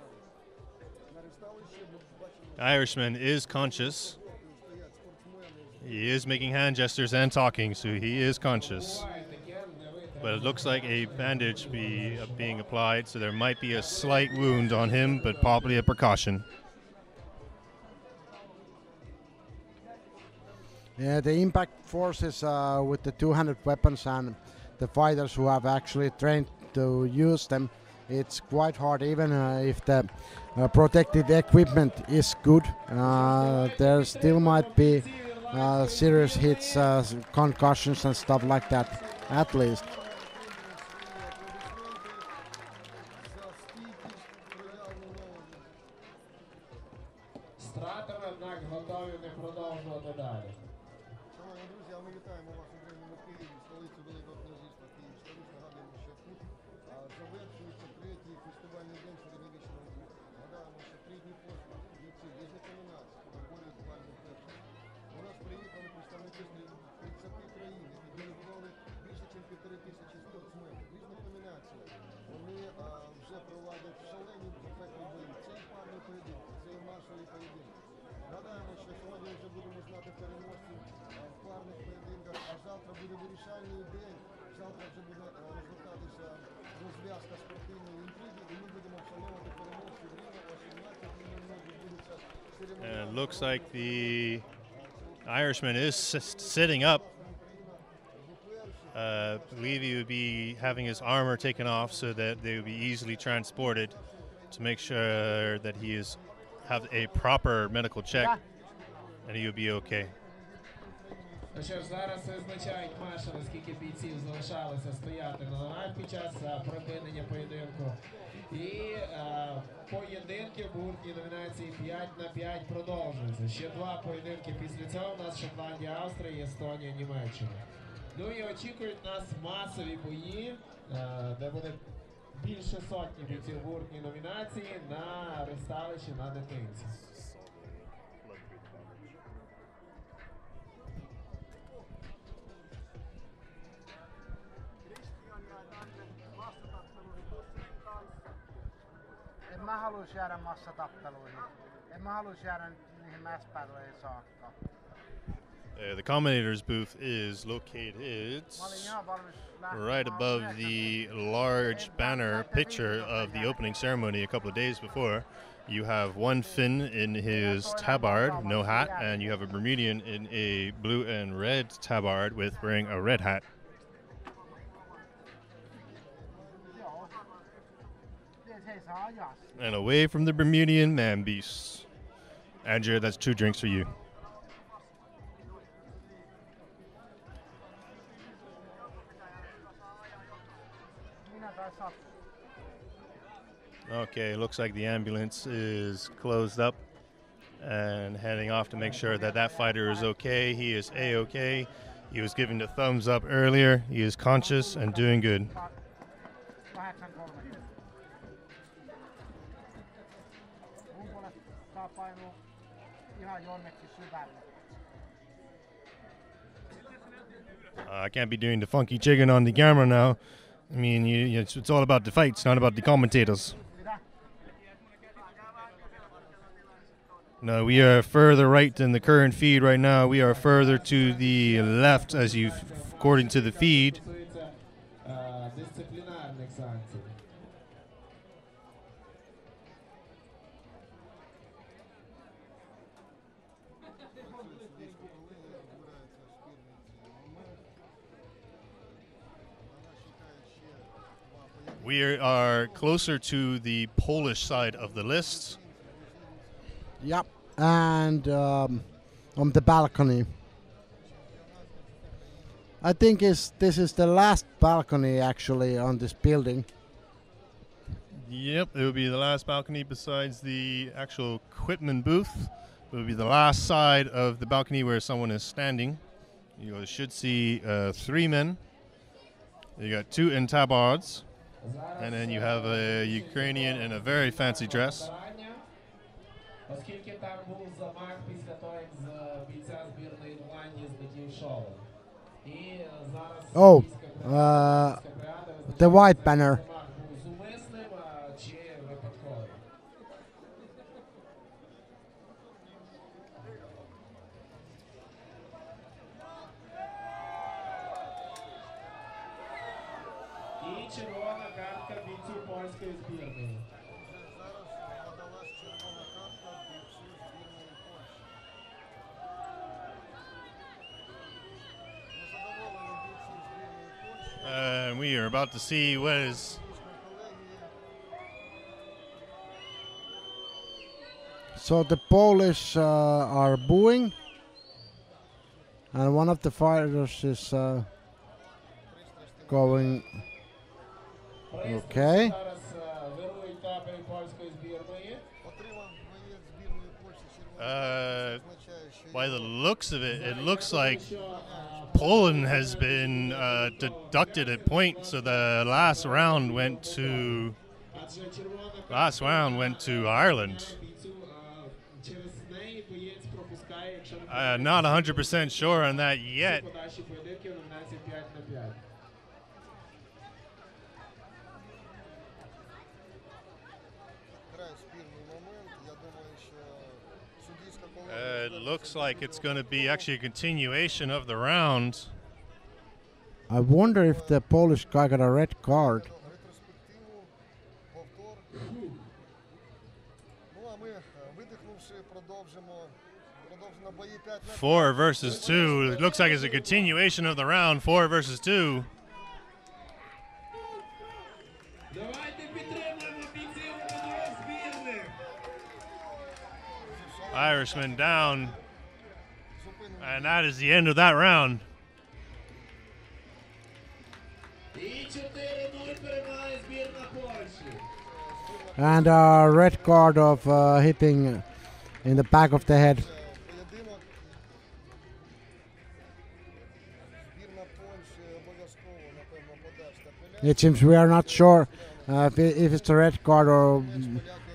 Speaker 2: the Irishman is conscious. He is making hand gestures and talking, so he is conscious. But it looks like a bandage being applied, so there might be a slight wound on him, but probably a precaution.
Speaker 1: Yeah, the impact forces with the two-handed weapons and the fighters who have actually trained to use them, it's quite hard even if the protected equipment is good. There still might be serious hits, concussions and stuff like that, at least.
Speaker 4: Стратами, однак, готові не продовжувати далі.
Speaker 5: Шановні друзі, а ми вітаємо вас у Україні Києві, столицю Великого князівства Київська Русь. Нагадуємо, що тут завершується третій фестивальний день середньовічного бою. Нагадаємо, що 3 дні поспіль бійці різних номінацій виборюють бальну першу. У нас приїхали представники з 30 країн, які делегували більше, ніж 1500 спортсменів в різних номінаціях. Вони вже проводять шалені ефектні бої. Це і парні поєдинки, це і маршові поєдинки. Нагадаємо, що сьогодні вже будемо знати переможців в парних поєдинках, а завтра буде вирішальний день Завтра вже буде розгортатися розв'язка спортивної інтриги, і ми будемо вшановувати переможців рівно о 17:00 відбудеться
Speaker 2: And
Speaker 5: церемонія.
Speaker 2: it looks like the Irishman is sitting up. I believe he would be having his armor taken off so that they would be easily transported to make sure that he is have a proper medical check and he will be okay.
Speaker 4: Ну що ж, зараз визначають Маша, наскільки бійців залишалося стояти на ногах під час припинення поєдинку. І поєдинки в бугуртній номінації 5-5 продовжуються. Ще 2 поєдинки після цього у нас Шотландія, Австрія і Естонія, Німеччина. Ну і очікують нас масові бої, де буде більше сотні бійців в бугуртній номінації на ресталищі на дитинці.
Speaker 1: En mä halus jäädä massatappeluihin. En mä halus jäädä niihin mäspäiluihin saakka.
Speaker 2: The commentator's booth is located
Speaker 1: Mä olin ihan valmis lähtemään
Speaker 2: right above the large banner picture of the opening ceremony a couple of days before. You have one Finn in his tabard, no hat, and you have a Bermudian in a blue and red tabard with wearing a red hat.
Speaker 1: Joo. He saa ajaa.
Speaker 2: And away from the Bermudian man beasts. Andrea, that's 2 drinks for you.
Speaker 1: Minä tai Satu.
Speaker 2: Okay, looks like the ambulance is closed up and heading off to make sure that that fighter is okay. He is A-okay. He was given the thumbs up earlier. He is conscious and doing good.
Speaker 1: 8:30. Rumpulle saa painua ihan jonnekin syvälle.
Speaker 2: I can't be doing the funky chicken on the camera now. I mean, it's all about the fights, not about the commentators.
Speaker 1: Mitä?
Speaker 2: No, we are further right than the current feed right now. We are further to the left as you, according to the feed.
Speaker 4: Дисциплінарних санкцій.
Speaker 2: We are closer to the Polish side of the list.
Speaker 1: Yep. And on the balcony. I think this is the last balcony actually on this building.
Speaker 2: Yep, it will be the last balcony besides the actual equipment booth. It will be the last side of the balcony where someone is standing. You should see 3 men. You got 2 in tabards. And then you have a Ukrainian in a very fancy dress.
Speaker 4: Оскільки там був замах після того, як з бійця збірної Ірландії злетів шолом. І зараз
Speaker 1: Oh,
Speaker 4: російська бригада
Speaker 1: the white banner.
Speaker 4: замах був зумисним чи випадковим. І червона картка бійцю польської збірної.
Speaker 5: Зараз надалась червона картка бійцю збірної Польщі. Незадоволені бійці збірної Польщі.
Speaker 2: We are about to see what is
Speaker 1: So the Polish are booing, and one of the fighters is going. Okay.
Speaker 4: Зараз вирують табори польської збірної.
Speaker 5: Отримав боєць збірної Польщі червону
Speaker 2: Uh,
Speaker 5: картку. Це означає, що
Speaker 2: by the looks of it, it looks like
Speaker 4: Що
Speaker 2: Poland has been deducted at point, so the last round
Speaker 4: адже червона
Speaker 2: went to Ireland.
Speaker 4: бійцю через неї боєць пропускає, якщо не
Speaker 2: Not 100% sure on that yet.
Speaker 4: подальші поєдинки в номінації 5-5.
Speaker 5: грає спірний момент. Я думаю, що суддівська колегія
Speaker 2: It looks like it's going to be actually a continuation of the round.
Speaker 1: I wonder if the Polish guy got a red card.
Speaker 5: Ретроспективу, повтор. Ну а ми, видихнувши, продовжимо бої 5 на
Speaker 2: 4 versus 2. It looks like it's a continuation of the round. 4 versus 2.
Speaker 4: Давайте підтримуємо бійців обидвох збірних.
Speaker 2: Irishman down. And that is the end of that round.
Speaker 4: І 4-0 перемагає збірна Польщі.
Speaker 1: And a red card of hitting in the back of the head.
Speaker 5: Поєдинок. Збірна Польщі обов'язково, напевно, подасть апеляцію.
Speaker 1: It seems we are not sure if it's a red card or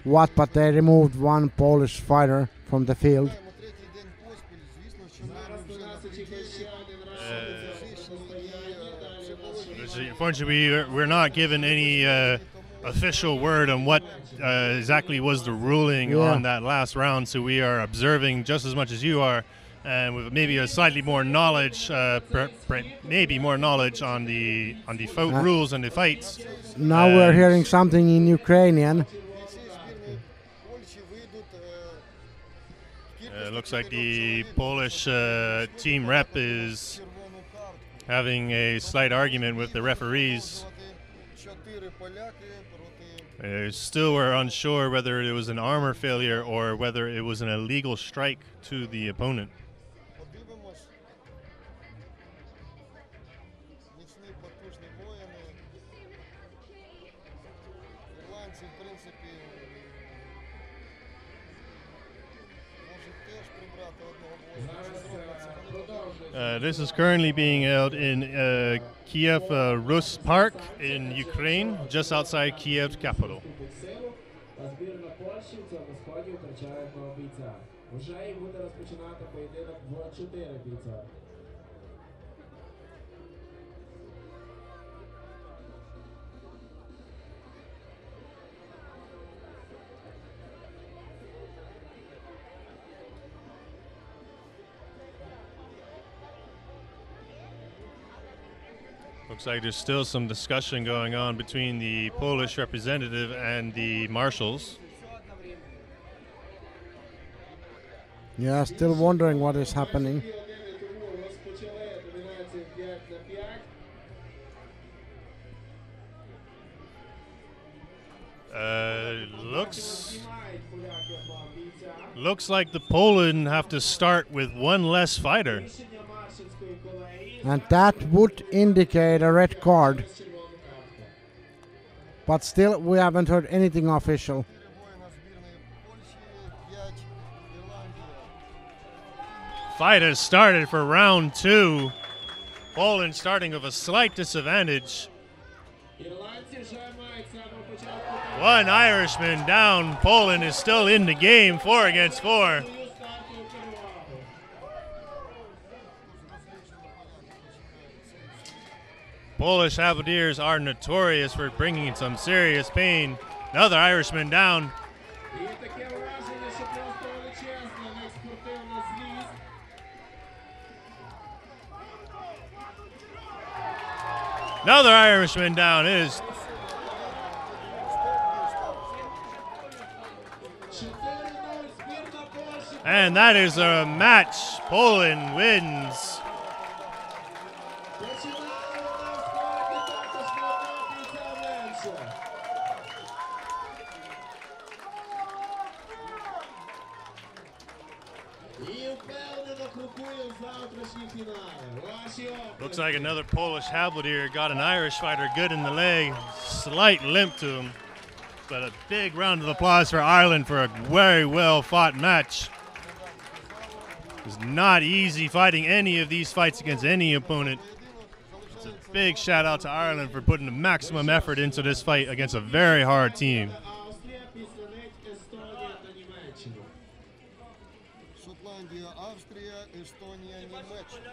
Speaker 1: what, but they removed one Polish fighter from the field.
Speaker 5: Маємо третій день поспіль. Звісно, що ми вже на пределі фізичній і психологічній.
Speaker 2: Unfortunately, we're not given any official word on what exactly was the ruling
Speaker 1: Yeah.
Speaker 2: on that last round, so we are observing just as much as you are, and with maybe a slightly more knowledge, maybe more knowledge on the rules and the fights.
Speaker 1: Now we're hearing something in Ukrainian.
Speaker 5: Бійці збірної Польщі вийдуть
Speaker 2: It looks like the Polish team rep is
Speaker 5: червону картку.
Speaker 2: having a slight argument with the referees.
Speaker 5: Проти 4 поляки, проти
Speaker 2: Still, we're unsure whether it was an armor failure or whether it was an illegal strike to the opponent.
Speaker 5: подивимось. Міцні, потужні воїни. Ірландці, в принципі, можуть теж прибрати одного воїна. Чи зроблять це? Вони продовжують.
Speaker 2: This is currently being held in Kiev Rus Park in Ukraine, just outside Kiev's capital.
Speaker 4: Силу, а збірна Польщі в цьому сході втрачає одного бійця. Вже і буде розпочинати поєдинок в 4 бійця.
Speaker 2: Looks like there's still some discussion going on between the Polish representative and the marshals.
Speaker 1: Yeah, still wondering what is happening.
Speaker 4: Тому розпочали домінацію 5 на 5.
Speaker 2: Looks like the Poland have to start with one less fighter.
Speaker 4: Рішення маршинської колегії.
Speaker 1: And that would indicate a red card.
Speaker 4: Червону картку.
Speaker 1: But still, we haven't heard anything official.
Speaker 5: 4 воїна збірної Польщі, 5 Ірландія.
Speaker 2: Fight has started for round 2. Poland starting with a slight disadvantage.
Speaker 4: Ірландці вже мають з самого початку
Speaker 2: One Irishman down. Poland is still in the game, 4 against 4.
Speaker 4: свою стартову перевагу.
Speaker 2: Polish Halberdiers are notorious for bringing some serious pain. Another Irishman down.
Speaker 4: І таке враження, що просто величезна неспортивна злість.
Speaker 2: Another Irishman down. It is
Speaker 4: 4-0 збірна Польщі.
Speaker 2: and that is a match. Poland wins.
Speaker 4: Починали на сході також на одного бійця менше. І впевнено крокує в завтрашні фінали. Ваші
Speaker 2: Looks
Speaker 4: оплески.
Speaker 2: like another Polish Halberdier got an Irish fighter good in the leg. Slight limp to him. But a big round of applause for Ireland for a very well fought match. It's not easy fighting any of these fights against any opponent. It's a big shout out to Ireland for putting the maximum effort into this fight against a very hard team.
Speaker 4: Австрія, після них Естонія та Німеччина.
Speaker 5: Шотландія, Австрія, Естонія, Німеччина.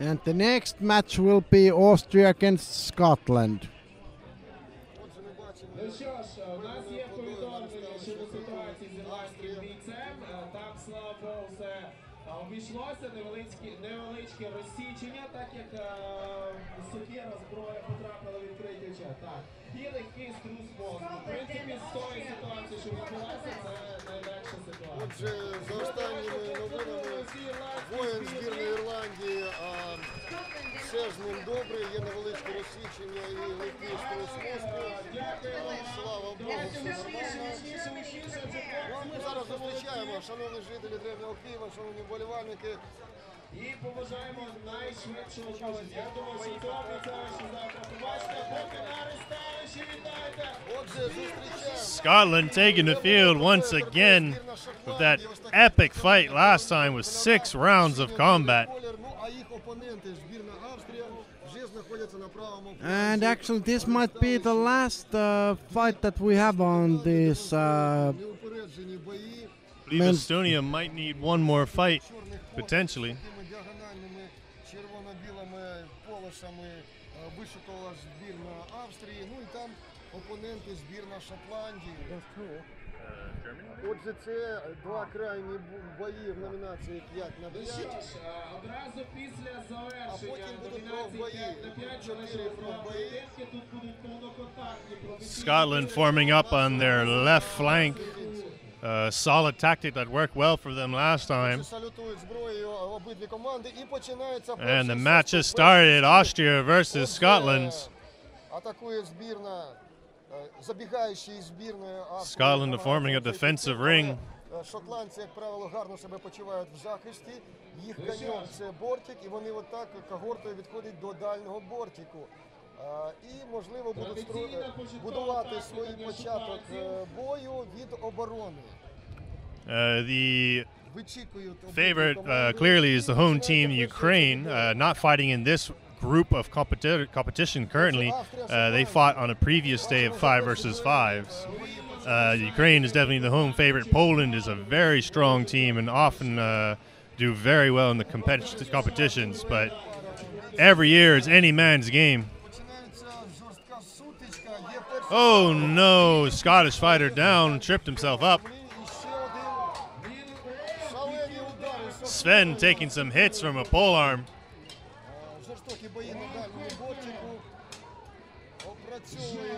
Speaker 1: And the next match will be Austria against Scotland.
Speaker 4: Ну що ж, у нас є повідомлення щодо ситуації з ірландським бійцем. Там, слава Богу, все обійшлося, невеличке розсічення, так як сокира зброя потрапила в відкритий час. Так. І легкий струс мозку. В принципі, з тої ситуації, що відбулася, це найлегша ситуація.
Speaker 5: Отже, за останніми новинами, воїн збірної Ірландії, все з ним добре, є невеличке розсічення і легкий струс мозку. Слава Богу, все нормально. Ну, а ми зараз зустрічаємо, шановні жителі Древнього Києва, шановні вболівальники.
Speaker 4: І побажаємо найшвидшого одужання. Я думаю, що це обіцяє, що завтра побачите. Поки на арестовищі, вітайте!
Speaker 5: Отже, зустрічаємо.
Speaker 2: Scotland taking the field once again with that epic fight last time with 6 rounds of combat.
Speaker 5: Ну, а їх опоненти, збірна Австрія, вже знаходяться на правому
Speaker 1: And actually, this might be the last fight that we have on this.
Speaker 5: неупереджені бої.
Speaker 2: I believe Estonia might need one more fight, potentially.
Speaker 5: Такими діагональними червоно-білими полосами вишикувала збірна Австрії. Ну і там опоненти збірна Шотландії. Отже, це два крайні бої в номінації 5 на 5.
Speaker 4: Одразу після завершення
Speaker 5: потім будуть
Speaker 4: номінації 5 на 5
Speaker 5: чотири пробої.
Speaker 4: тут будуть повноконтактні професійні.
Speaker 2: Scotland forming up on their left flank. Solid tactic that worked well for them last time.
Speaker 5: Салютують зброєю обидві команди і починається
Speaker 2: And the match has started. Austria versus Scotland.
Speaker 5: Атакує збірна, забігаючи із збірної Австрії.
Speaker 2: Scotland forming a defensive ring.
Speaker 5: Шотландці, як правило, гарно себе почувають в захисті. Їх каньон – це бортик, і вони отак когортою відходять до дальнього бортику. І, можливо, будуть будувати свій початок бою від оборони.
Speaker 2: The
Speaker 5: Вичікують
Speaker 2: favorite
Speaker 5: команди.
Speaker 2: clearly is the home team, Ukraine, not fighting in this group of competition currently. They fought on a previous day of 5 versus 5s. Ukraine is definitely the home favorite. Poland is a very strong team and often do very well in the competitions, but every year it's any man's game.
Speaker 5: Починається жорстка сутичка. Є перший
Speaker 2: Oh no, Scottish fighter down, tripped himself up.
Speaker 5: і ще один. Шалені удари.
Speaker 2: Sven taking some hits from a polearm.
Speaker 5: Жорстокі бої на дальньому бортику. Опрацьовує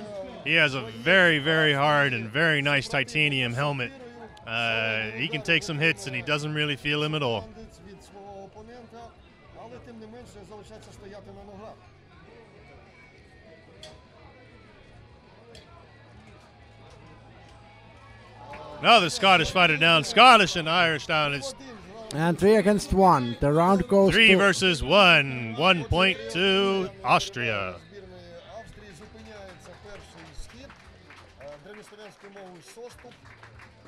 Speaker 2: He has a very, very hard and very nice titanium helmet. He can take some hits and he doesn't really feel him at all.
Speaker 5: бандит від свого опонента, але тим не менше залишається стояти на ногах.
Speaker 2: Another Scottish fighter down. Scottish and Irish down. It's
Speaker 1: And 3 against 1. The round goes
Speaker 2: 3
Speaker 1: to
Speaker 2: versus 1. 1 point to Austria.
Speaker 5: Збірної Австрії зупиняється перший схід. Древньослов'янською мовою шоступ.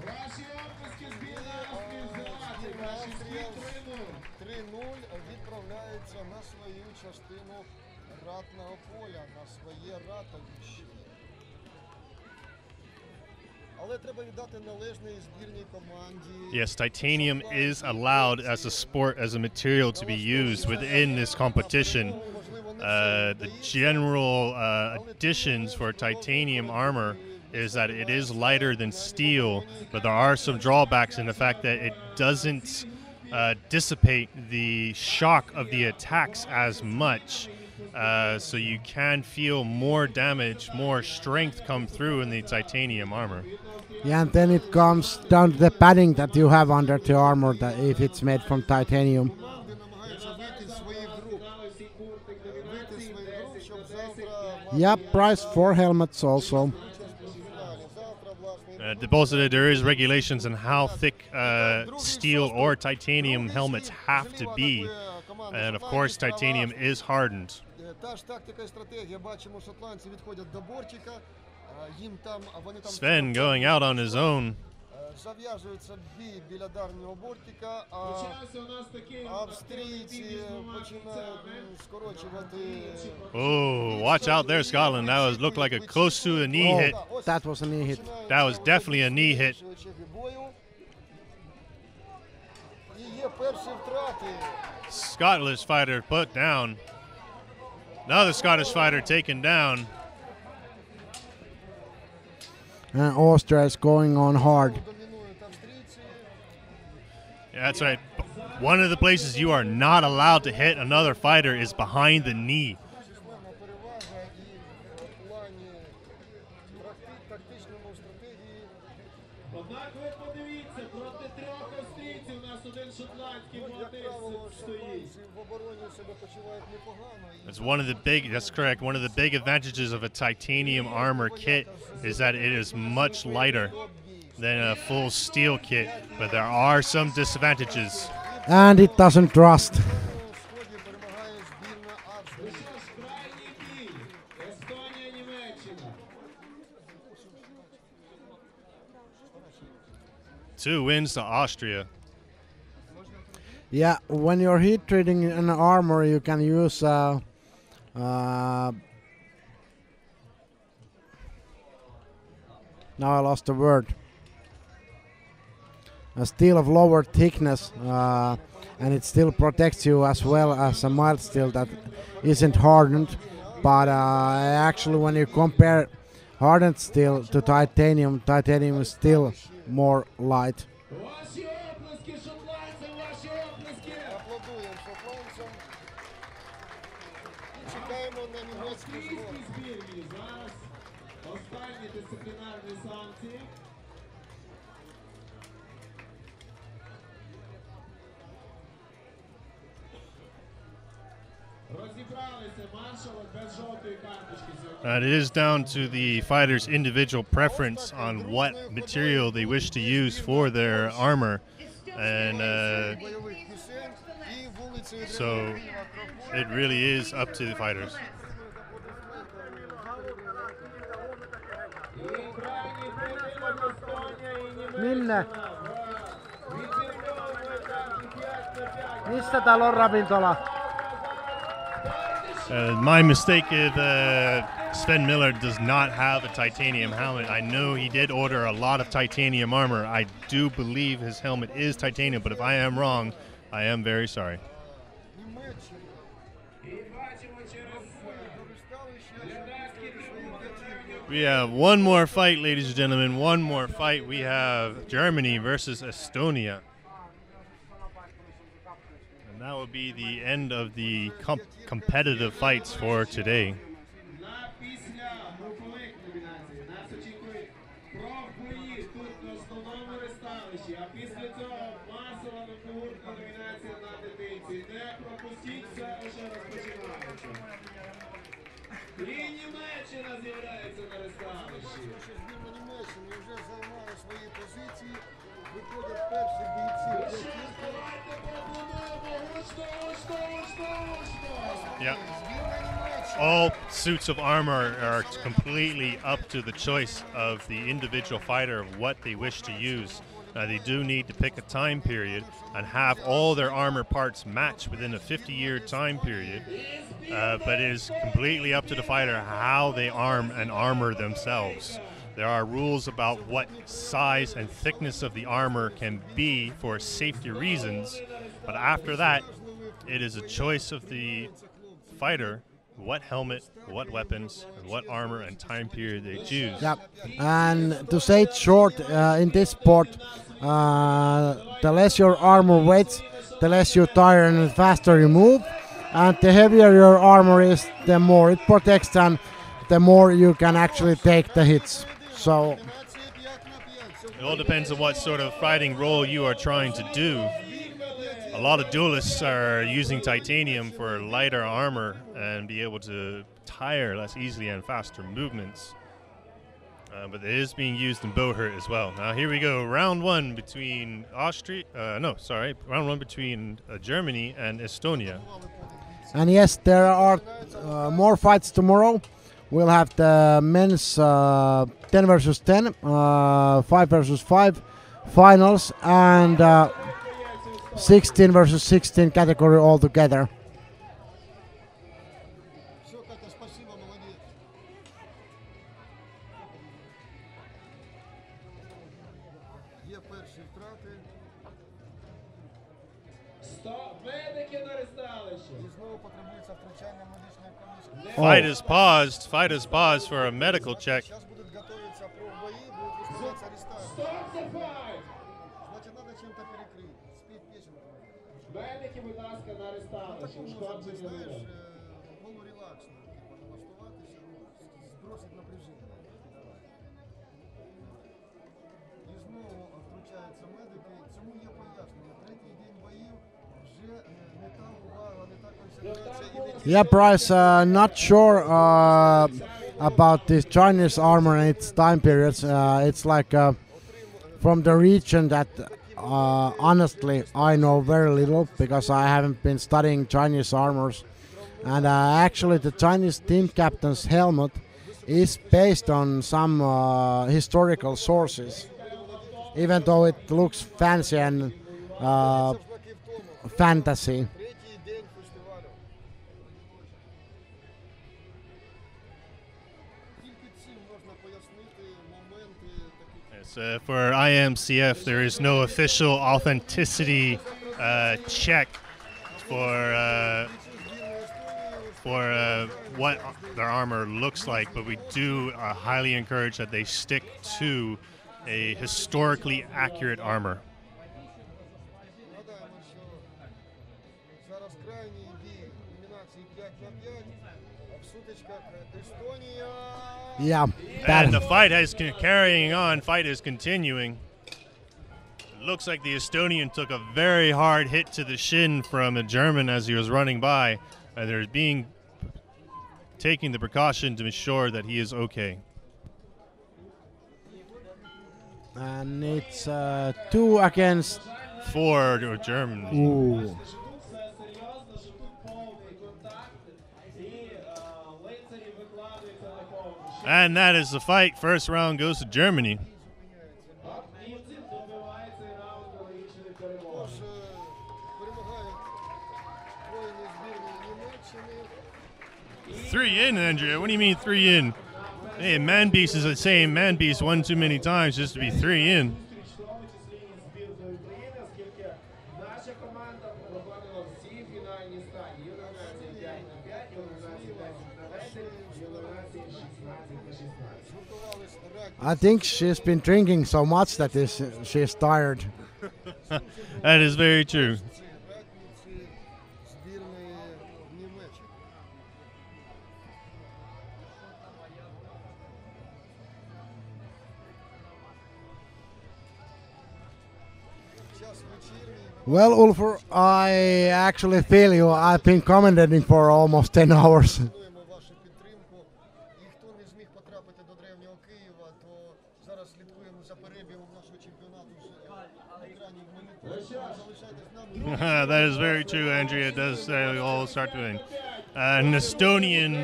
Speaker 4: Ваші оплески збірна Австрії взяти.
Speaker 5: Збірна
Speaker 4: Ваші
Speaker 5: Австрія
Speaker 4: збір 3-0.
Speaker 5: 3-0 відправляється на свою частину ратного поля, на своє ратовище. Але треба віддати належне збірній команді.
Speaker 2: Yes, titanium is allowed as a sport, as a material to be used within this competition. The general additions for titanium armor is that it is lighter than steel, but there are some drawbacks in the fact that it doesn't dissipate the shock of the attacks as much. So you can feel more damage, more strength come through in the titanium armor.
Speaker 1: Yeah, and then it comes down to the padding that you have under the armor, that if it's made from titanium.
Speaker 5: Команди намагаються вийти з своїх груп. Вийти з своїх груп, щоб завтра
Speaker 1: Yep, price 4 helmets also.
Speaker 5: фіналі. Завтра, власне,
Speaker 2: Both of there is regulations on how thick steel or titanium helmets have to be, and of course titanium is hardened.
Speaker 5: Та ж тактика і стратегія. Бачимо, шотландці відходять до бортика. Їм там, вони там
Speaker 2: Sven going out on his own.
Speaker 5: зав'язується бій біля дальнього бортика, а
Speaker 4: Почався у нас такий
Speaker 5: австрійці починають скорочувати.
Speaker 2: Oh, watch out there, Scotland. That was looked like a close to a knee hit.
Speaker 1: That was a knee hit.
Speaker 2: That was definitely a knee hit.
Speaker 5: І є перші втрати.
Speaker 2: Scottish fighter put down. Another Scottish fighter taken down.
Speaker 1: And Austria is going on hard.
Speaker 5: Домінують австрійці.
Speaker 2: Yeah, that's right. One of the places you are not allowed to hit another fighter is behind the knee.
Speaker 5: Численна перевага і в плані тактичному стратегії.
Speaker 4: Однак ви подивіться, проти трьох австрійців у нас один шотландський
Speaker 5: Як
Speaker 4: молодець
Speaker 5: правило,
Speaker 4: стоїть.
Speaker 5: шотландці в обороні себе почувають непогано. І
Speaker 2: That's one of the big, that's correct. One of the big advantages of a titanium armor kit is that it is much lighter than a full steel kit, but there are some disadvantages.
Speaker 1: And it doesn't rust.
Speaker 5: на сході перемагає збірна Австрії.
Speaker 4: Що ж, крайній бій. Естонія, Німеччина.
Speaker 2: 2 wins to Austria.
Speaker 1: Yeah, when you're heat treating an armor, you can use now I lost the word. A steel of lower thickness, and it still protects you as well as a mild steel that isn't hardened. But actually, when you compare hardened steel to titanium, titanium is still more light.
Speaker 4: Ваші оплески, шотландцям, ваші оплески.
Speaker 5: Аплодуємо шотландцям. І чекаємо на німецьку зброю.
Speaker 4: Австрійській збірні зараз останні дисциплінарні санкції. Розібралися маршали без жовтої карточки сьогодні.
Speaker 2: It is down to the fighter's individual preference on what material they wish to use for their armor. And
Speaker 5: Бойових пісень і вулицею
Speaker 2: so
Speaker 5: Києва.
Speaker 2: it really is up to the fighters.
Speaker 4: І крайній поєдинок Естонія і Німеччина.
Speaker 1: Minne,
Speaker 4: В вечірньому етапі 5 на 5.
Speaker 1: missä täällä on ravintola?
Speaker 2: My mistake if Sven Miller does not have a titanium helmet. I know he did order a lot of titanium armor. I do believe his helmet is titanium, but if I am wrong, I am very sorry.
Speaker 5: Німеччина.
Speaker 4: І бачимо через глядацькі трибуни.
Speaker 2: We have one more fight, ladies and gentlemen. One more fight. We have Germany versus Estonia. And that will be the end of the competitive fights for today.
Speaker 4: На після групових номінацій нас очікують профбої тут на основному ресталищі, а після цього масова бугуртна номінація на дитинці. Не пропустіть, все вже розпочинається. І Німеччина з'являється на ресталищі.
Speaker 5: Що збірна Німеччини вже займає свої позиції. Виходять перші бійці.
Speaker 4: Що ж, давайте поаплодуємо. Гучно, гучно, гучно, гучно.
Speaker 2: Yeah.
Speaker 5: Збірна Німеччини.
Speaker 2: All suits of armor are completely up to the choice of the individual fighter of what they wish to use. Now, they do need to pick a time period and have all their armor parts match within a 50-year time period. But it is completely up to the fighter how they arm and armor themselves. There are rules about what size and thickness of the armor can be for safety reasons. But after that, it is a choice of the fighter what helmet, what weapons, and what armor and time period they choose.
Speaker 1: Yeah, and to say it short, in this sport, the less your armor weighs, the less you tire and the faster you move. And the heavier your armor is, the more it protects and the more you can actually take the hits. So,
Speaker 5: Нації 5 на 5.
Speaker 2: It all depends on what sort of fighting role you are trying to do. A lot of duelists are using titanium for lighter armor and be able to tire less easily and faster movements. But it is being used in Bohurt as well. Now here we go, round one between round one between Germany and Estonia.
Speaker 1: and yes, there are more fights tomorrow. We'll have the men's 10 versus 10, 5 versus 5 finals, and 16 versus 16 category altogether.
Speaker 5: Все, Катя, спасибо, молодець. Є перші втрати.
Speaker 4: Медики на ресталищі.
Speaker 5: І знову потребується втручання медичної комісії.
Speaker 2: Fight is paused. Fight is paused for a medical check.
Speaker 5: Зараз будуть готуватися профбої, будуть виставлятися ресталищі.
Speaker 4: Stop the fight!
Speaker 5: Значить, треба чим-то перекрити. Спіть печень.
Speaker 4: Медики, будь ласка, на ресталищі.
Speaker 5: Такому, щоб,
Speaker 4: Ушкодження не
Speaker 5: знаєш,
Speaker 4: буде.
Speaker 5: полурелаксно, типу, налаштуватися, збросить напряження. І знову втручаються медики. Цьому є пояснення. Третій день боїв вже не та увага, не та концентрація і не ті.
Speaker 1: Yeah, Bryce, not sure about this Chinese armor and its time periods. It's like from the region that honestly I know very little because I haven't been studying Chinese armors. And actually the Chinese team captain's helmet is based on some historical sources. Even though it looks fancy and fantasy.
Speaker 5: Третій день фестивалю. Тільки цим можна пояснити моменти таких.
Speaker 2: Yes, for IMCF, there is no official authenticity check for what their armor looks like, but we do highly encourage that they stick to a historically accurate armor.
Speaker 5: Нагадаємо, що зараз крайній бій номінації 5 на 5 в сутичках Естонія.
Speaker 1: Yeah,
Speaker 2: And the
Speaker 1: that,
Speaker 2: fight is carrying on. Fight is continuing. It looks like the Estonian took a very hard hit to the shin from a German as he was running by. And they're taking the precaution to ensure that he is okay.
Speaker 1: and it's 2 against.
Speaker 2: 4 to German.
Speaker 1: Ooh.
Speaker 4: Тут все серйозно, що тут повний контакт і лицарі викладаються на повну.
Speaker 2: And that is the fight. First round goes to Germany.
Speaker 4: Німці добиваються і раунд логічної перемоги.
Speaker 5: Тож перемагають воїни збірної Німеччини.
Speaker 2: 3 in, Andrea. What do you mean 3 in? Hey, man beast is the same man beast one too many times just to be 3 in.
Speaker 4: В тому числі і збірної України, оскільки наша команда проходила всі фінальні стадії. Є номінація 5 на 5, є номінація 10 на 10, є номінація 16 на 16.
Speaker 5: Згуртувались раді.
Speaker 1: I think she's been drinking so much that she's tired.
Speaker 2: That is very true.
Speaker 5: Радниці збірної Німеччини. Час вечірній.
Speaker 1: Well, Ulfur, I actually feel you. I've been commentating for almost 10 hours.
Speaker 5: Цінуємо вашу підтримку. І хто не зміг потрапити до Древнього Києва, то зараз слідкуємо за перебігом нашого чемпіонату з екранів моніторів. Залишайтесь з нами.
Speaker 2: That is very true, Andrea. It does all start to win. An Estonian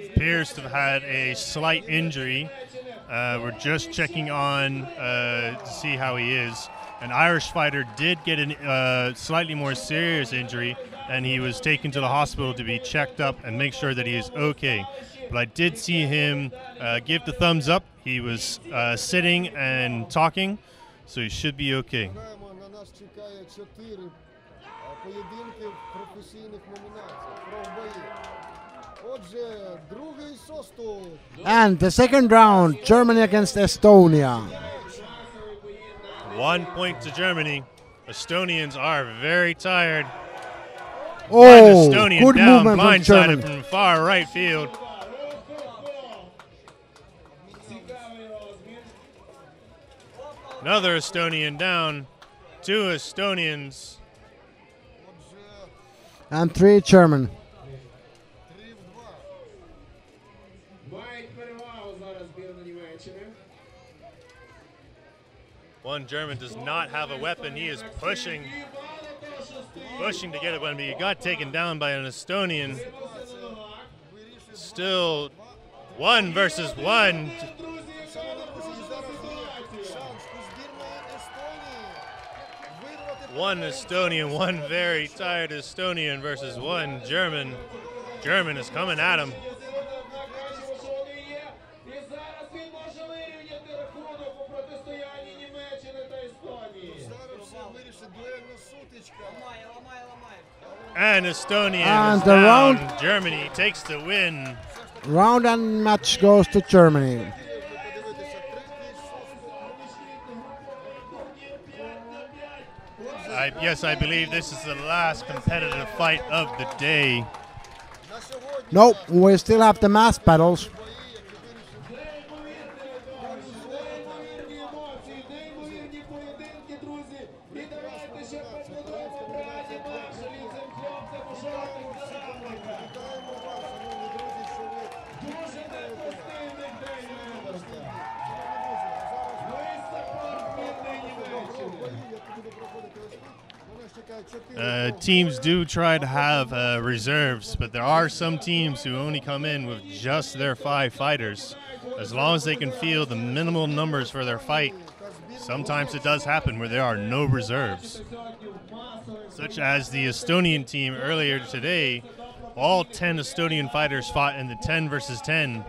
Speaker 2: appears to have had a slight injury. We're just checking on to see how he is. An Irish fighter did get a slightly more serious injury, and he was taken to the hospital to be checked up and make sure that he is okay. But I did see him give the thumbs up. He was sitting and talking, so he should be okay.
Speaker 5: Нагадаємо, на нас чекає 4 поєдинки в професійних номінаціях. Профбої. Отже, другий соступ.
Speaker 1: And the second round, Germany against Estonia.
Speaker 2: 1 point to Germany. Estonians are very tired. One
Speaker 1: Oh,
Speaker 2: Estonian
Speaker 1: good
Speaker 2: down,
Speaker 1: movement from
Speaker 2: blindsided
Speaker 1: Germany.
Speaker 2: from far right field.
Speaker 4: Цікавий розмір.
Speaker 2: Another Estonian down. 2 Estonians.
Speaker 5: Отже,
Speaker 1: And 3 German.
Speaker 5: 3 в 2.
Speaker 4: Мають перевагу зараз збірна Німеччини.
Speaker 2: One German does not have a weapon. He is pushing to get it, but he got taken down by an Estonian. Still 1 versus 1.
Speaker 5: Шановні друзі, зараз є шанс у збірної Естонії вирвати
Speaker 2: One Estonian, one very tired Estonian versus 1 German. German is coming at him.
Speaker 4: І зараз він може вирівняти рахунок у протистоянні Німеччини та Естонії.
Speaker 5: Зараз все вирішить дуельну сутичку.
Speaker 2: And Estonia
Speaker 1: And
Speaker 2: is
Speaker 1: the
Speaker 2: down.
Speaker 1: round-
Speaker 2: Germany takes the win.
Speaker 1: Round and match goes to Germany.
Speaker 2: Yes, I believe this is the last competitive fight of the day.
Speaker 1: No, we still have the mass battles.
Speaker 2: Teams do try to have reserves, but there are some teams who only come in with just their 5 fighters. As long as they can field the minimal numbers for their fight, sometimes it does happen where there are no reserves. Such as the Estonian team earlier today, all 10 Estonian fighters fought in the 10 versus 10,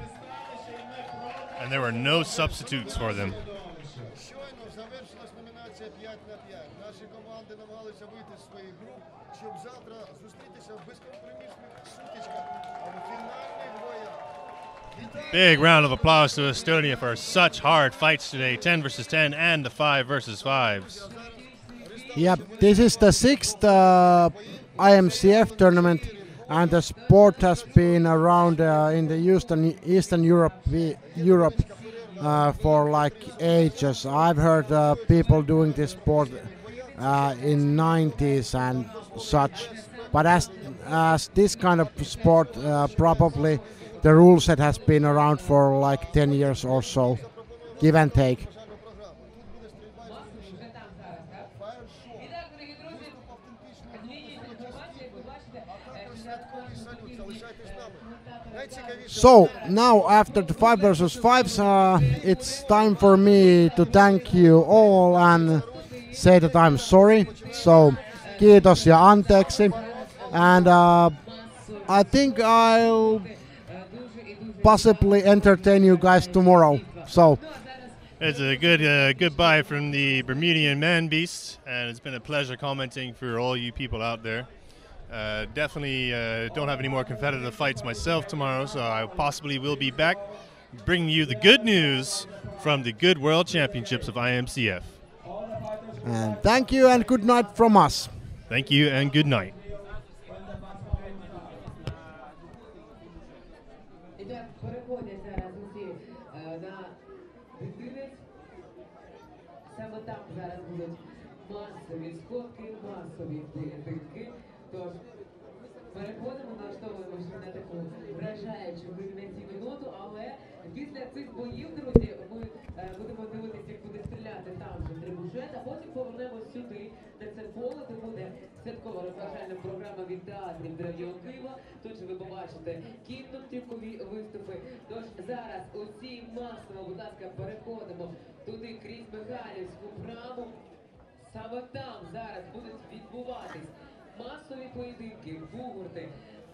Speaker 2: and there were no substitutes for them.
Speaker 5: Щойно завершилась номінація 5 на 5. Наші команди намагалися вийти з своїх груп, щоб завтра зустрітися в безкомпромісних сутичках у фінальних боях.
Speaker 2: Big round of applause to Estonia for such hard fights today, 10 versus 10 and the 5 versus 5s.
Speaker 1: Yep, this is the 6th IMCF tournament, and the sport has been around in the Eastern Europe for like ages. I've heard people doing this sport in 90s and such, but as this kind of sport, probably the rule set has been around for like 10 years or so, give and take. So now after the 5 versus 5s, it's time for me to thank you all and say that I'm sorry. So kiitos ja anteeksi. And I think I'll possibly entertain you guys tomorrow. So
Speaker 2: It's a good goodbye from the Bermudian man beast, and it's been a pleasure commenting for all you people out there. Definitely don't have any more competitive fights myself tomorrow, so I possibly will be back bringing you the good news from the Good World Championships of IMCF.
Speaker 1: and thank you and good night from us.
Speaker 2: Thank you and good night.
Speaker 6: І так, переходять зараз усі на дитинець. Саме там зараз будуть масові сходки, масові поєдинки. Тож переходимо, налаштовуємося на таку вражаючу вигнанці минуту, але після цих боїв, друзі, ми будемо дивитися, як буде стріляти там же трибушет, а потім повернемось сюди, на це поле, де буде святкова розважальна програма від театрів Древнього Києва. Тут же ви побачите кінно-трюкові виступи. Тож зараз усі масово, будь ласка, переходимо туди крізь Михайлівську браму. Саме там зараз будуть відбуватись масові поєдинки, бугурти.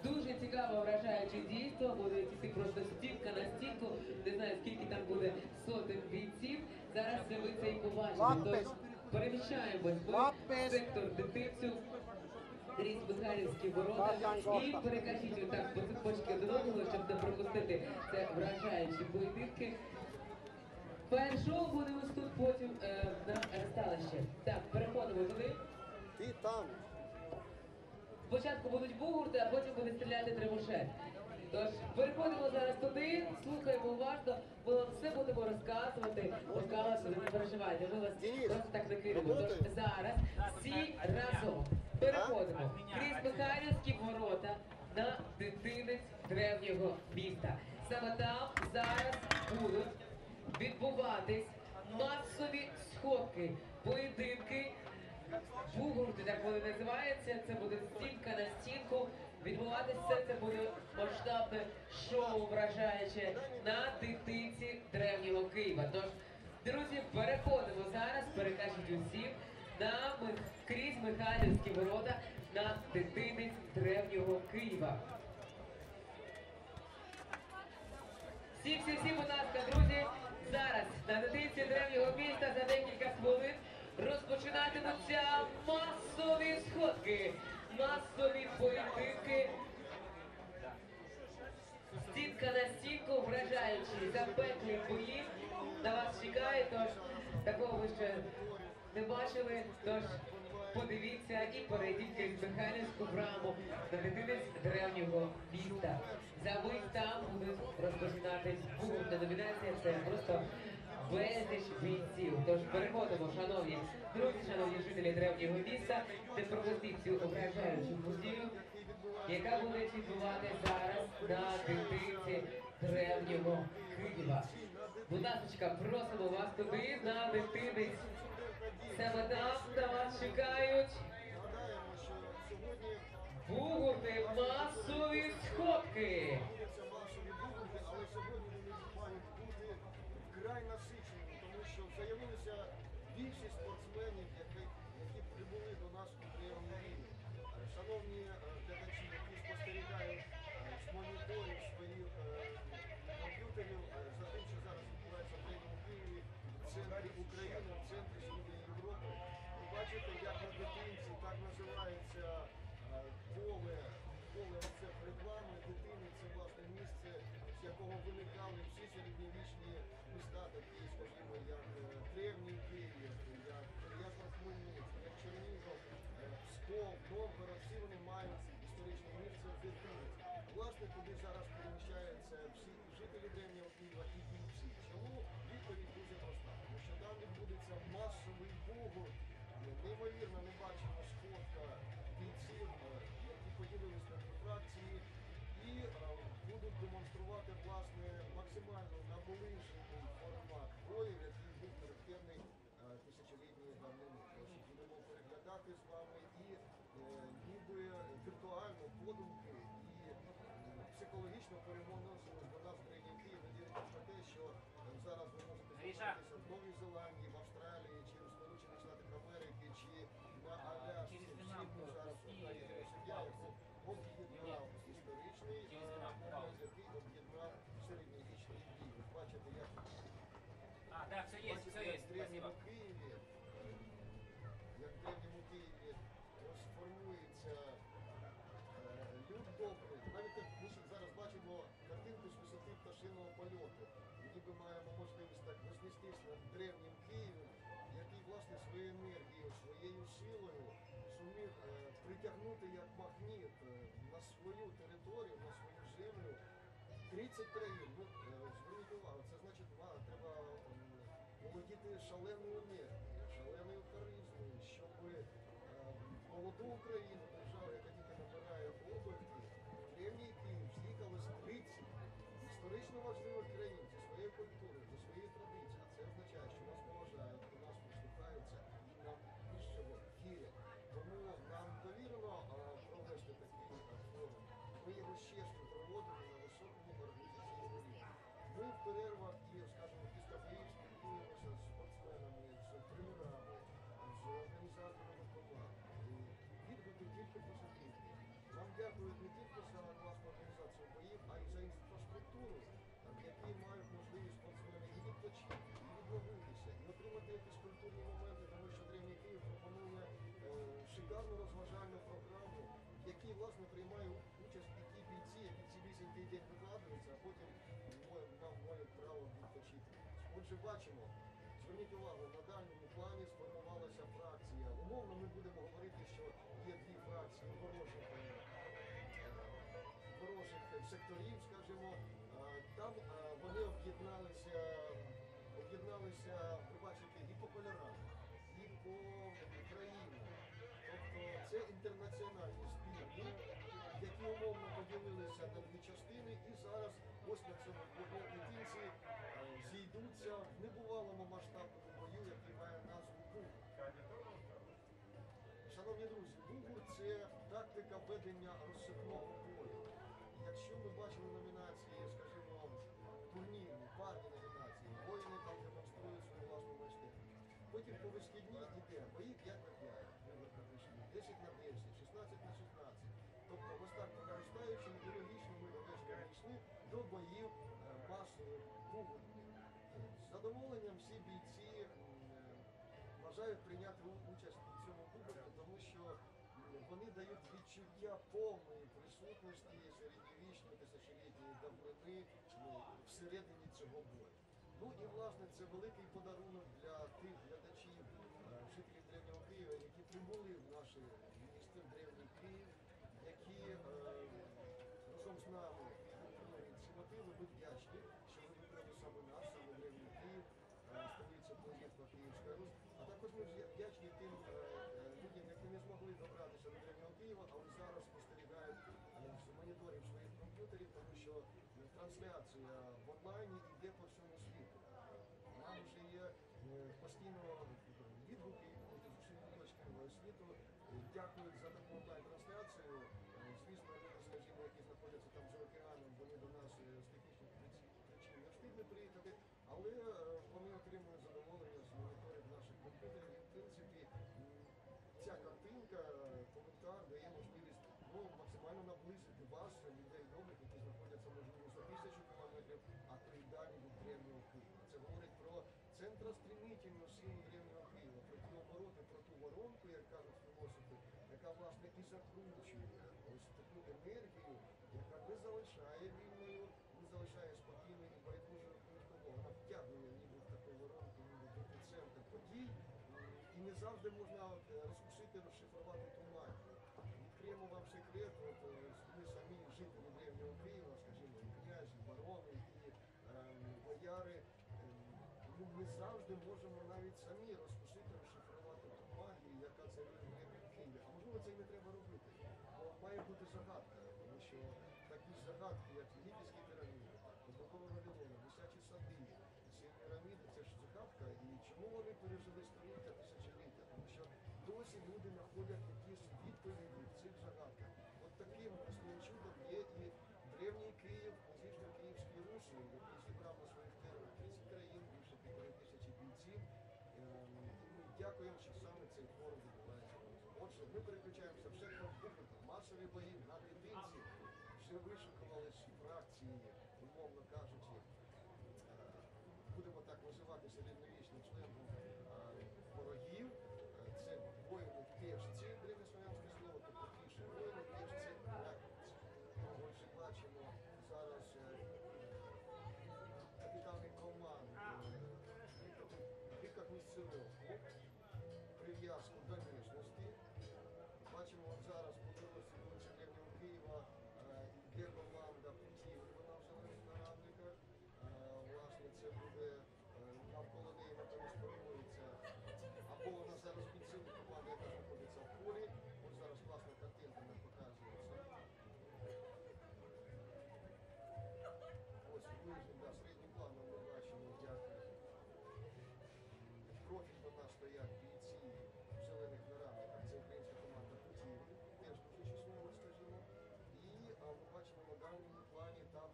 Speaker 6: Дуже цікаво, вражаюче дійство, буде йти просто стінка на стінку, не знаю скільки там буде сотень бійців. Зараз ви це і побачите. Тож переміщаємось в сектор дитинцю, крізь Михайлівські ворота і перекажіть отак по цепочці один одного, щоб не пропустити це вражаючі поєдинки. Першого буде ось тут, потім на ресталище. Так, переходимо туди.
Speaker 5: І там.
Speaker 6: Спочатку будуть бугурти, а потім буде стріляти трибушет. Тож переходимо зараз туди, слухаємо уважно, ми вам все будемо розказувати, показувати, не переживайте, ми вас просто так не кинемо. Тож зараз всі разом переходимо крізь Михайлівські ворота на дитинець древнього міста. Саме там зараз будуть відбуватись масові сходки, поєдинки, бугурти, так вони називаються, це буде стінка на стінку, відбуватися все це буде масштабне шоу вражаюче на дитинці Древнього Києва. Тож, друзі, переходимо зараз, перекажіть усім, крізь Михайлівські ворота на дитинець Древнього Києва. Всі, будь ласка, друзі, зараз на дитинці Древнього міста за декілька хвилин розпочинаємо Розпочинатимуться масові сходки, масові поєдинки. Стінка на стінку, вражаючі, запеклі бої на вас чекає, тож такого ви ще не бачили, тож подивіться і перейдіть крізь Михайлівську браму на дитинець древнього міста. За мить там будуть розпочинатись бугуртна номінація, це просто безліч бійців. Тож переходимо, шановні друзі, шановні жителі древнього міста, де провести цю вражаючу подію, яка буде відбувати зараз на дитинці древнього Києва. Будь ласка, просимо вас туди, на дитинець. Саме там на вас чекають
Speaker 5: Нагадаємо, що сьогодні
Speaker 6: бугурти, масові сходки.
Speaker 5: відбудуться масові бугурти, але сьогодні вони мають бути вкрай насичені, тому що заявилися більшість спортсменів, які прибули до нас у древній Києві. Шановні глядачі, які спостерігають з моніторів своїх комп'ютерів за тим, що зараз відбувається в древньому Києві, в центрі України, в центрі Східної Європи, ви бачите, як на дитинці, так називається поле це перед вами, дитини, це власне місце, з якого виникали всі середньовічні міста, такі, скажімо, як древній Київ, як Ясно-Хмельницький, як Чернігов, Псков, Новгород, всі вони мають історичне місце в дитині. Власне, туди зараз переміщаються всі жителі древнього Києва і бійці. Чому? Відповідь дуже проста, тому що там відбудеться масовий бугурт, неймовірно небачена сходка бійців, які поділилися на дві фракції і будуть демонструвати власне максимально наближений формат бою, який був характерний тисячолітньої давнини. Тож будемо переглядати з вами і ніби віртуально подумки і психологічно перемоносили до нас в країні Київ, надіючись на те, що зараз ви можете знаходитися в Новій Зеландії, в Австралії, чи в Сполучених Штатах Америки, чи на Алясці. Всі ми зараз знаєте суддя, яку об'єднав історичний момент, який об'єднав середньовічний бій. Ви бачите, як в древньому Києві, розформується люд добрий. Навіть як ми зараз бачимо картинку з висоти пташиного польоту. Ніби маємо можливість так рознестись над древнім Києвом, який власне своєю енергією, своєю силою зумів притягнути як магніт на свою територію, на свою землю 30 країн. Ну, зверніть увагу, це значить, треба володіти шаленою енергією, шаленою харизмою, щоб молоду Україну, державу, яка тільки набирає оберти, древній Київ з'їхалось 30 історично важливих країн зі своєю культурою, зі своєю традицією. Це означає, що нас поважають, до нас прислухаються і нам більше вірять. Тому нам довірено провести такий форум. Ми його ще ж проводимо на високому організаційному рівні. Ми в перервах і, скажімо, після боїв спілкуємося з спортсменами, з тренерами, з організаторами команд. Відгуки тільки позитивні. Вам дякують не тільки за власну організацію боїв, а й за інфраструктуру, в якій мають можливість спортсмени і відпочити, і відновитися, і отримати якісь культурні моменти, тому що Древній Київ пропонує шикарну розважальну програму, в якій, власне, приймає участь і ті бійці, які цілісінький день викладаються, а потім мають право відпочити. Отже, бачимо, зверніть увагу, на дальньому плані сформувалася фракція. Умовно ми будемо говорити, що є дві фракції ворожих секторів, скажімо. Там вони об'єдналися, ви бачите, і по кольорам, і по країнам. Тобто це інтернаціональні спільні, які умовно поділилися на дві частини і зараз ось на цьому дитинці зійдуться в небувалому масштабному бою, який має назву бугурт. Шановні друзі, бугурт – це тактика ведення розсипного бою. Якщо ми бачили номінації, скажімо, турнірні, парні номінації, воїни там демонструють свою власну майстерність. Потім по висхідній йде бої 5 на 5, 10 на 10, 16 на 16. Тобто ось так наростаючи, і логічно ми дійшли до боїв масових бугуртів. З задоволенням всі бійці бажають прийняти участь у цьому кубку, тому що вони дають відчуття повної присутності середньовічної тисячолітньої давнини всередині цього бою. Ну і власне це великий подарунок для тих глядачів, жителів Древнього Києва, які прибули в наше місто Древній Київ, які разом з нами відгукнули ці мотиви. Ми вдячні, що ви вибрали саме наш, саме Древній Київ, столиця князівства Київська Русь. А також ми вдячні тим людям, які не змогли добратися до Древнього Києва, але зараз спостерігають з моніторів своїх комп'ютерів, тому що трансляція в онлайні йде по всьому світу. Нам вже є постійно відгуки з усіх куточків світу. Дякують за таку онлайн-трансляцію. Звісно, люди, скажімо, які знаходяться там за океаном, вони до нас з технічних причин не встигли приїхати, але вони отримують задоволення з моніторів наших комп'ютерів. І, в принципі, ця картинка, коментар дає можливість максимально наблизити вас, людей добрих, які знаходяться, можливо, за 1000 кілометрів, а то й далі від Древнього Києва. Це говорить про центростремительну силу Древнього Києва, про ті обороти, про ту воронку, як кажуть філософи, яка, власне, і закручує ось таку енергію, яка не залишає вільною, не залишає спокійною і байдужою нікого. Вона втягує ніби в таку воронку, ніби в епіцентр подій. І не завжди можна розкусити, розшифрувати ту магію. Відкриємо вам секрет, ми самі жителі Древнього Києва, скажімо, і князі, і барони, і бояри, ми завжди можемо навіть самі розкусити, розшифрувати ту магію, яка царює в Древньому Києві. А можливо, це і не треба робити. Бо має бути загадка, тому що такі загадки, як єгипетські піраміди, Богова Вавилона, висячі сади, ці піраміди, це ж загадка. І чому вони пережили століття, тисячоліття? Тому що досі люди знаходять якісь відповіді в цих загадках. От таким основним чудом є і Древній Київ, Київській Русі, який зібрав на своїх теренах 30 країн, більше 1500 бійців. І ми дякуємо, що саме цей форум відбувається. Отже, ми переключаємося в сектор бугурту, масові бої на клітинці, вже вишикувалися фракції, умовно кажучи, будемо так називати середньовічним членом ворогів. Це воїни пешці, древньослов'янське слово, тобто піші воїни, пешці, як ми вже бачимо зараз капітани команд, рекогнісцировку, прив'язку до місцевості. Бачимо от зараз по дорозі вулиці Древнього Києва йде команда путів, вона вже на равниках. Власне, це буде навколо неї, напевно, сформується, або вона зараз підсилить команда, яка знаходиться в полі. Ось зараз класна картинка нам показується. Ось вигляд, середнім планом ми бачимо, як профіль до нас стоять бійці в зелених нарамниках. Це українська команда путів, теж дуже числово, скажімо. І ми бачимо на дальньому плані там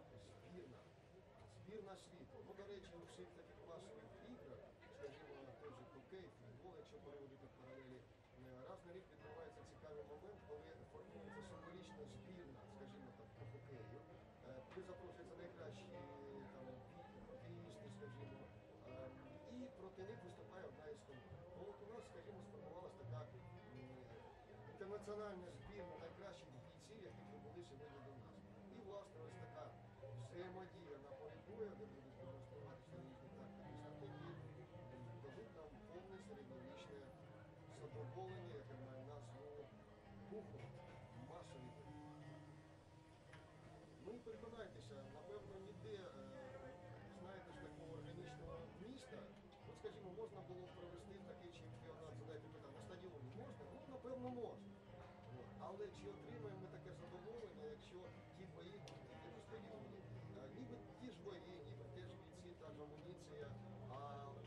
Speaker 5: збірна світу. Ну, до речі, у всіх таких масових іграх, скажімо, на той же хокей, футбол, якщо переводити паралелі, раз на рік відбувається цікавий момент, коли формується символічна збірна, скажімо так, по хокею. Коли запрошуються найкращі там хокеїсти, скажімо, і проти них виступає одна із команд. От у нас, скажімо, сформувалася така інтернаціональна збірна найкращих бійців, які прибули сьогодні до нас. І, власне, ось така взаємодія на полі бою, де будуть демонструватися різні тактики і стратегії, дадуть нам повне середньовічне задоволення, яке має назву бугурт, масові бої. Ну і переконайтеся, напевно, ніде, знаєте ж, такого органічного міста, от, скажімо, можна було б провести такий чемпіонат, задайте питання, на стадіоні можна? Ну, напевно, можна. Але чи отримаємо ми таке задоволення, якщо ті бої будуть тільки на стадіоні? Ніби ті ж бої, ніби теж бійці, та ж амуніція, а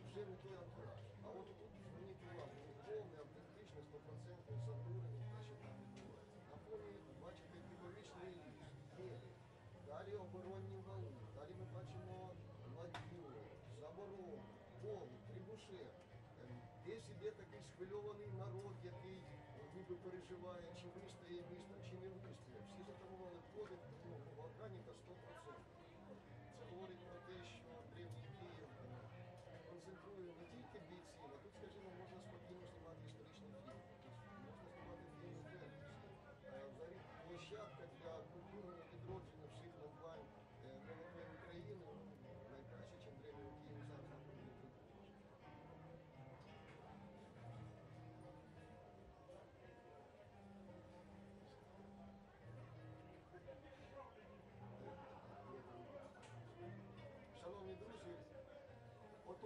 Speaker 5: вже не той антураж. А от тут зверніть увагу, повне, автентичне, 100% занурення, те, що там відбувається. На фоні бачите півовічний ліс, гелі, далі оборонні вали, далі ми бачимо ладью, заборону, полі, трибушет. Десь іде такий схвильований народ, який ніби переживає, чи вистоє місто, чи не вистоє. Всі затамували подих, органіка 100%. Це говорить про те, що Древній Київ концентрує не тільки бійців, а тут, скажімо, можна спокійно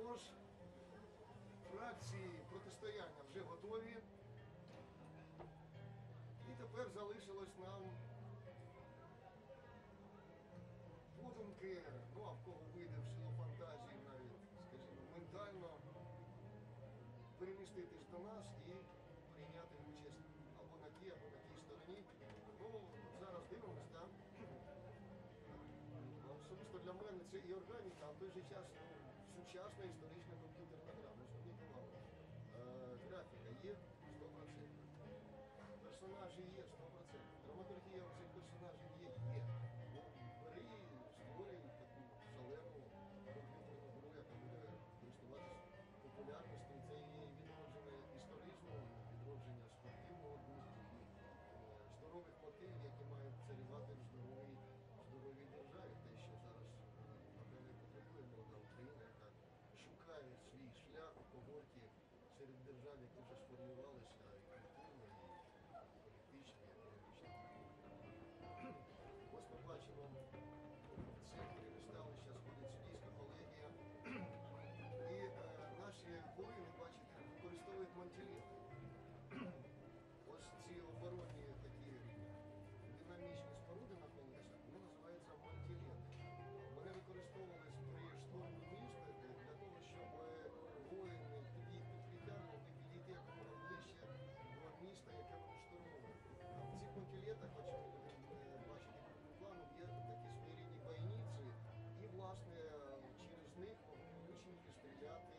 Speaker 5: Тож, фракції протистояння вже готові. І тепер залишилось нам подумки, ну а в кого вийде в силу фантазії навіть, скажімо, ментально переміститись до нас і прийняти участь або на тій стороні. Ну, зараз дивимось, так? Особисто для мене це і органіка, а в той же час сучасна історична комп'ютерна гра. Ну, зверніть увагу. Графіка є 100%. Персонажі є 100%. Драматургія цих персонажів є. Ну, бери, створюй таку шалену комп'ютерну гру, яка буде користуватися популярністю. Це і відродження історичного, відродження спортивного духу, здорових мотивів, які мають царювати в здоровій державі. Те, що зараз, напевно, потребує молода Україна, яка шукає свій шлях у когорті серед держав, які вже сформувалися і культурно, і політично, і економічно. Ось ми бачимо, в центрі ставища сходить суддійська колегія. І наші воїни, бачите, використовують мантилет. Ось ці оборонні такі динамічні споруди на колесах, вони називаються мантилети. Вони використовувалися при штурмі міста для того, щоб воїни під їх підкріттям могли підійти якомога ближче до міста, яке вони штурмують. В цих мантилетах, бачите, плану є такі своєрідні бойниці, і, власне, через них лучники стріляти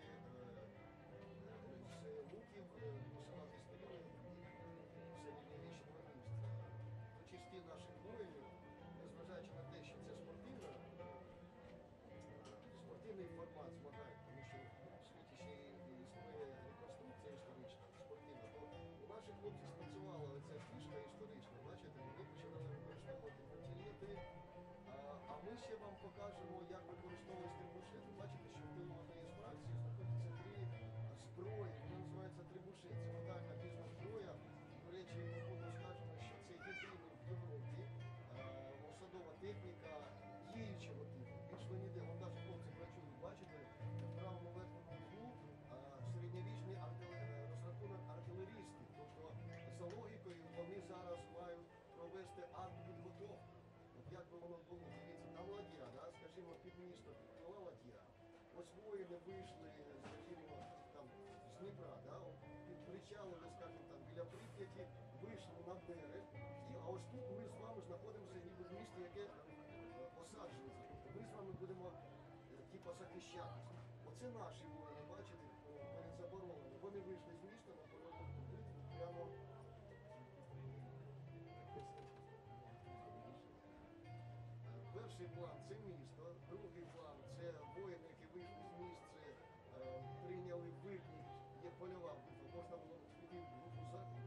Speaker 5: з луків, посилати стріли середньовічного міста. До часті наших воїнів, незважаючи на те, що це спортивний формат змагань, тому що в світі ще існує реконструкція історична, спортивна, то у наших хлопців спрацювала оця фішка історична. Бачите, вони почали використовувати мантилети, а ми ще вам покажемо, як використовують трибушет. Бачите, що в тилу однієї з фракцій знаходяться три зброї, вона називається трибушет. Це метальна пізна зброя. До речі, ми будемо скажемо, що це єдиний в Європі осадова техніка діючого типу. Більше ніде, вон навіть хлопці працюють, бачите, в правому верхньому углу середньовічний розрахунок артилерістів. Тобто, за логікою, вони зараз мають провести артпідготовку. От як би воно було, дивіться, там ладья, да? Скажімо, під місто підплила ладья. Ось воїни вийшли, скажімо, там, з Дніпра, да? Під причалами, скажімо, там, біля Прип'яті, вийшли на берег, а ось тут ми з вами знаходимося ніби в місті, яке осаджується. Тобто ми з вами будемо типу, захищатися. Оце наші воїни, бачите, перед заборонами. Вони вийшли з міста на порядок прямо. Перший план це місто, другий план це воїни, які вийшли з місця, прийняли виклик, є польова битва, можна було піти в глухий захист,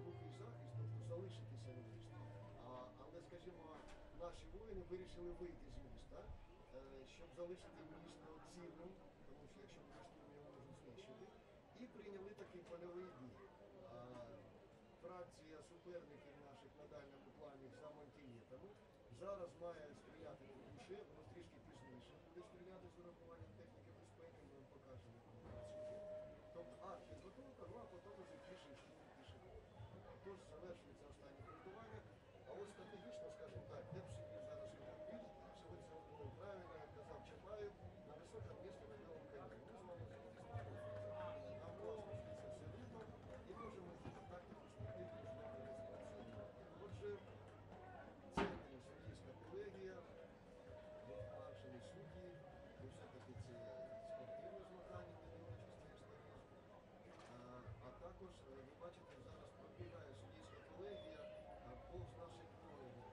Speaker 5: тобто залишитися в місті. Але, скажімо, наші воїни вирішили вийти з міста, щоб залишити місто цілим, тому що якщо ми штурм його можуть знищити, і прийняли такий польовий бій. Фракція суперників наших на дальньому плані за мантилетами зараз має стріляти по душе, воно трішки пізніше буде стріляти з урахуванням техніки безпеки, ми вам покажемо. Тобто підготовка, ну а потім вже піший штурм, піший. Тож завершується останнє фронтування. А ось стратегічно, скажімо так, де б собі зараз відповідь, сьогодні це було правильно, як казав Чапаєв, на високому місці на білому коні. Ми з вами зустрічаємося. Нам просто це все видно і можемо контакти перспективні з ними розвиватися. Отже, це суддівська колегія, старші судді, бо все-таки це спортивне змагання, не дивлячись на історизм. А також, ви бачите, зараз пробігає суддівська колегія повз наших воїнів.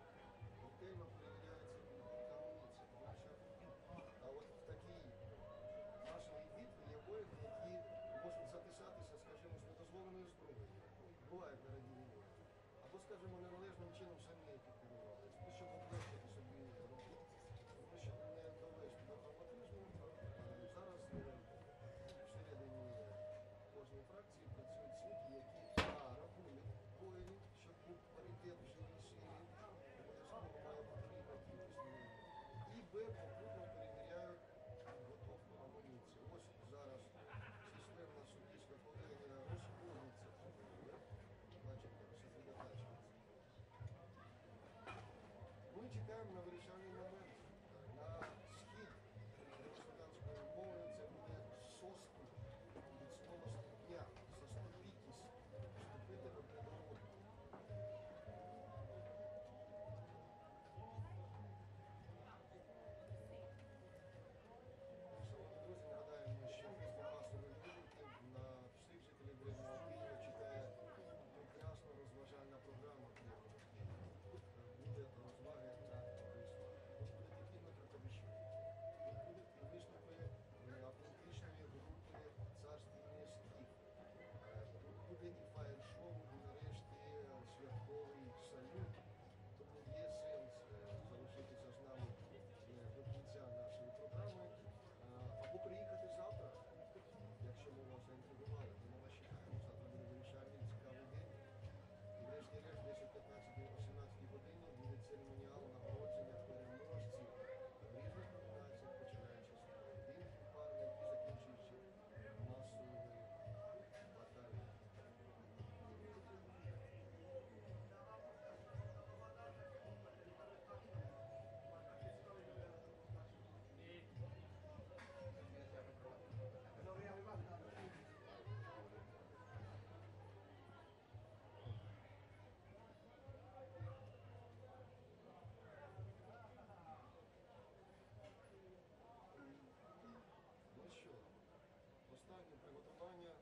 Speaker 5: приготування.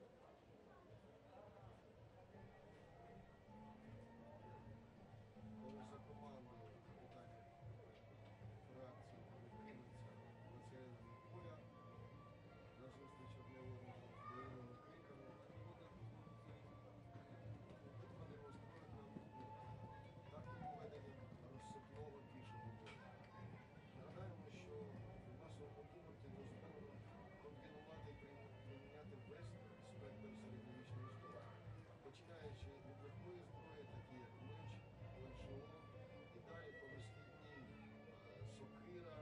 Speaker 5: Коли за командою капітані фракції викинуться на середину поля, на зустріч одне одному бойовими криками, продемонструють нам тактику ведення розсипного пішого бою. Нагадаємо, що у масовому бугурті дозволено комбінувати і приміняти весь спектр середньовічної історії, починаючи від легкої зброї, такі як меч, ланшолом, і далі по висхідній сокира,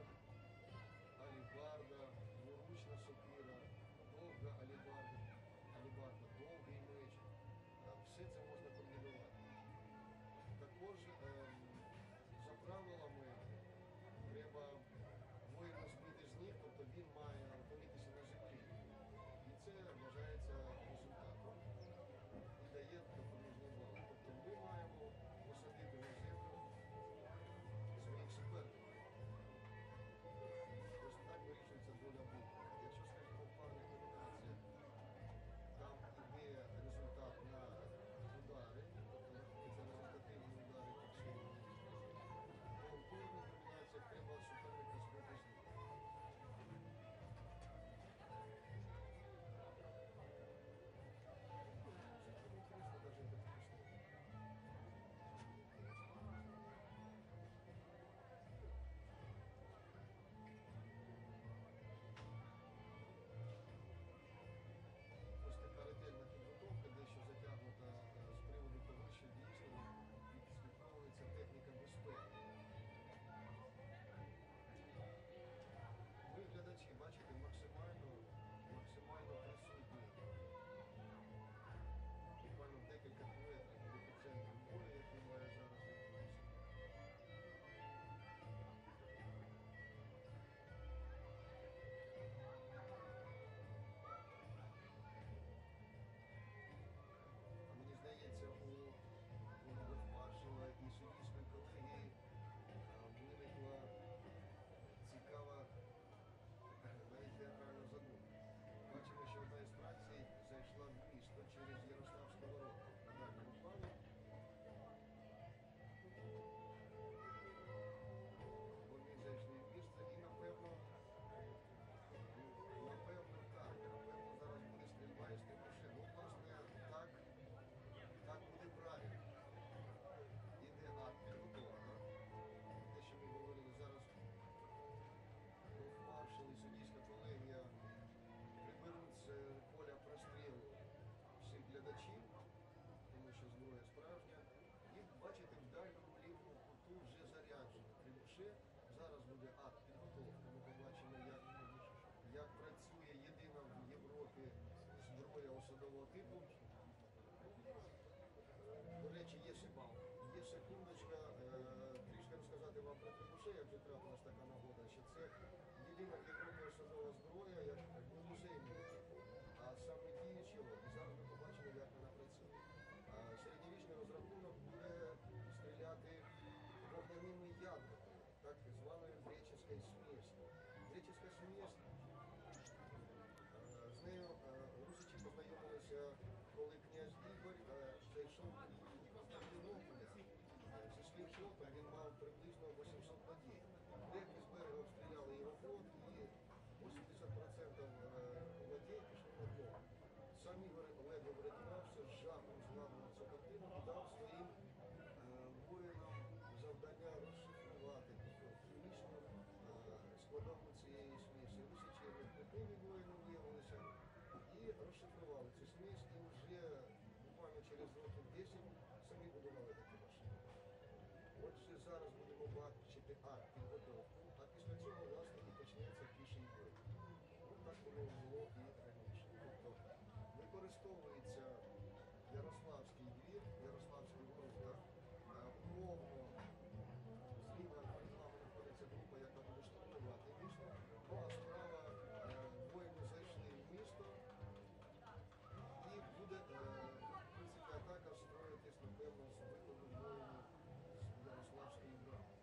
Speaker 5: алібарда, дворучна сокира, довга алібарда, довгий меч. Все це можна комбінувати. Також за правилами треба воїна збити з ніг, тобто він має опинитися на землі. І це вважається результатом і дає допоміжні бали. Тобто ми маємо посадити на землю своїх суперників. Ось так вирішується доля бою. Якщо, скажімо, в парних номінаціях там іде результат на удари, тобто це результативні удари фіксовані, то в кожній номінаціях треба суперника збити з ніг. Ось така ретельна підготовка, дещо затягнута з приводу того, що дійсно відслідковується техніка безпеки. Ви, глядачі, бачите, максимально присутні. Буквально в декілька метрів від епіцентру поля, який має зараз відбутися. Мені здається, у маршала і суддівської колегії виникла цікава навіть театральна задумка. Бачимо, що одна із фракцій зайшла в місто через Ярославську ворота на дальньому плані. Вони зайшли в місто і, напевно, зараз буде стрільба із тимошин. Ну, власне, так буде правильно. Іде ад підготовлено. Те, що ми говорили зараз, маршал і суддівська колегія приберуть з поля прострілу всіх глядачів, тому що зброя справжня. І бачите, в дальньому лівому куту вже заряджено трибуше. Зараз буде акт підготовки. Ми побачимо, як працює єдина в Європі зброя осадового типу. До речі, є секундочка, трішки розказати вам про трибуше, як вже трапилась така нагода, що це єдина в Європі осадова зброя, як не музейна, а саме діючого. І зараз ми побачимо, як вона працює. Середньовічний розрахунок буде стріляти вогняними ядрами, так званою греческою смісью. Греческа смесь, з нею русичі познайомилися, коли князь Ігор зайшов у Константинополя. Зі своїм флотом він мав приблизно 800 ладей. Деякі з берега обстріляли його флот і 80% ладей пішли на дно. Сам Ігор ледве врятувався, з жахом згадував цю картину і дав своїм воїнам завдання розшифрувати хімічну складову цієї смісі. Русичі ефективні воїни виявилися і розшифрували цю смісь, і вже буквально через років 10 самі будували такі машини. Отже, зараз будемо бачити арт підготовку, а після цього, власне, і почнеться піший бой. Так воно було і раніше. Тобто використовується Ярославський двір, Ярославські ворота, умовно зліва перед нами знаходиться група, яка буде штурмувати місто, ну а справа воїни зайшли в місто і буде, в принципі, атака строїтись, напевно, з виходу воїнів з Ярославської брами.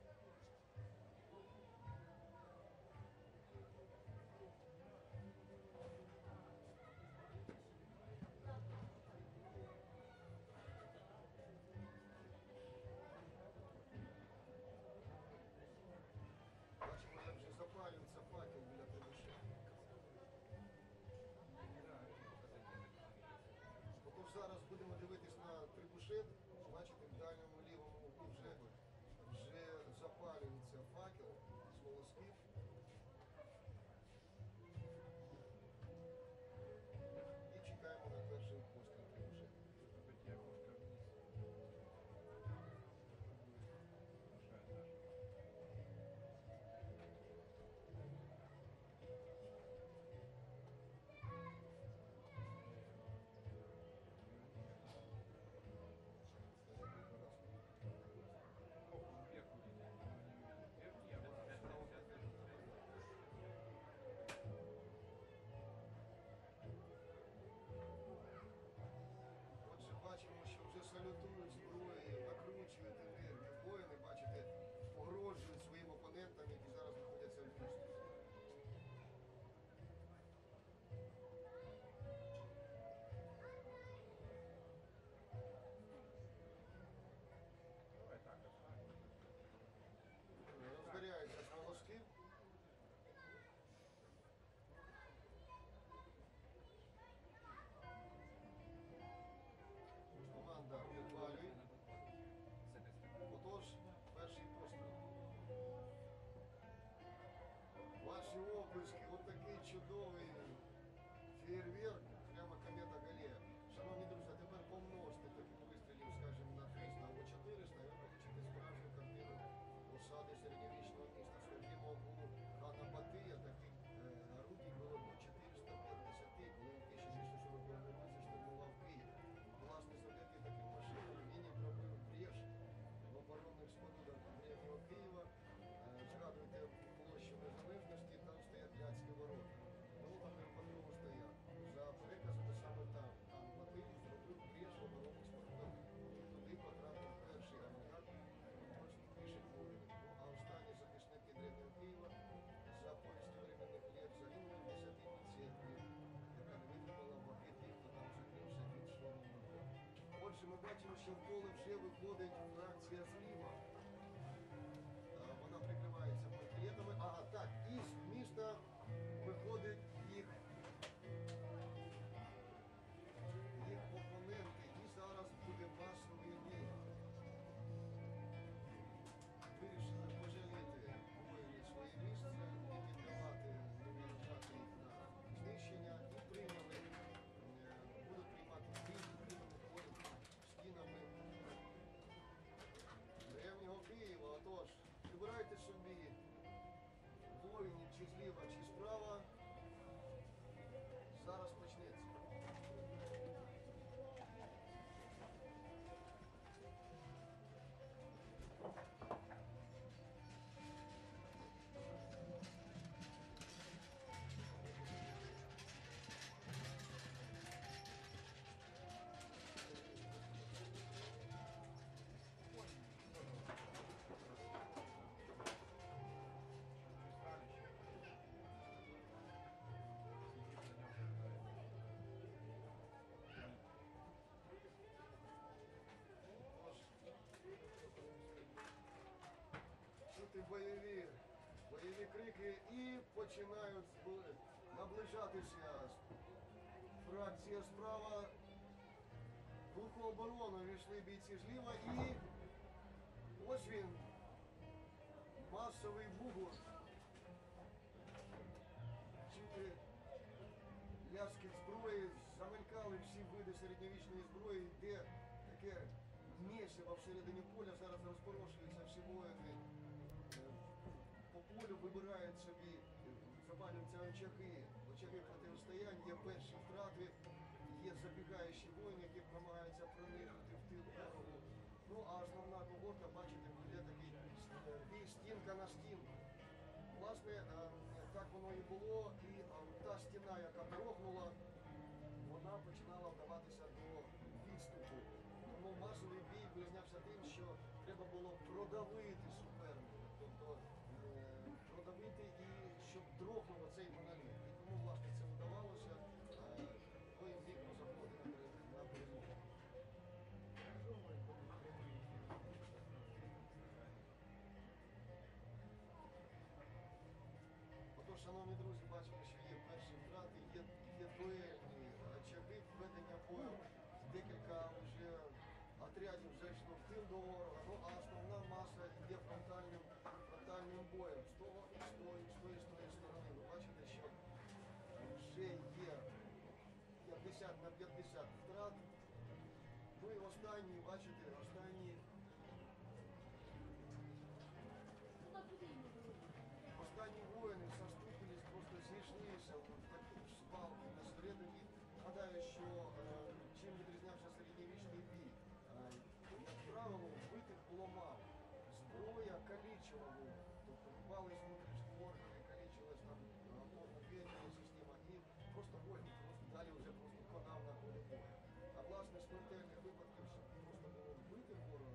Speaker 5: бачимо, що в поле вже виходить фракція зліва. Вона прикривається портретами. Ага, так, і з міста виходить їх опоненти. І зараз буде масовий бій. Вирішили пожаліти воїни своє місце і віддавати, не наражати їх на знищення. І прийняли, будуть приймати бій, прийняли стінами древнього Києва. Отож, вибирайте собі воїнів чи зліва, чи справа. Зараз почнеться. Чути бойові крики і починають наближатися. Фракція справа. В глуху оборону війшли бійці зліва і ось він, масовий бугурт. Чути ляскіт зброї, замелькали всі види середньовічної зброї, де таке місиво всередині поля, зараз розпорошуються всі воїни. По полю вибирають собі, запалюються очаги протистоянь, є перші втрати, є забігаючі воїни, які намагаються проникнути в тил ворогу. Ну а основна когорта, бачите, буде такий бій стінка на стінку. Власне, так воно і було, і та стіна, яка дрогнула, вона починала вдаватися до відступу. Тому масовий бій вирізнявся тим, що треба було продавити суперника, тобто продавити і щоб дрогнув цей моноліт. І тому, власне, це вдавалося, воїн бій заходить на перемогу. Отож, шановні друзі, бачимо, що є перші втрати, є дуельні очаги ведення бою, декілька вже отрядів зайшло в тил до ворога, ну а основна маса йде фронтальним боєм з того і з тої сторони. Ви бачите, що вже є 50 на 50 втрат. Ну і останні, бачите, останні воїни заступились, просто зійшлися в таку спалку на середині. Гадаю, що чим відрізнявся середньовічний бій. Як правило, вбитих було мало. Зброя калічила воїн. Тобто вбивались внутрішньооргани, калічилась там опорно-п'ятна система і просто воїн далі вже просто конав на полі бою. А власне смертельних випадків, щоб просто було вбити ворога,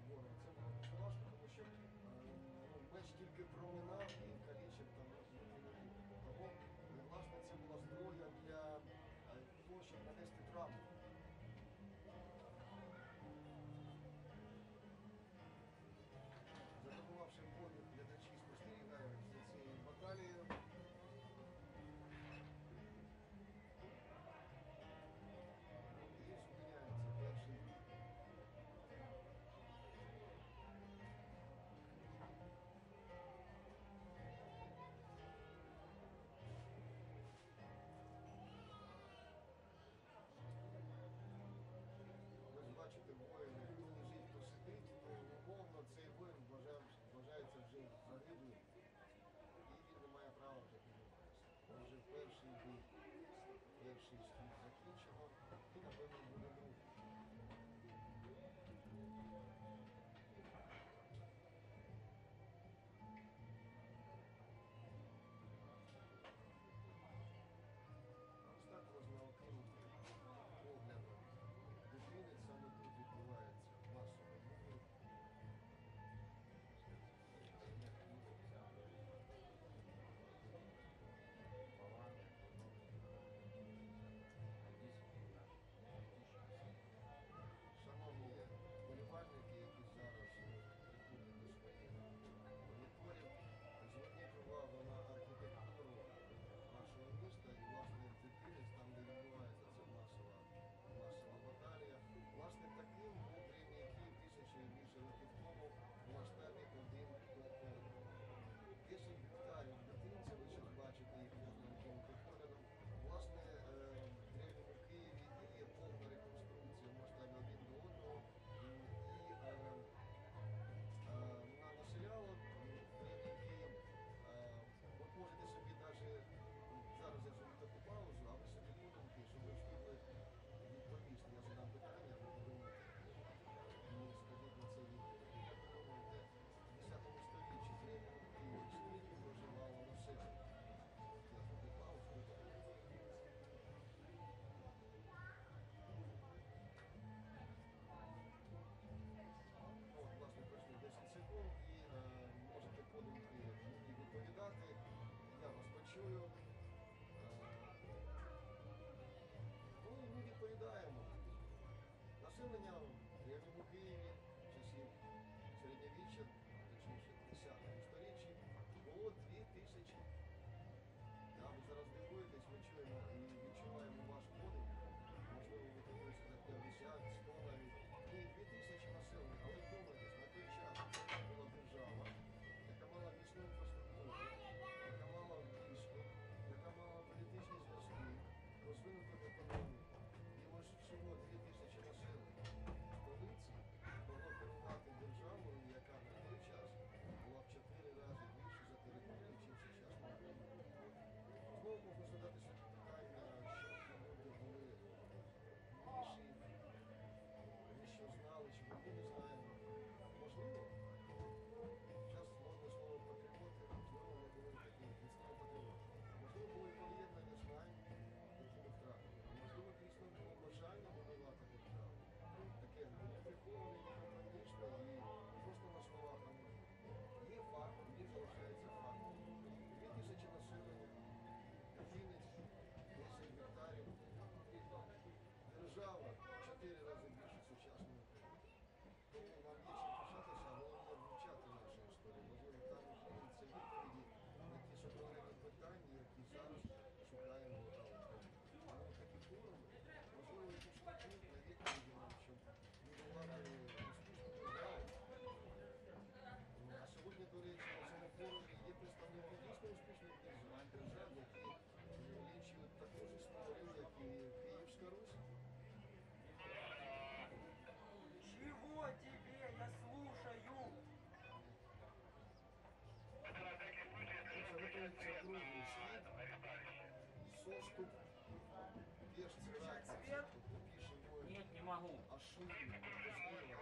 Speaker 7: могу.
Speaker 5: А шутки, это слово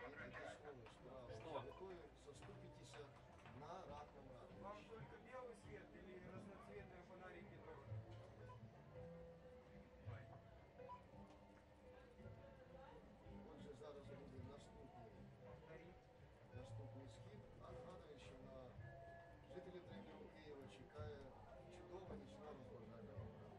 Speaker 5: справа.
Speaker 7: Что?
Speaker 5: Готовим со 150 на ратном ратном.
Speaker 8: Вам только белый свет или разноцветные фонарики тоже?
Speaker 5: Отже, зараз буде наступний схід, а нагадую, що на жителів тренеру Києва чекає чудова нічна розважальна програма.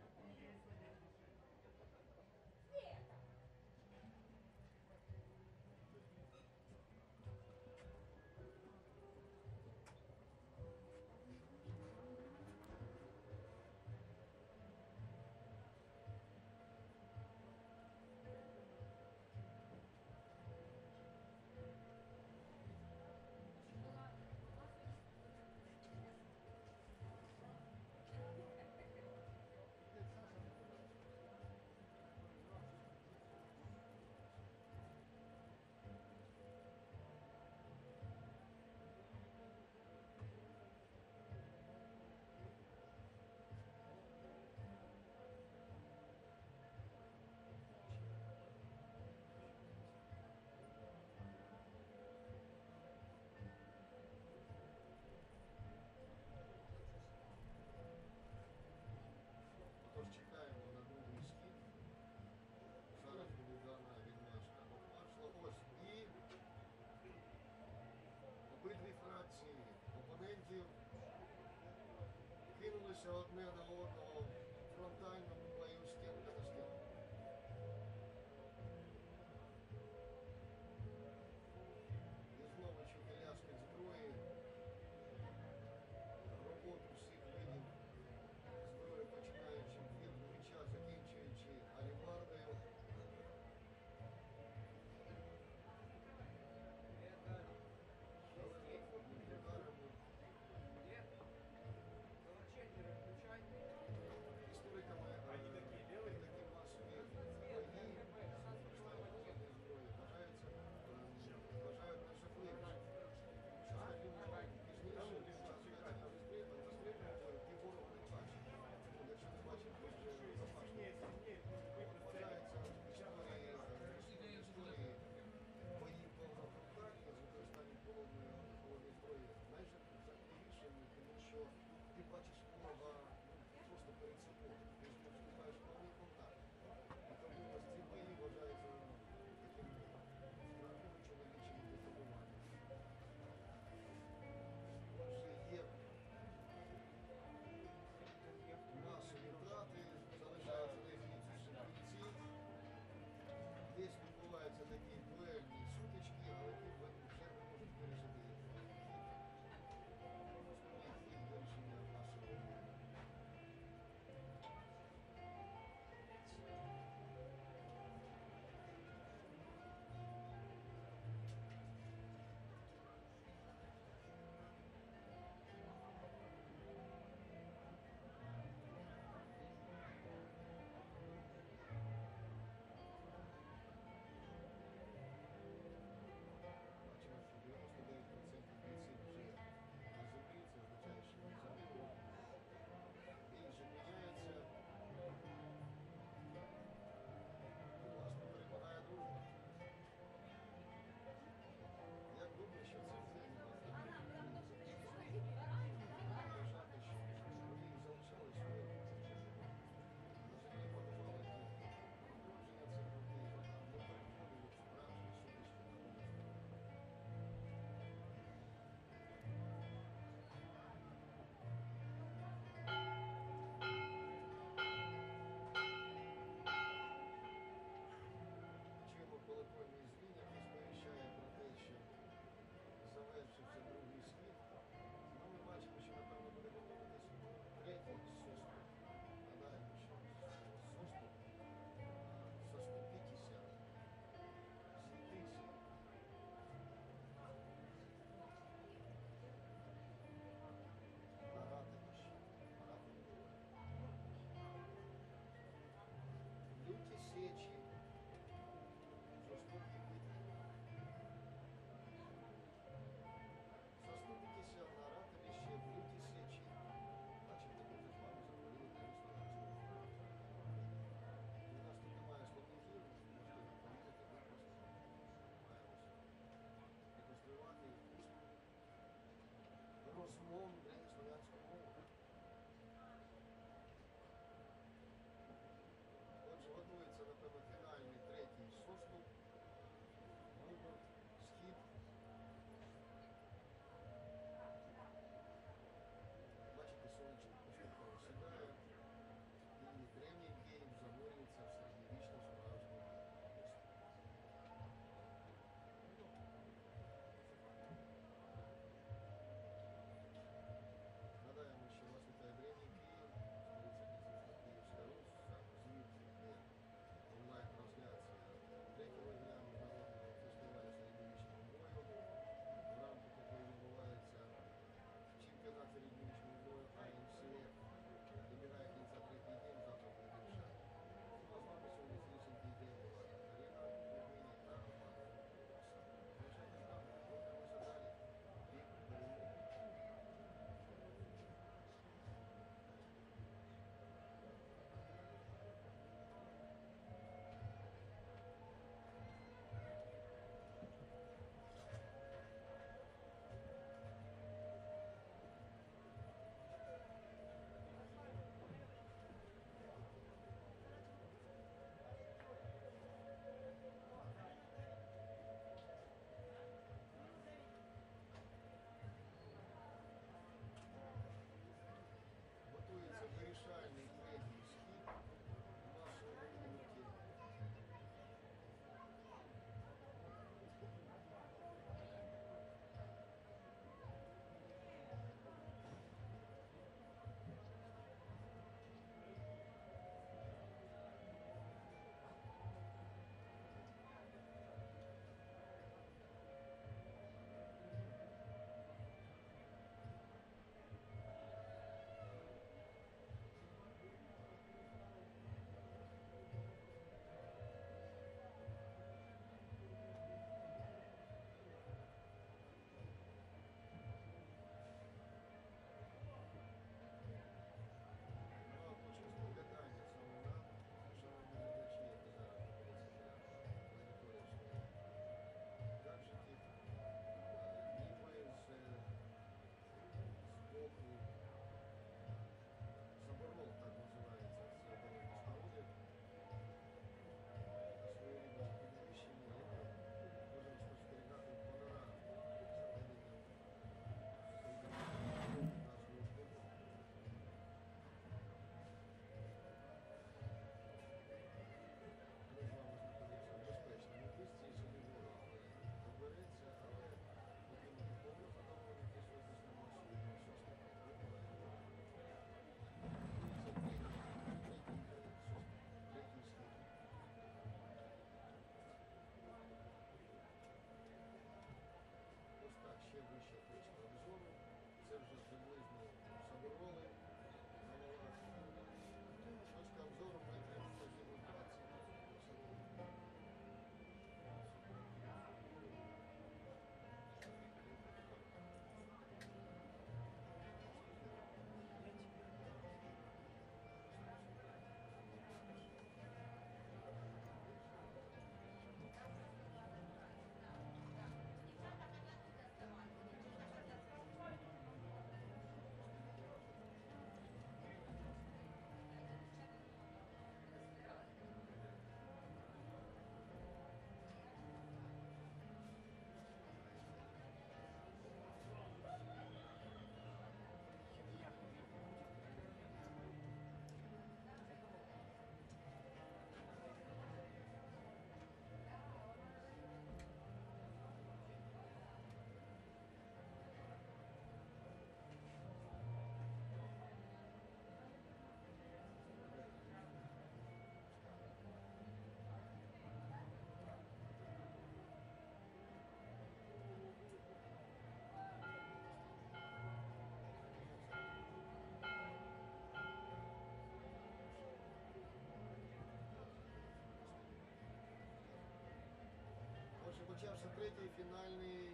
Speaker 5: третій фінальний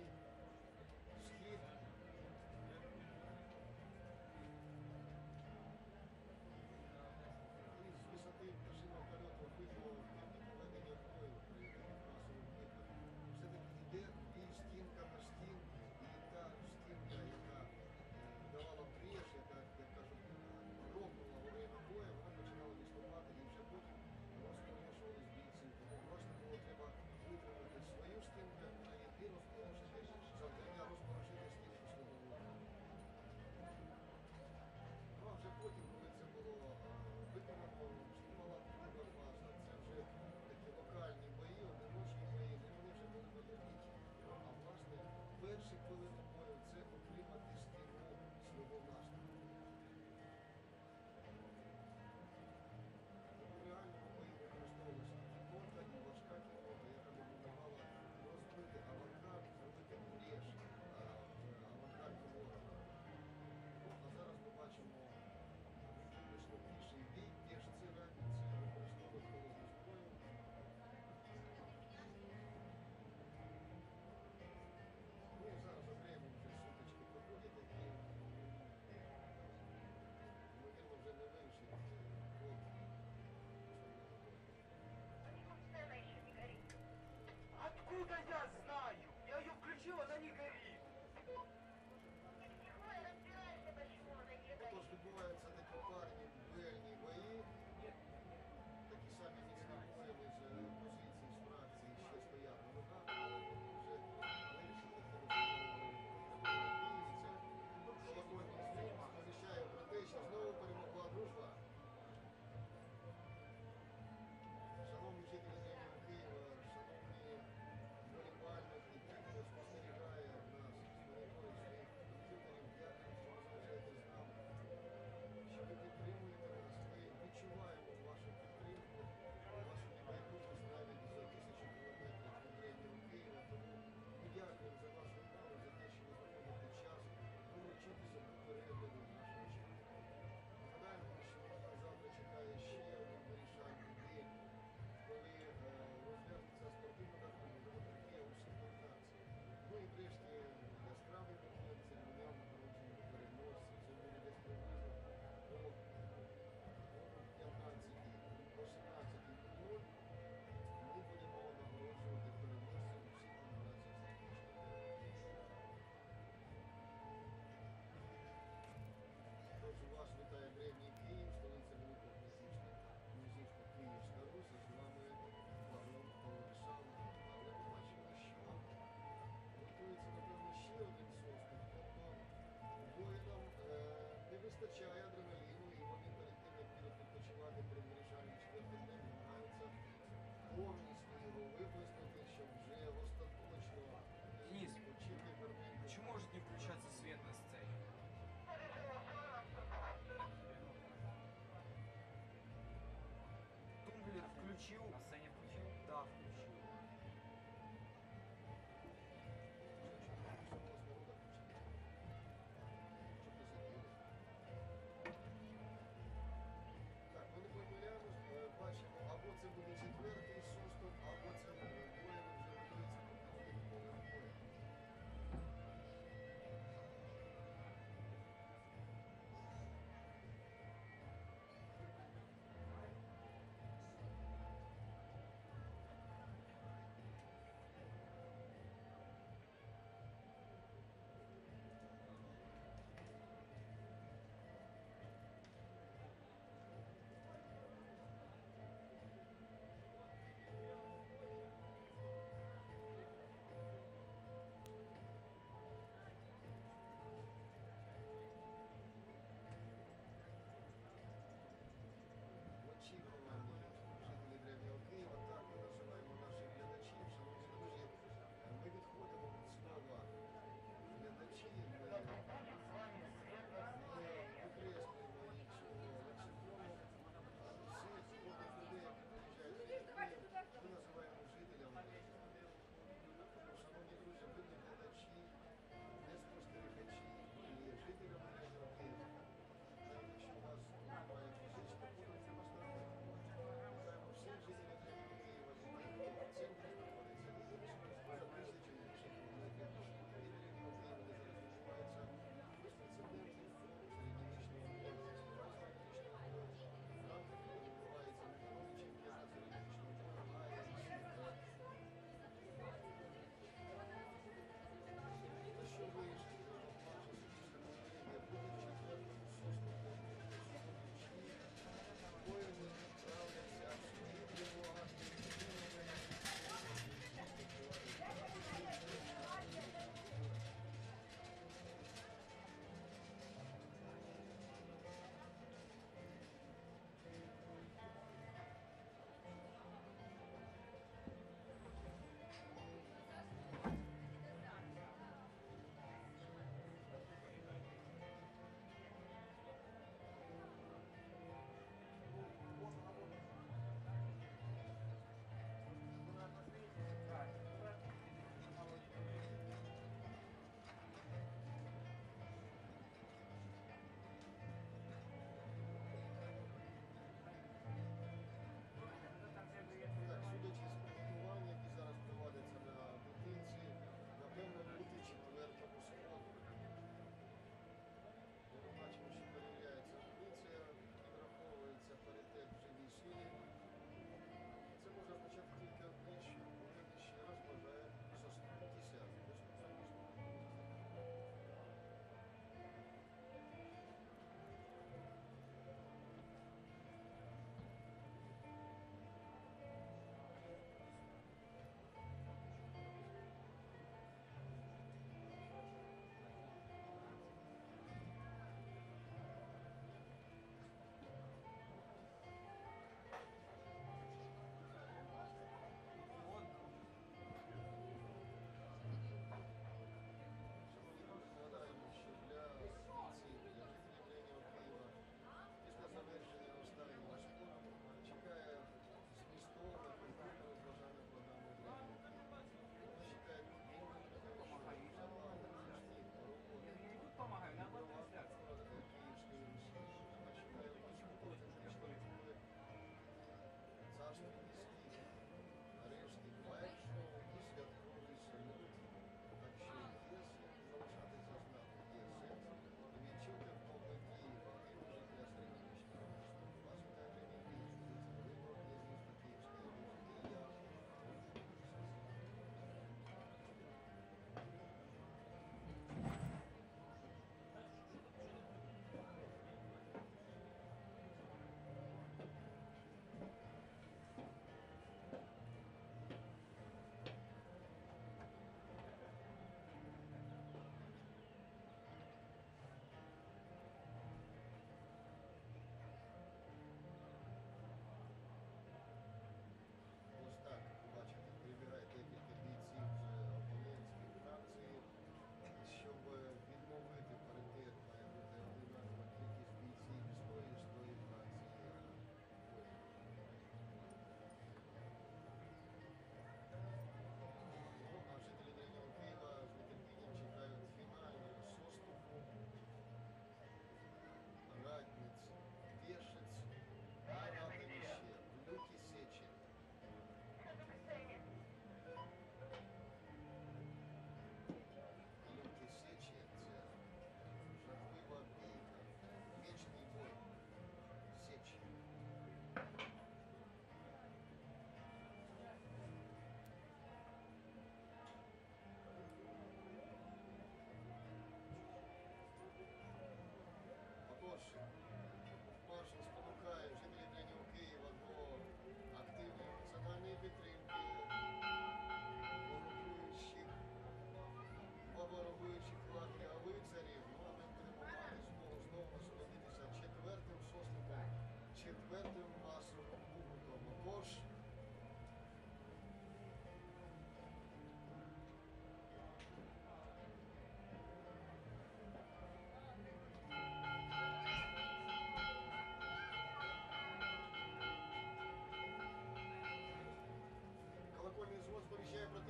Speaker 5: схід. І з висоти пташиного польоту видно ведення бою при масовому випадку. Все-таки йде бій стінка на стін, і та стінка, яка давала брешь, яка, як кажуть, рокнула во время бою, вона починала виступати і вже потім розпорошувались бійці. Тому власне було треба витримати свою стінку, а і розпорошити завдання розпорошити стінку свого. Ну а вже потім, коли це було виконано, стимала друга фаза. Це вже такі локальні бої, одиночні бої, і вони вже були виявлені. А власне, перші хвилини бою це отримати стіну свого наступу. У реальному бої використовувалася кінота і важка кінота, яка допомагала розбити авангард, зробити брешь авангарді ворога. Ну, а зараз ми бачимо вишнопіший бій, теж ці радниці використовують холодну зброю. Ну і зараз окремо вже сутички проходять, які, ймовірно, вже не вирішить ход.
Speaker 8: Откуда я знаю? Я ее включил, она не горит.
Speaker 5: Отож відбуваються такі парні дуельні бої, такі самі міцні воїни з позиції, з фракції ще стоять на ногах, але вже вирішили, хто і це колокольний стрім сповіщає про те, що знову перемогла дружба. Шановні жителі Києва, шановні вболівальники, ті, хто спостерігає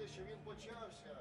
Speaker 5: що він почався